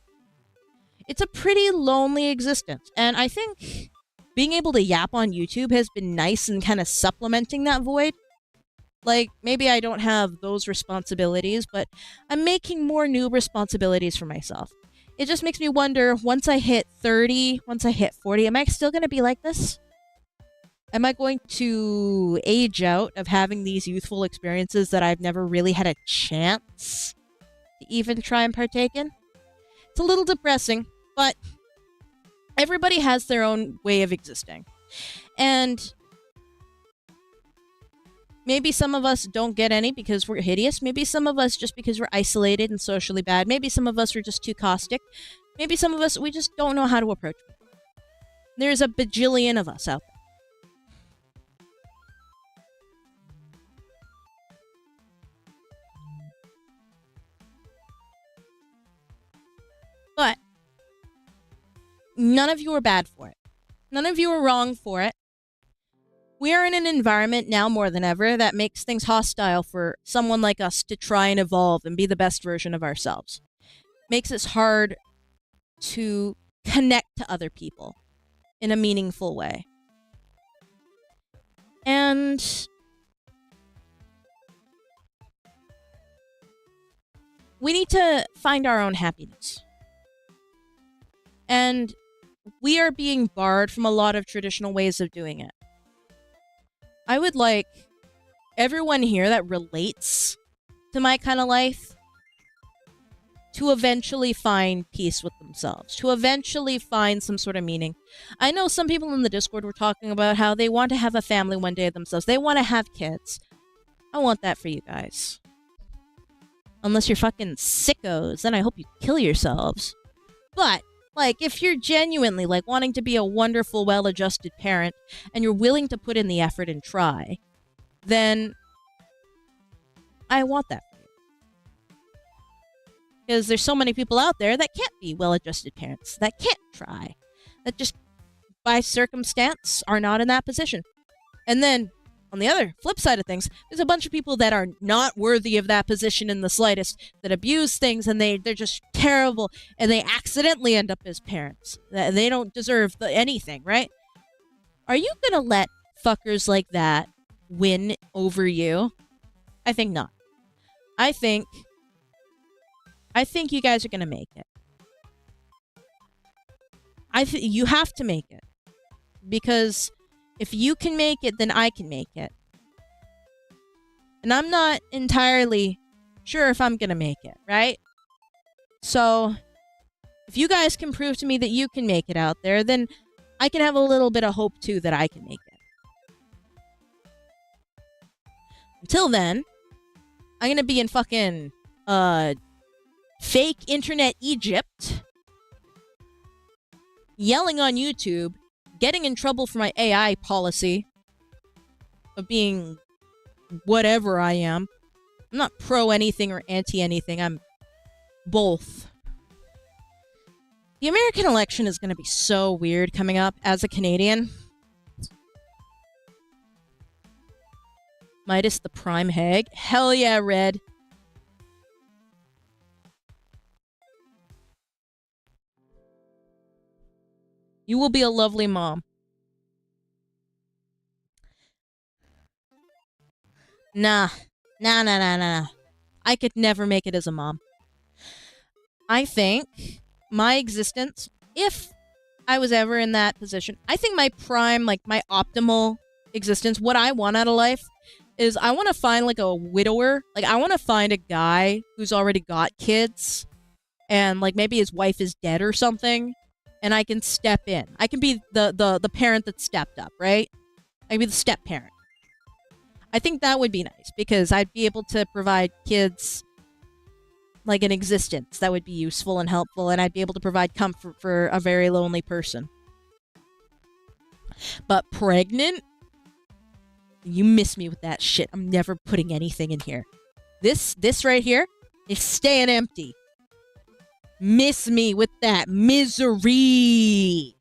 It's a pretty lonely existence. And I think being able to yap on YouTube has been nice in kind of supplementing that void. Like, maybe I don't have those responsibilities, but I'm making more new responsibilities for myself. It just makes me wonder, once I hit 30, once I hit 40, am I still going to be like this? Am I going to age out of having these youthful experiences that I've never really had a chance to even try and partake in? It's a little depressing, but everybody has their own way of existing. And maybe some of us don't get any because we're hideous. Maybe some of us just because we're isolated and socially bad. Maybe some of us are just too caustic. Maybe some of us, we just don't know how to approach people. There's a bajillion of us out there. But none of you are bad for it. None of you are wrong for it. We are in an environment now more than ever that makes things hostile for someone like us to try and evolve and be the best version of ourselves. Makes it hard to connect to other people in a meaningful way. And we need to find our own happiness. And we are being barred from a lot of traditional ways of doing it. I would like everyone here that relates to my kind of life to eventually find peace with themselves, to eventually find some sort of meaning. I know some people in the Discord were talking about how they want to have a family one day themselves. They want to have kids. I want that for you guys. Unless you're fucking sickos, then I hope you kill yourselves. But like, if you're genuinely, like, wanting to be a wonderful, well-adjusted parent, and you're willing to put in the effort and try, then I want that for you. Because there's so many people out there that can't be well-adjusted parents, that can't try, that just, by circumstance, are not in that position. And then, on the other flip side of things, there's a bunch of people that are not worthy of that position in the slightest, that abuse things, and they're just terrible, and they accidentally end up as parents. They don't deserve anything, right? Are you gonna let fuckers like that win over you? I think not. I think you guys are gonna make it. You have to make it. Because if you can make it, then I can make it. And I'm not entirely sure if I'm gonna make it, right? So, if you guys can prove to me that you can make it out there, then I can have a little bit of hope, too, that I can make it. Until then, I'm gonna be in fucking, fake internet Egypt, yelling on YouTube, getting in trouble for my AI policy of being whatever I am. I'm not pro anything or anti anything. I'm both. The American election is going to be so weird coming up as a Canadian. Midas the Prime Hag. Hell yeah, Red. You will be a lovely mom. Nah. I could never make it as a mom. I think my existence, if I was ever in that position, I think my prime, like my optimal existence, what I want out of life is I want to find like a widower. Like I want to find a guy who's already got kids and like maybe his wife is dead or something. And I can step in. I can be the parent that stepped up, right? I can be the step parent. I think that would be nice because I'd be able to provide kids like an existence that would be useful and helpful, and I'd be able to provide comfort for a very lonely person. But pregnant? You miss me with that shit. I'm never putting anything in here. This right here is staying empty. Miss me with that misery.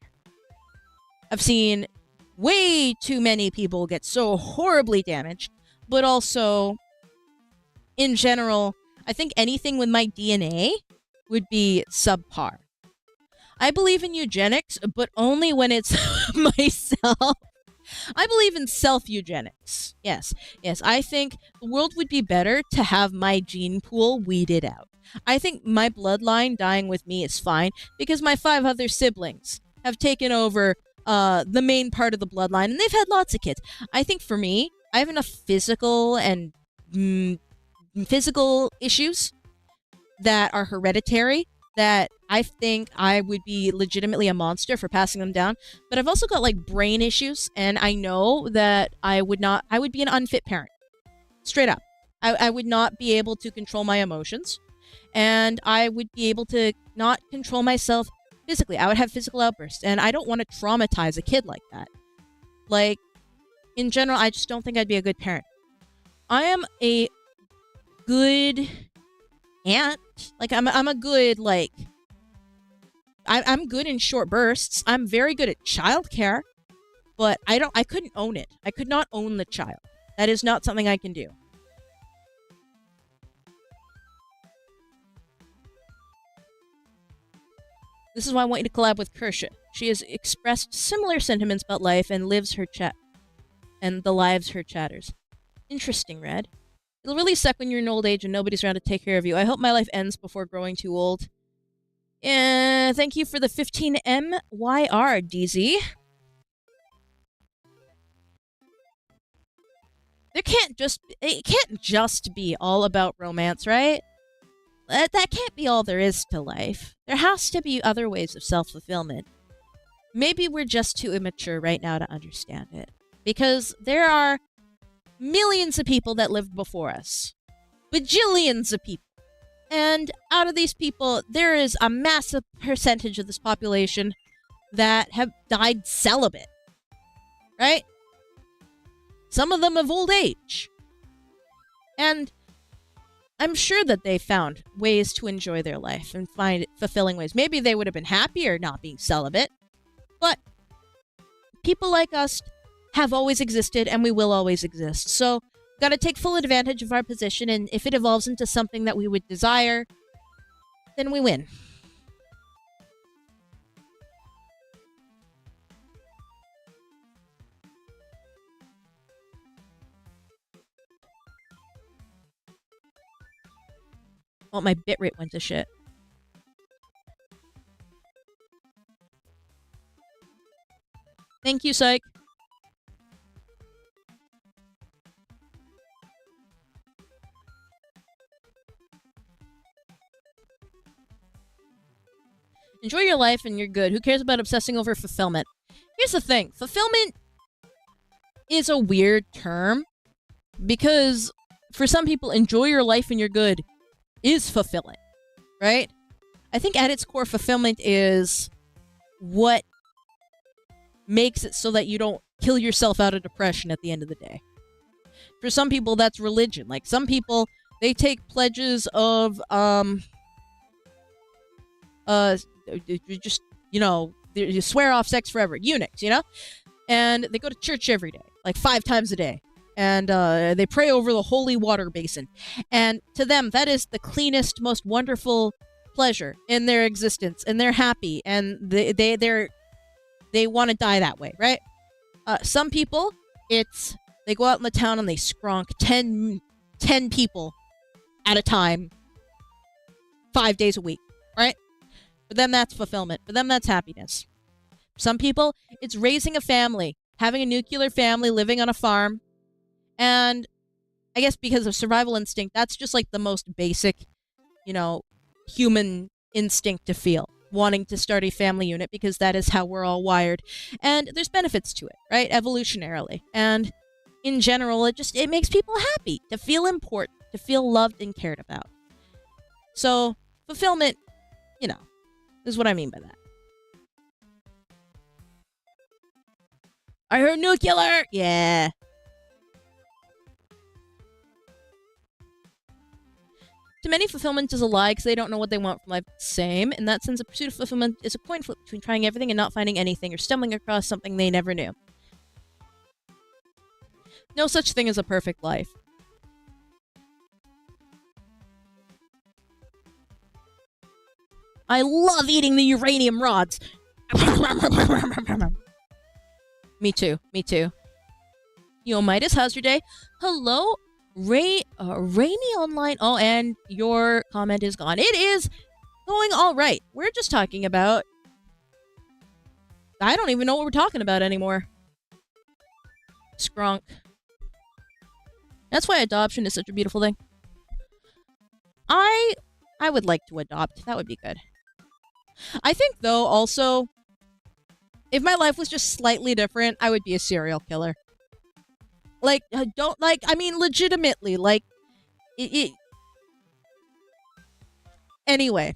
I've seen way too many people get so horribly damaged, but also, in general, I think anything with my DNA would be subpar. I believe in eugenics, but only when it's myself. I believe in self-eugenics. Yes. I think the world would be better to have my gene pool weeded out. I think my bloodline dying with me is fine because my 5 other siblings have taken over the main part of the bloodline and they've had lots of kids. I think for me, I have enough physical and physical issues that are hereditary that I think I would be legitimately a monster for passing them down. But I've also got like brain issues, and I know that I would be an unfit parent. Straight up. I would not be able to control my emotions, and I would be able to not control myself physically. I would have physical outbursts, and I don't want to traumatize a kid like that. Like, in general, I just don't think I'd be a good parent. I am a good aunt. Like, I'm a good, like... I'm good in short bursts. I'm very good at childcare, but I couldn't own it. I could not own the child. That is not something I can do. This is why I want you to collab with Kersha. She has expressed similar sentiments about life and lives her chat and the lives her chatters. Interesting, Red. It'll really suck when you're in old age and nobody's around to take care of you. I hope my life ends before growing too old. Thank you for the 15 MYR, DZ. It can't just be all about romance, right? That can't be all there is to life. There has to be other ways of self-fulfillment. Maybe we're just too immature right now to understand it. Because there are millions of people that lived before us. Bajillions of people. And out of these people, there is a massive percentage of this population that have died celibate. Right? Some of them of old age. And I'm sure that they found ways to enjoy their life and find fulfilling ways. Maybe they would have been happier not being celibate. But people like us have always existed and we will always exist. So, got to take full advantage of our position, and if it evolves into something that we would desire, then we win. Oh, my bitrate went to shit. Thank you, Psych. Enjoy your life and you're good. Who cares about obsessing over fulfillment? Here's the thing. Fulfillment is a weird term because for some people, enjoy your life and you're good is fulfilling, right? I think at its core, fulfillment is what makes it so that you don't kill yourself out of depression at the end of the day. For some people, that's religion. Like, some people, they take pledges of, just, you know, you swear off sex forever. Eunuchs, you know? And they go to church every day, like 5 times a day. And they pray over the holy water basin. And to them, that is the cleanest, most wonderful pleasure in their existence. And they're happy. And they want to die that way, right? Some people, it's they go out in the town and they skronk 10 people at a time 5 days a week, right? For them, that's fulfillment. For them, that's happiness. Some people, it's raising a family, having a nuclear family, living on a farm. And I guess because of survival instinct, that's just like the most basic, you know, human instinct to feel. Wanting to start a family unit because that is how we're all wired. And there's benefits to it, right? Evolutionarily. And in general, it makes people happy to feel important, to feel loved and cared about. So, fulfillment, you know, is what I mean by that. I heard nuclear! Yeah. To many, fulfillment is a lie because they don't know what they want from life. Same. In that sense, the pursuit of fulfillment is a coin flip between trying everything and not finding anything or stumbling across something they never knew. No such thing as a perfect life. I love eating the uranium rods. Me too. Me too. Yo, Midas, how's your day? Hello, Rainy Online. Oh, and your comment is gone. It is going all right. We're just talking about... I don't even know what we're talking about anymore. Skronk. That's why adoption is such a beautiful thing. I would like to adopt. That would be good. I think, though, also, if my life was just slightly different, I would be a serial killer. Like, I mean, legitimately, like, Anyway.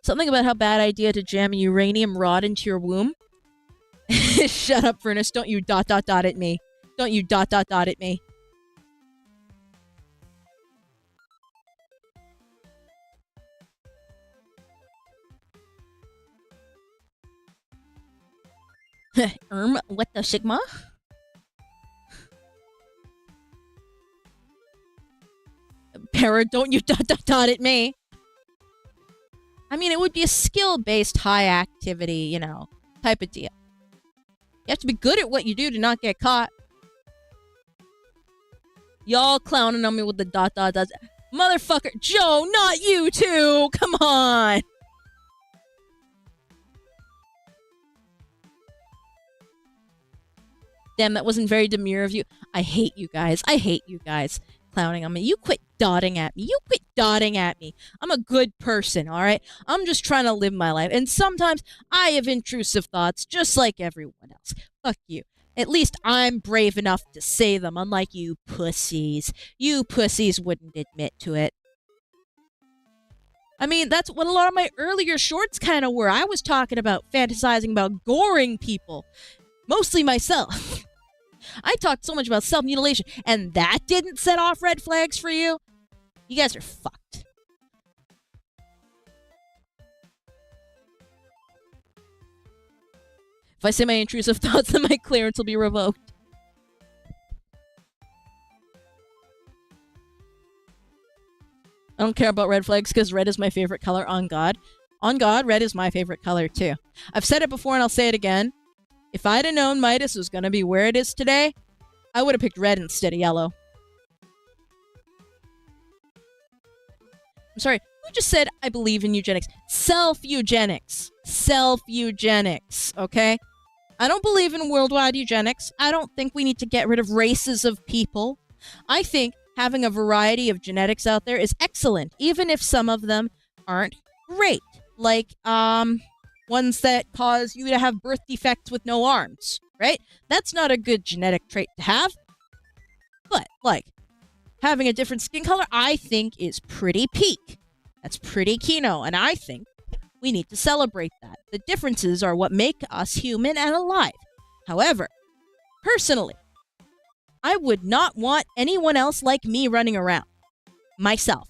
Something about how bad idea to jam a uranium rod into your womb. Shut up, Furnace. Don't you ... at me. Don't you ... at me. What the Sigma? Para, don't you dot at me. I mean, it would be a skill-based, high-activity, you know, type of deal. You have to be good at what you do to not get caught. Y'all clowning on me with the dot. Motherfucker, Joe, not you too! Come on! Damn, that wasn't very demure of you. I hate you guys. I hate you guys clowning on me. You quit dotting at me. You quit dotting at me. I'm a good person, all right? I'm just trying to live my life. And sometimes I have intrusive thoughts just like everyone else. Fuck you. At least I'm brave enough to say them, unlike you pussies. You pussies wouldn't admit to it. I mean, that's what a lot of my earlier shorts kind of were. I was talking about fantasizing about goring people. Mostly myself. I talked so much about self-mutilation, and that didn't set off red flags for you? You guys are fucked. If I say my intrusive thoughts, then my clearance will be revoked. I don't care about red flags because red is my favorite color on God. On God, red is my favorite color too. I've said it before and I'll say it again. If I'd have known Midas was going to be where it is today, I would have picked red instead of yellow. I'm sorry, who just said I believe in eugenics? Self-eugenics. Self-eugenics, okay? I don't believe in worldwide eugenics. I don't think we need to get rid of races of people. I think having a variety of genetics out there is excellent, even if some of them aren't great. Like, ones that cause you to have birth defects with no arms, right? That's not a good genetic trait to have. But, like, having a different skin color, I think is pretty peak. That's pretty kino, and I think we need to celebrate that. The differences are what make us human and alive. However, personally, I would not want anyone else like me running around. Myself.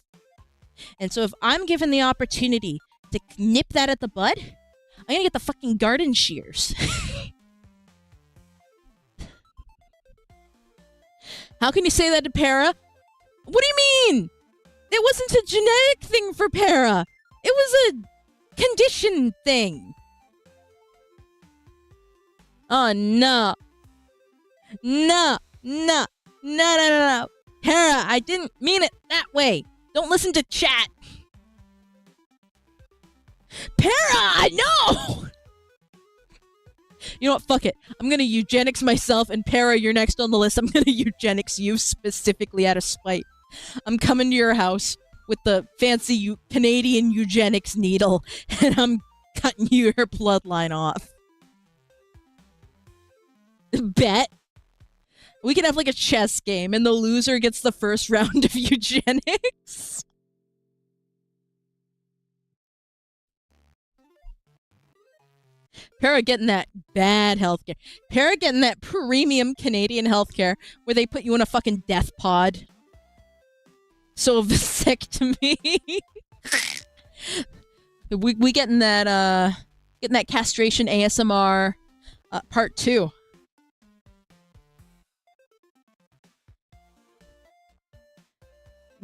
And so if I'm given the opportunity to nip that at the bud, I'm gonna get the fucking garden shears. How can you say that to Para? What do you mean? It wasn't a genetic thing for Para. It was a condition thing. Oh, no. No. No. No, no, no, no. Para, I didn't mean it that way. Don't listen to chat. Para, no! You know what? Fuck it. I'm gonna eugenics myself, and Para, you're next on the list. I'm gonna eugenics you specifically out of spite. I'm coming to your house with the fancy Canadian eugenics needle, and I'm cutting your bloodline off. Bet. We can have like a chess game, and the loser gets the first round of eugenics. Para getting that bad healthcare. Para getting that premium Canadian healthcare where they put you in a fucking death pod. So vasectomy. we getting that castration ASMR part 2.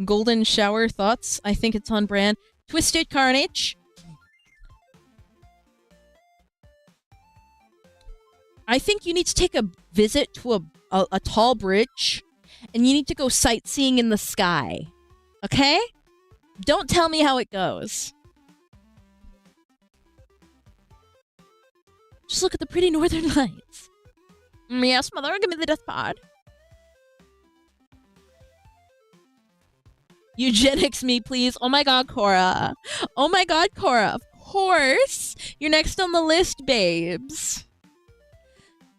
Golden shower thoughts. I think it's on brand. Twisted Carnage. I think you need to take a visit to a tall bridge, and you need to go sightseeing in the sky. Okay? Don't tell me how it goes. Just look at the pretty northern lights. Yes, mother, give me the death pod. Eugenics me, please. Oh my god, Cora. Oh my god, Cora. Of course. You're next on the list, babes.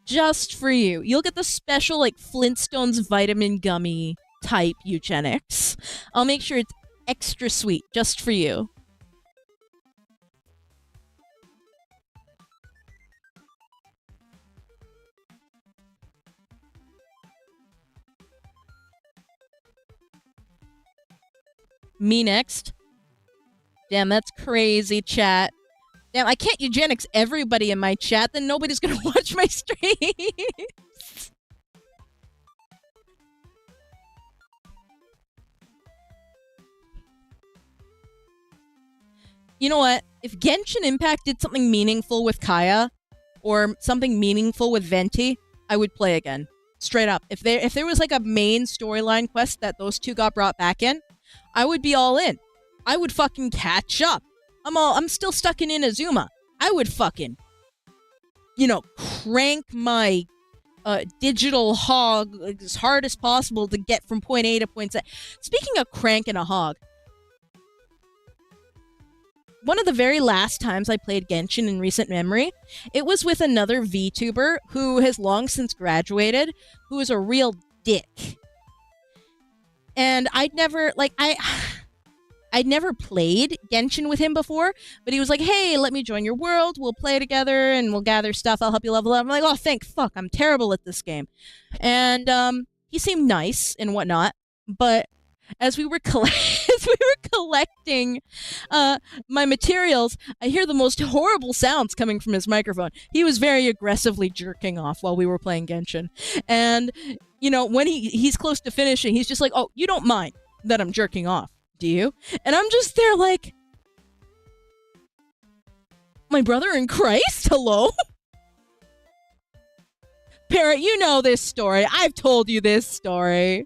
Just for you. You'll get the special, like, Flintstones vitamin gummy type eugenics. I'll make sure it's extra sweet, just for you. Me next. Damn, that's crazy, chat. Damn, I can't eugenics everybody in my chat, then nobody's gonna watch my stream. You know what? If Genshin Impact did something meaningful with Kaya, or something meaningful with Venti, I would play again. Straight up. If there was like a main storyline quest that those two got brought back in, I would be all in. I would fucking catch up. I'm still stuck in Inazuma. I would fucking, crank my digital hog as hard as possible to get from point A to point Z. Speaking of cranking a hog, one of the very last times I played Genshin in recent memory, it was with another VTuber who has long since graduated, who is a real dick. And I'd never played Genshin with him before, but he was like, hey, let me join your world, we'll play together, and we'll gather stuff, I'll help you level up. I'm like, oh, thank fuck, I'm terrible at this game. And he seemed nice and whatnot, but as we were collecting my materials, I hear the most horrible sounds coming from his microphone. He was very aggressively jerking off while we were playing Genshin. And, when he's close to finishing, he's just like, oh, you don't mind that I'm jerking off, do you? And I'm just there like, my brother in Christ? Hello? Parrot, you know this story. I've told you this story.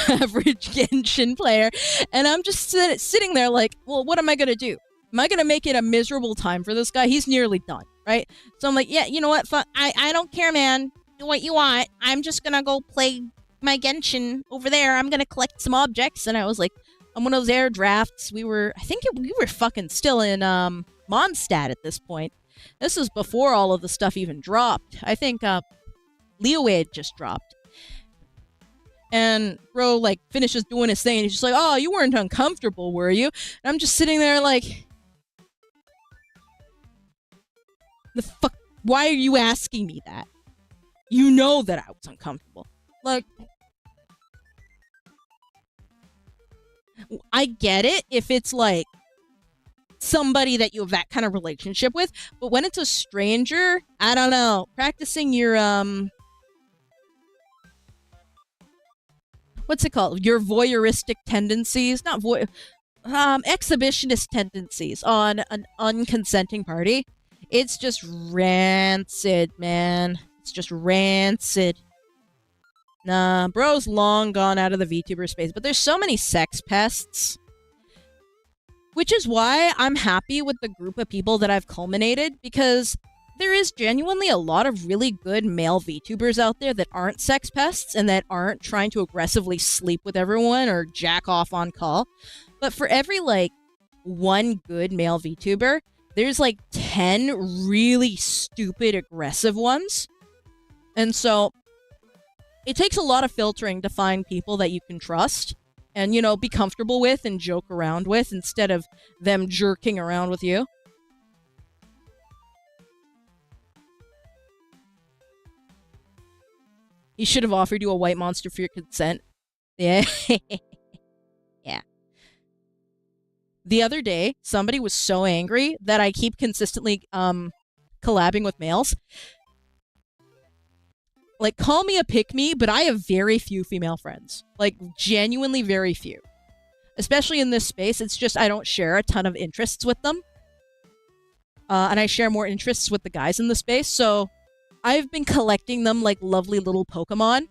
Average Genshin player. And I'm just sitting there like, well, what am I going to do? Am I going to make it a miserable time for this guy? He's nearly done, right? So I'm like, yeah, you know what? I don't care, man. Do what you want. I'm just going to go play my Genshin over there. I'm going to collect some objects. And I was like, on one of those air drafts, we were fucking still in Mondstadt at this point. This was before all of the stuff even dropped. I think Leoid just dropped. And bro, finishes doing his thing, and he's just like, oh, you weren't uncomfortable, were you? And I'm just sitting there like, the fuck? Why are you asking me that? You know that I was uncomfortable. Like, I get it if it's like somebody that you have that kind of relationship with, but when it's a stranger, I don't know. Practicing your what's it called? Your voyeuristic tendencies, not exhibitionist tendencies on an unconsenting party. It's just rancid, man. It's just rancid. Nah, bro's long gone out of the VTuber space, but there's so many sex pests. Which is why I'm happy with the group of people that I've culminated, because there is genuinely a lot of really good male VTubers out there that aren't sex pests and that aren't trying to aggressively sleep with everyone or jack off on call. But for every, one good male VTuber, there's, 10 really stupid, aggressive ones. And so, it takes a lot of filtering to find people that you can trust and, be comfortable with and joke around with instead of them jerking around with you. He should have offered you a white monster for your consent. Yeah. Yeah. The other day, somebody was so angry that I keep consistently collabing with males. Call me a pick-me, but I have very few female friends. Genuinely very few. Especially in this space, it's just I don't share a ton of interests with them. And I share more interests with the guys in the space, so I've been collecting them like lovely little Pokemon.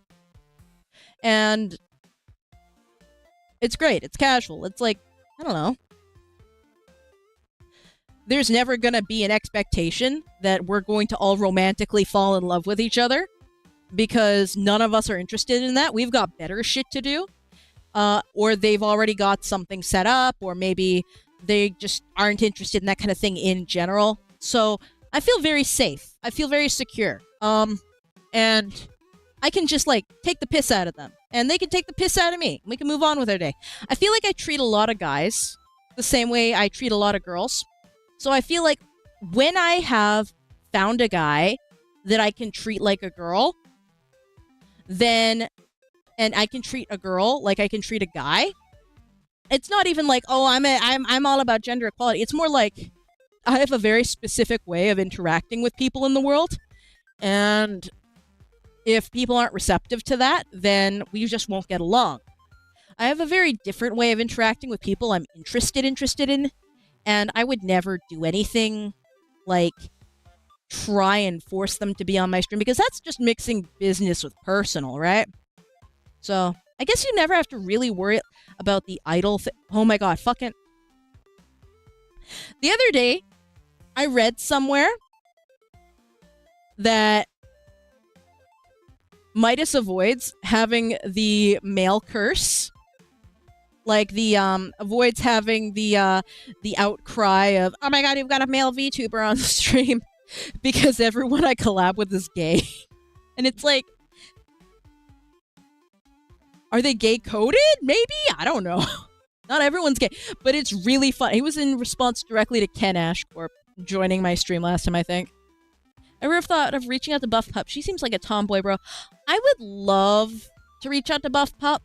And it's great. It's casual. It's I don't know. There's never going to be an expectation that we're going to all romantically fall in love with each other, because none of us are interested in that. We've got better shit to do. Or they've already got something set up, or maybe they just aren't interested in that kind of thing in general. So I feel very safe. I feel very secure. And I can just, take the piss out of them. And they can take the piss out of me. We can move on with our day. I feel like I treat a lot of guys the same way I treat a lot of girls. So I feel like when I have found a guy that I can treat like a girl, then, and I can treat a girl like I can treat a guy, it's not even like, oh, I'm all about gender equality. It's more like I have a very specific way of interacting with people in the world, and if people aren't receptive to that, then we just won't get along. I have a very different way of interacting with people I'm interested in, and I would never do anything like try and force them to be on my stream, because that's just mixing business with personal, right? So I guess you never have to really worry about the idol thing. Oh my god, fucking. The other day, I read somewhere that Midas avoids having the male curse. Like, the, avoids having the outcry of, oh my god, you've got a male VTuber on the stream, because everyone I collab with is gay. And it's like, are they gay coded? Maybe? I don't know. Not everyone's gay, but it's really fun. He was in response directly to Ken Ashcorp joining my stream last time, I think. Ever have thought of reaching out to Buff Pup? She seems like a tomboy, bro. I would love to reach out to Buff Pup,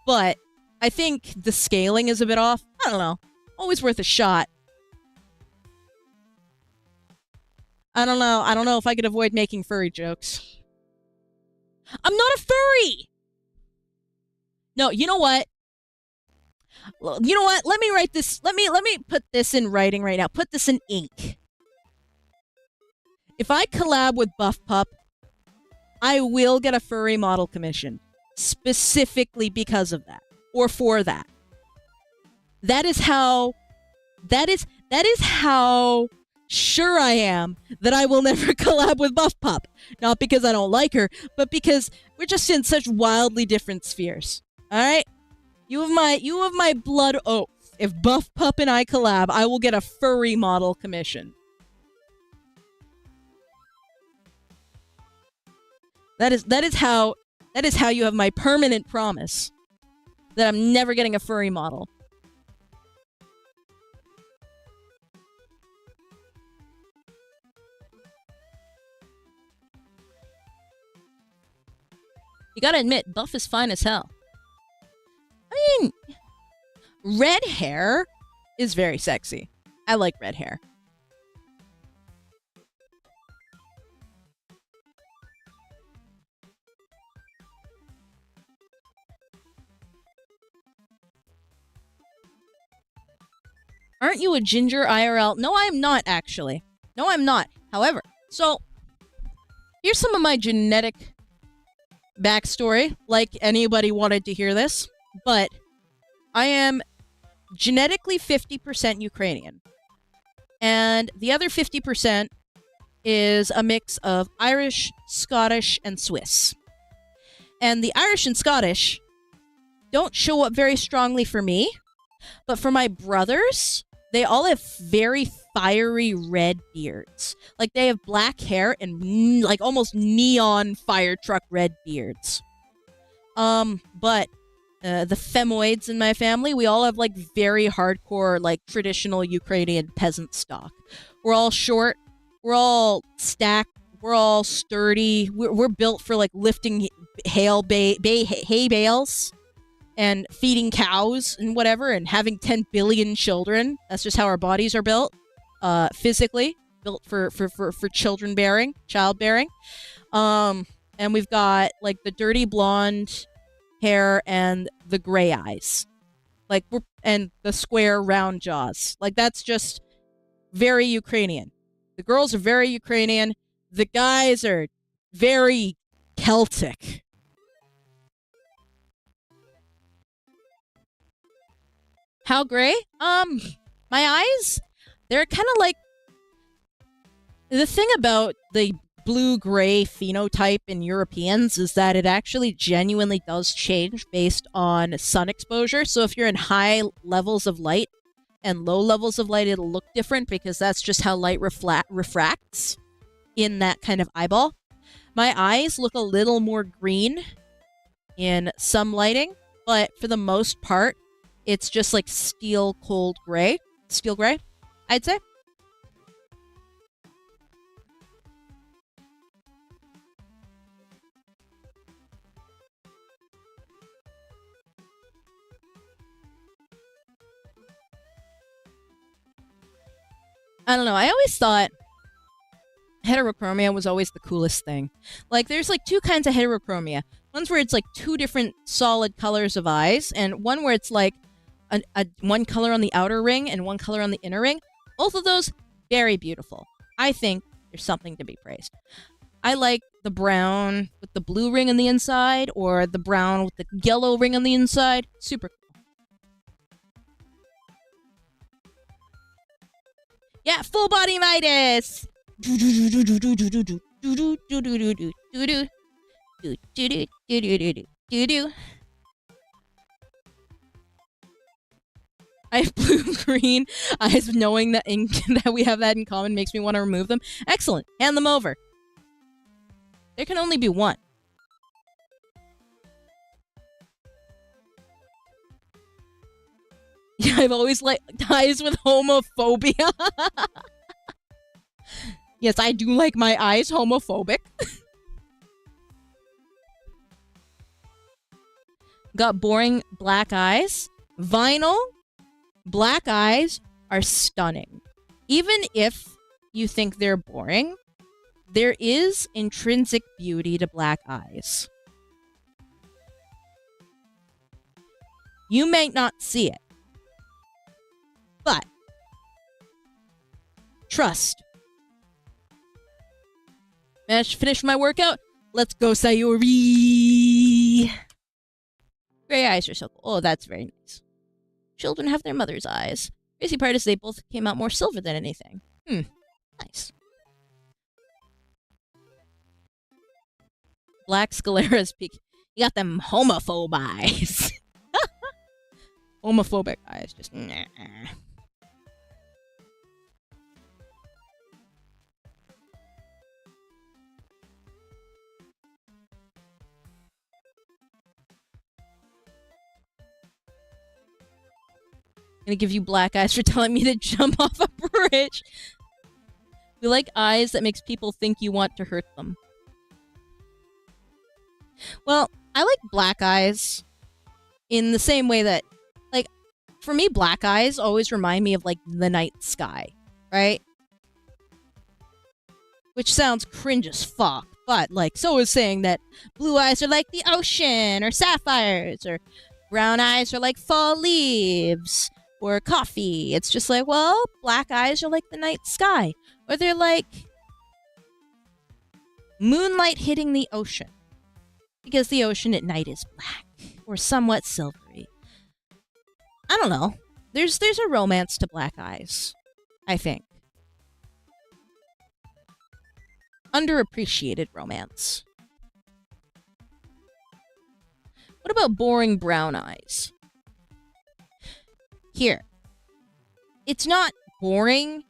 but I think the scaling is a bit off. I don't know. Always worth a shot. I don't know. I don't know if I could avoid making furry jokes. I'm not a furry! No, you know what? You know what? Let me write this. Let me put this in writing right now. Put this in ink. If I collab with Buff Pup, I will get a furry model commission. Specifically because of that. Or for that. That is how sure I am that I will never collab with Buff Pup. Not because I don't like her, but because we're just in such wildly different spheres. Alright? You have my blood oath. If Buff Pup and I collab, I will get a furry model commission. That is how you have my permanent promise that I'm never getting a furry model. You gotta admit, Buff is fine as hell. I mean, red hair is very sexy. I like red hair. Aren't you a ginger IRL? No, I'm not, actually. No, I'm not. However, so, here's some of my genetic backstory, like anybody wanted to hear this, but I am genetically 50% Ukrainian. And the other 50% is a mix of Irish, Scottish, and Swiss. And the Irish and Scottish don't show up very strongly for me, but for my brothers, they all have very fiery red beards. Like, they have black hair and, like, almost neon fire truck red beards. But the femoids in my family, we all have, like, very hardcore, like, traditional Ukrainian peasant stock. We're all short. We're all stacked. We're all sturdy. We're built for, like, lifting hay bales and feeding cows and whatever, and having 10 billion children. That's just how our bodies are built. Physically. Built for childbearing. And we've got, like, the dirty blonde hair and the gray eyes. Like, and the square round jaws. Like, that's just very Ukrainian. The girls are very Ukrainian. The guys are very Celtic. How gray? My eyes, they're kind of like... The thing about the blue-gray phenotype in Europeans is that it actually genuinely does change based on sun exposure. So if you're in high levels of light and low levels of light, it'll look different because that's just how light refracts in that kind of eyeball. My eyes look a little more green in some lighting, but for the most part, it's just like steel cold gray. Steel gray, I'd say. I don't know. I always thought heterochromia was always the coolest thing. Like, there's like two kinds of heterochromia. One's where it's like two different solid colors of eyes, and one where it's like one color on the outer ring and one color on the inner ring. Both of those, very beautiful. I think there's something to be praised. I like the brown with the blue ring on the inside, or the brown with the yellow ring on the inside. Super cool. Yeah, full body Midas! I have blue-green eyes. Knowing that that we have that in common makes me want to remove them. Excellent. Hand them over. There can only be one. Yeah, I've always liked eyes with homophobia. Yes, I do like my eyes homophobic. Got boring black eyes. Vinyl black eyes are stunning. Even if you think they're boring, there is intrinsic beauty to black eyes. You may not see it, but trust. Managed to finish my workout? Let's go, Sayori! Gray eyes are so cool. Oh, that's very nice. Children have their mother's eyes. Crazy part is they both came out more silver than anything. Nice. Black sclera's peak. You got them homophobe eyes. Homophobic eyes. Just nah. Gonna give you black eyes for telling me to jump off a bridge. We like eyes that makes people think you want to hurt them. Well, I like black eyes in the same way that, like, for me, black eyes always remind me of, like, the night sky, right? Which sounds cringe as fuck, but, like, so is saying that blue eyes are like the ocean, or sapphires, or brown eyes are like fall leaves, or coffee. It's just like, well, black eyes are like the night sky, or they're like moonlight hitting the ocean. Because the ocean at night is black, or somewhat silvery. I don't know. There's a romance to black eyes, I think. Underappreciated romance. What about boring brown eyes? Here. It's not boring.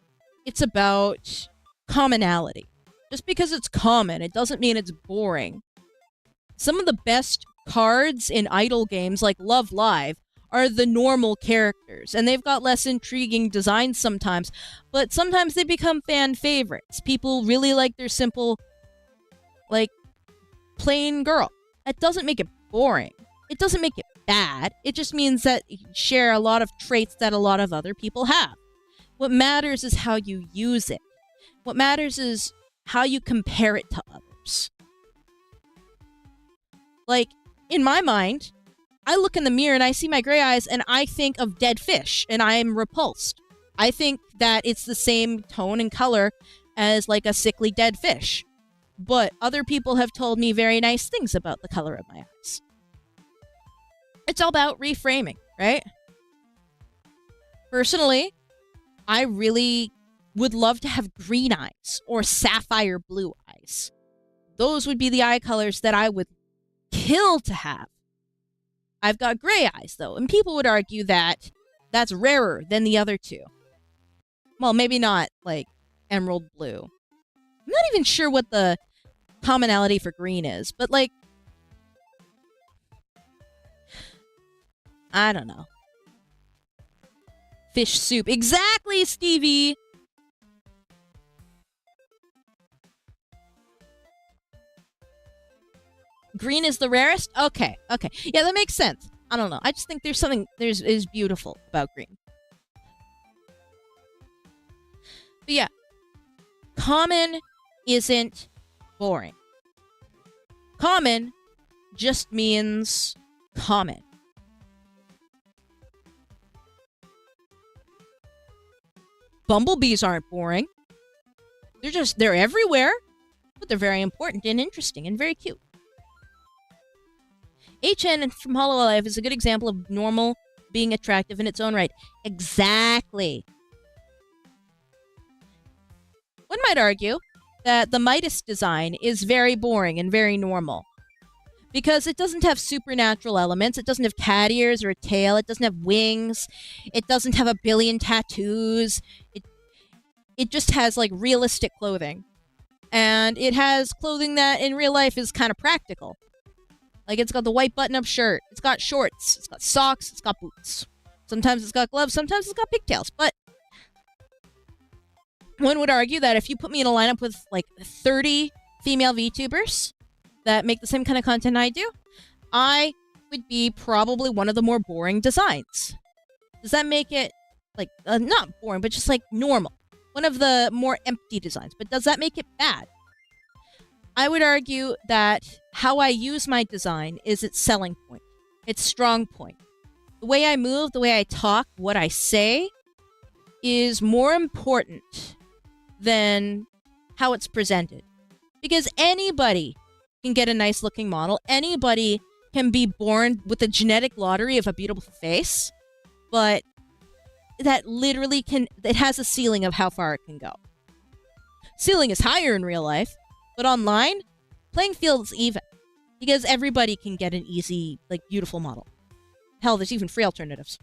It's about commonality. Just because it's common, it doesn't mean it's boring. Some of the best cards in idle games like Love Live are the normal characters, and they've got less intriguing designs sometimes, but sometimes they become fan favorites. People really like their simple, like, plain girl. That doesn't make it boring. It doesn't make it bad. It just means that you share a lot of traits that a lot of other people have. What matters is how you use it. What matters is how you compare it to others. Like, in my mind, I look in the mirror and I see my gray eyes and I think of dead fish and I am repulsed. I think that it's the same tone and color as like a sickly dead fish. But other people have told me very nice things about the color of my eyes. It's all about reframing, right? Personally, I really would love to have green eyes or sapphire blue eyes. Those would be the eye colors that I would kill to have. I've got gray eyes, though, and people would argue that that's rarer than the other two. Well, maybe not, like, emerald blue. I'm not even sure what the commonality for green is, but, like, I don't know. Fish soup. Exactly, Stevie! Green is the rarest? Okay, okay. Yeah, that makes sense. I don't know. I just think there's something is beautiful about green. But yeah, common isn't boring. Common just means common. Bumblebees aren't boring. They're everywhere, but they're very important and interesting and very cute. HN from Hololive is a good example of normal being attractive in its own right. Exactly. One might argue that the Midas design is very boring and very normal because it doesn't have supernatural elements. It doesn't have cat ears or a tail. It doesn't have wings. It doesn't have a billion tattoos. It just has, like, realistic clothing. And it has clothing that in real life is kind of practical. Like, it's got the white button-up shirt. It's got shorts. It's got socks. It's got boots. Sometimes it's got gloves. Sometimes it's got pigtails. But one would argue that if you put me in a lineup with, like, 30 female VTubers that make the same kind of content I do, I would be probably one of the more boring designs. Does that make it, like, not boring, but just, like, normal? One of the more empty designs. But does that make it bad? I would argue that how I use my design is its selling point. Its strong point. The way I move, the way I talk, what I say is more important than how it's presented. Because anybody can get a nice looking model. Anybody can be born with a genetic lottery of a beautiful face. But that literally it has a ceiling of how far it can go. Ceiling is higher in real life, but online, playing field is even. Because everybody can get an easy, like, beautiful model. Hell, there's even free alternatives.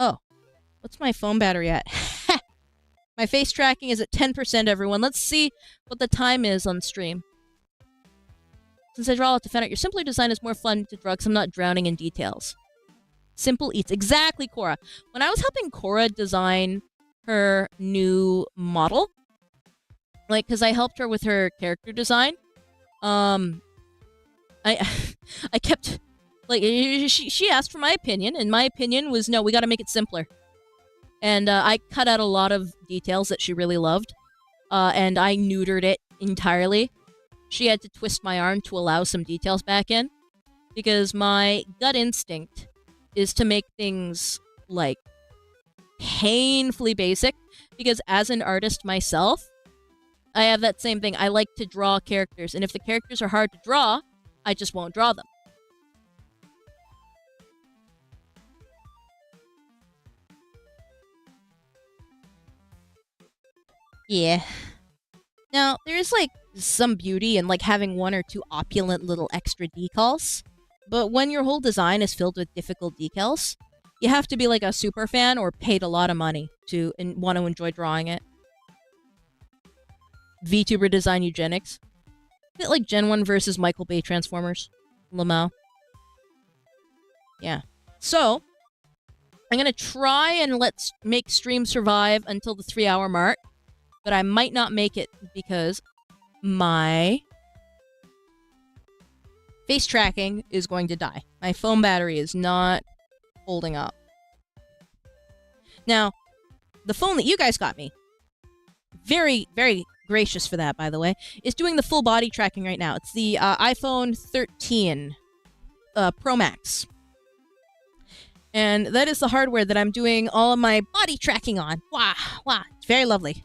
Oh, what's my phone battery at? My face tracking is at 10%, everyone. Let's see what the time is on stream. Since I draw a lot to fan art, your simpler design is more fun to draw because I'm not drowning in details. Simple eats. Exactly, Cora. When I was helping Cora design her new model, like, because I helped her with her character design, I kept, like, she asked for my opinion, and my opinion was, no, we gotta make it simpler. And I cut out a lot of details that she really loved, and I neutered it entirely. She had to twist my arm to allow some details back in, because my gut instinct is to make things, like, painfully basic, because as an artist myself, I have that same thing. I like to draw characters, and if the characters are hard to draw, I just won't draw them. Yeah. Now, there's, like, some beauty in, like, having one or two opulent little extra decals. But when your whole design is filled with difficult decals, you have to be, like, a super fan or paid a lot of money to want to enjoy drawing it. VTuber design eugenics. A bit like Gen 1 versus Michael Bay Transformers. Lamau. Yeah. So, I'm gonna try and let's make stream survive until the 3-hour mark. But I might not make it because my face tracking is going to die. My phone battery is not holding up. Now, the phone that you guys got me, very, very gracious for that, by the way, is doing the full body tracking right now. It's the iPhone 13 Pro Max. And that is the hardware that I'm doing all of my body tracking on. Wow, it's very lovely.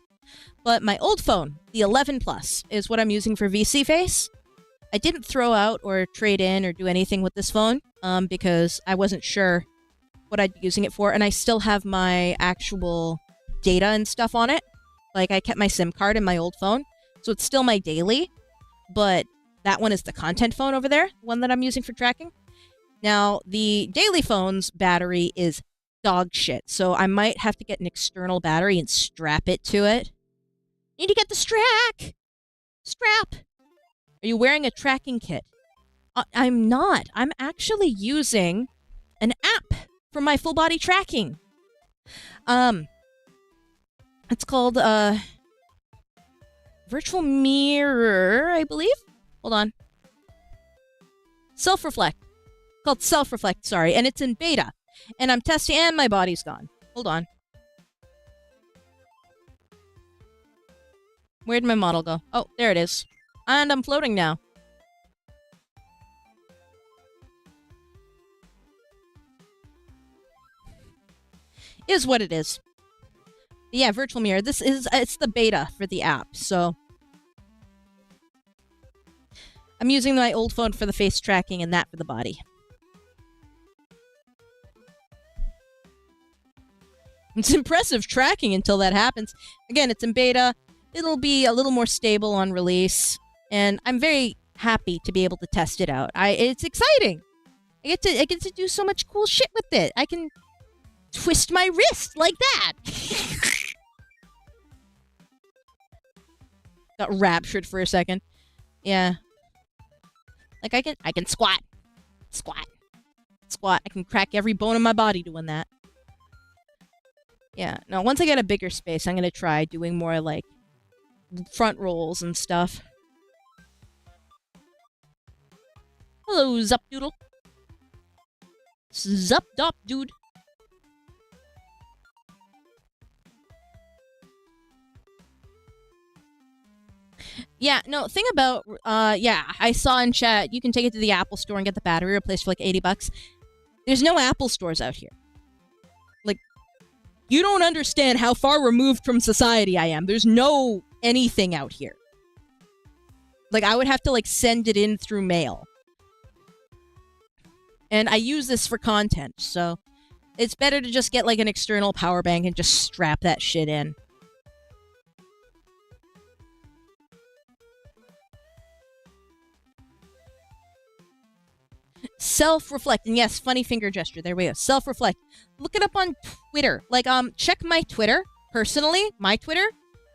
But my old phone, the 11 Plus, is what I'm using for VC Face. I didn't throw out or trade in or do anything with this phone because I wasn't sure what I'd be using it for, and I still have my actual data and stuff on it. Like, I kept my SIM card in my old phone, so it's still my daily, but that one is the content phone over there, the one that I'm using for tracking. Now, the daily phone's battery is dog shit, so I might have to get an external battery and strap it to it. Need to get the strap! Are you wearing a tracking kit? I'm not. I'm actually using an app for my full body tracking. It's called, Virtual Mirror, I believe? Hold on. SELFREFLECT. Called SELFREFLECT, sorry. And it's in beta. And I'm testing, and my body's gone. Hold on. Where'd my model go? Oh, there it is. And I'm floating now. Is what it is. Yeah, virtual mirror. This is, it's the beta for the app, so. I'm using my old phone for the face tracking and that for the body. It's impressive tracking until that happens. Again, it's in beta. It'll be a little more stable on release. And I'm very happy to be able to test it out. It's exciting. I get to do so much cool shit with it. I can twist my wrist like that. Got raptured for a second. Yeah. Like I can squat. Squat. Squat. I can crack every bone in my body doing that. Yeah. Now, once I get a bigger space, I'm gonna try doing more, like, front rolls and stuff. Hello, Zup Doodle. Zup Dop Dude. Yeah, no, thing about, yeah, I saw in chat, you can take it to the Apple store and get the battery replaced for like 80 bucks. There's no Apple stores out here. Like, you don't understand how far removed from society I am. There's no anything out here. Like, I would have to, like, send it in through mail. And I use this for content, so it's better to just get, like, an external power bank and just strap that shit in. Self-reflect. And yes, funny finger gesture. There we go. Self-reflect. Look it up on Twitter. Like, check my Twitter, personally, my Twitter,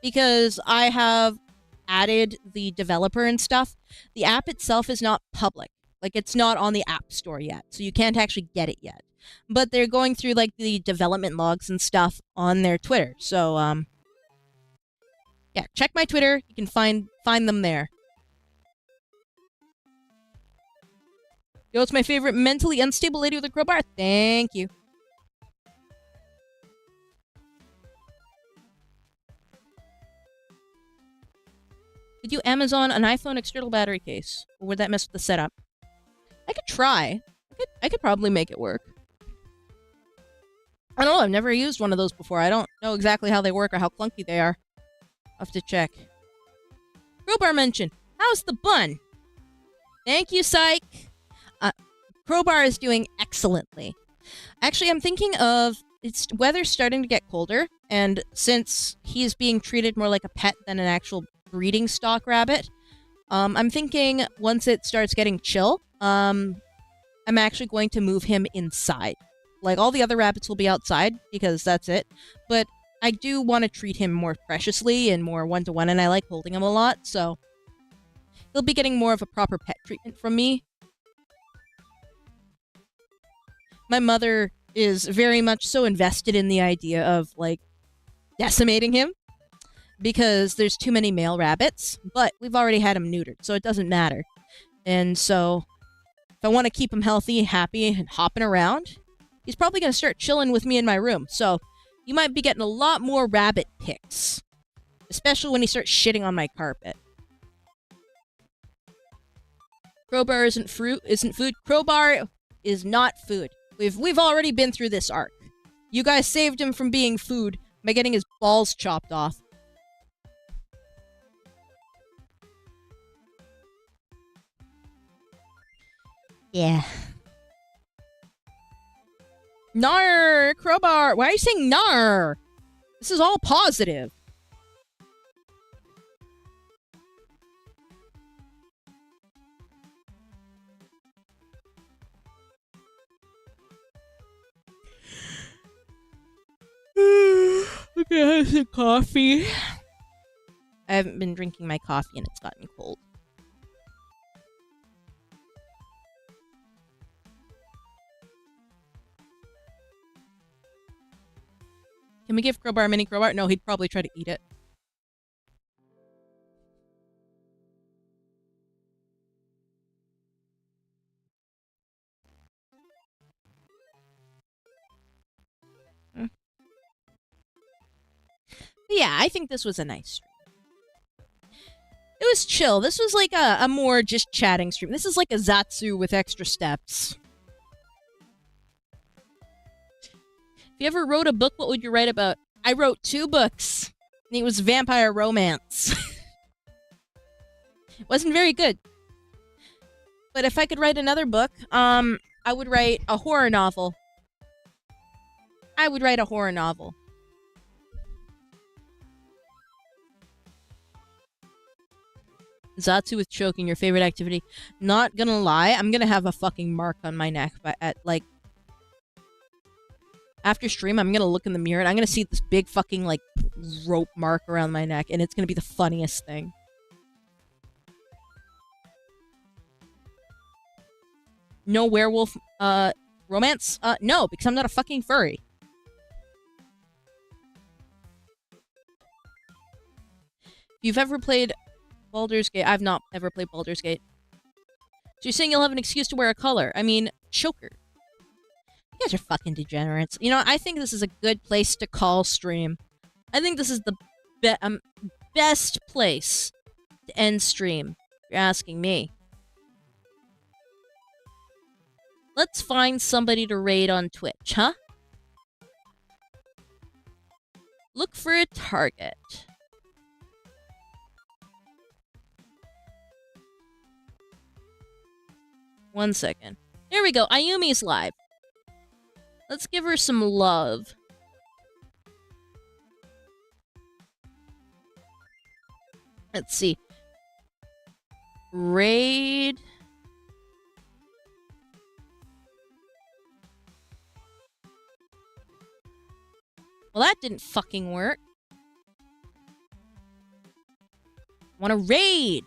because I have added the developer and stuff. The app itself is not public. Like, it's not on the App Store yet, so you can't actually get it yet. But they're going through, like, the development logs and stuff on their Twitter. So, yeah, check my Twitter. You can find them there. Yo, it's my favorite mentally unstable lady with a crowbar. Thank you. Did you Amazon an iPhone external battery case? Or would that mess with the setup? I could try. I could probably make it work. I don't know. I've never used one of those before. I don't know exactly how they work or how clunky they are. I'll have to check. Crowbar mention. How's the bun? Thank you, Psych. Crowbar is doing excellently. Actually, I'm thinking of... It's weather's starting to get colder, and since he's being treated more like a pet than an actual breeding stock rabbit, I'm thinking once it starts getting chill, I'm actually going to move him inside. Like, all the other rabbits will be outside, because that's it. But I do want to treat him more preciously and more one-to-one, and I like holding him a lot, so... He'll be getting more of a proper pet treatment from me. My mother is very much so invested in the idea of, like, decimating him. Because there's too many male rabbits, but we've already had him neutered, so it doesn't matter. And so, if I want to keep him healthy, happy, and hopping around, he's probably going to start chilling with me in my room. So, you might be getting a lot more rabbit pics. Especially when he starts shitting on my carpet. Crowbar isn't food. Crowbar is not food. We've already been through this arc. You guys saved him from being food by getting his balls chopped off. Yeah. Nar! Crowbar! Why are you saying nar? This is all positive. Okay, I have some coffee. I haven't been drinking my coffee and it's gotten cold. Can we give Crowbar a mini crowbar? No, he'd probably try to eat it. Yeah, I think this was a nice stream. It was chill. This was like a more just chatting stream. This is like a Zatsu with extra steps. If you ever wrote a book, what would you write about? I wrote 2 books. And it was vampire romance. It wasn't very good. But if I could write another book, I would write a horror novel. I would write a horror novel. Zatsu with choking, your favorite activity. Not gonna lie, I'm gonna have a fucking mark on my neck like after stream, I'm gonna look in the mirror and I'm gonna see this big fucking like rope mark around my neck, and it's gonna be the funniest thing. No werewolf romance? No, because I'm not a fucking furry. If you've ever played Baldur's Gate, I've not ever played Baldur's Gate. So you're saying you'll have an excuse to wear a color? I mean, choker. You guys are fucking degenerates. You know, I think this is a good place to call stream. I think this is the best place to end stream, if you're asking me. Let's find somebody to raid on Twitch, huh? Look for a target. One second. There we go. Ayumi's live. Let's give her some love. Let's see. Raid. Well, that didn't fucking work. Wanna raid?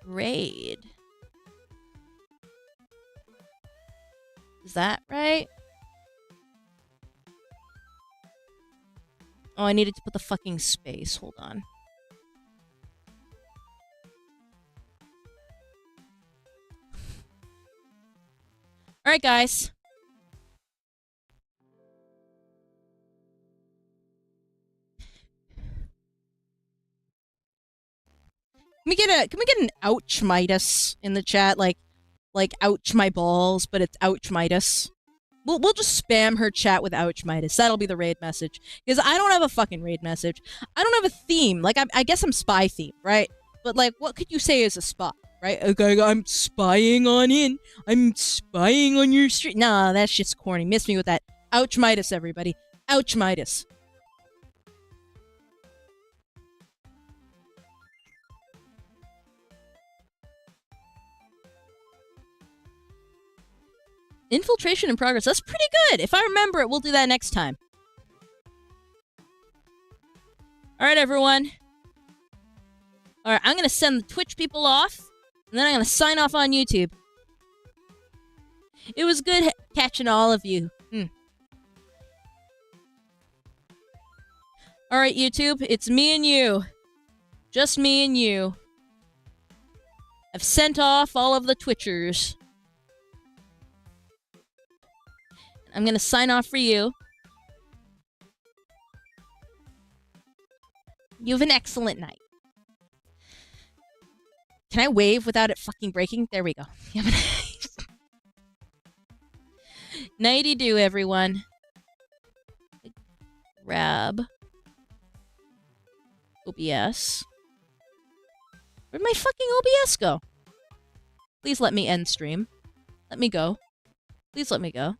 Raid. Is that right? Oh, I needed to put the fucking space. Hold on. Alright, guys. Can we get an ouch Midas in the chat? Like ouch my balls, but it's ouch Midas. We'll just spam her chat with ouch Midas. That'll be the raid message. Because I don't have a fucking raid message. I don't have a theme. Like, I guess I'm spy themed, right? But, like, what could you say is a spy, right? Okay, I'm spying on in. I'm spying on your street. Nah, that's just corny. Miss me with that. Ouch Midas, everybody. Ouch Midas. Infiltration in progress. That's pretty good. If I remember it, we'll do that next time. Alright, everyone. Alright, I'm going to send the Twitch people off, and then I'm going to sign off on YouTube. It was good catching all of you. Alright, YouTube. It's me and you. Just me and you. I've sent off all of the Twitchers. I'm gonna sign off for you. You have an excellent night. Can I wave without it fucking breaking? There we go. You have a nice nighty-do, everyone. Grab OBS. Where'd my fucking OBS go? Please let me end stream. Let me go. Please let me go.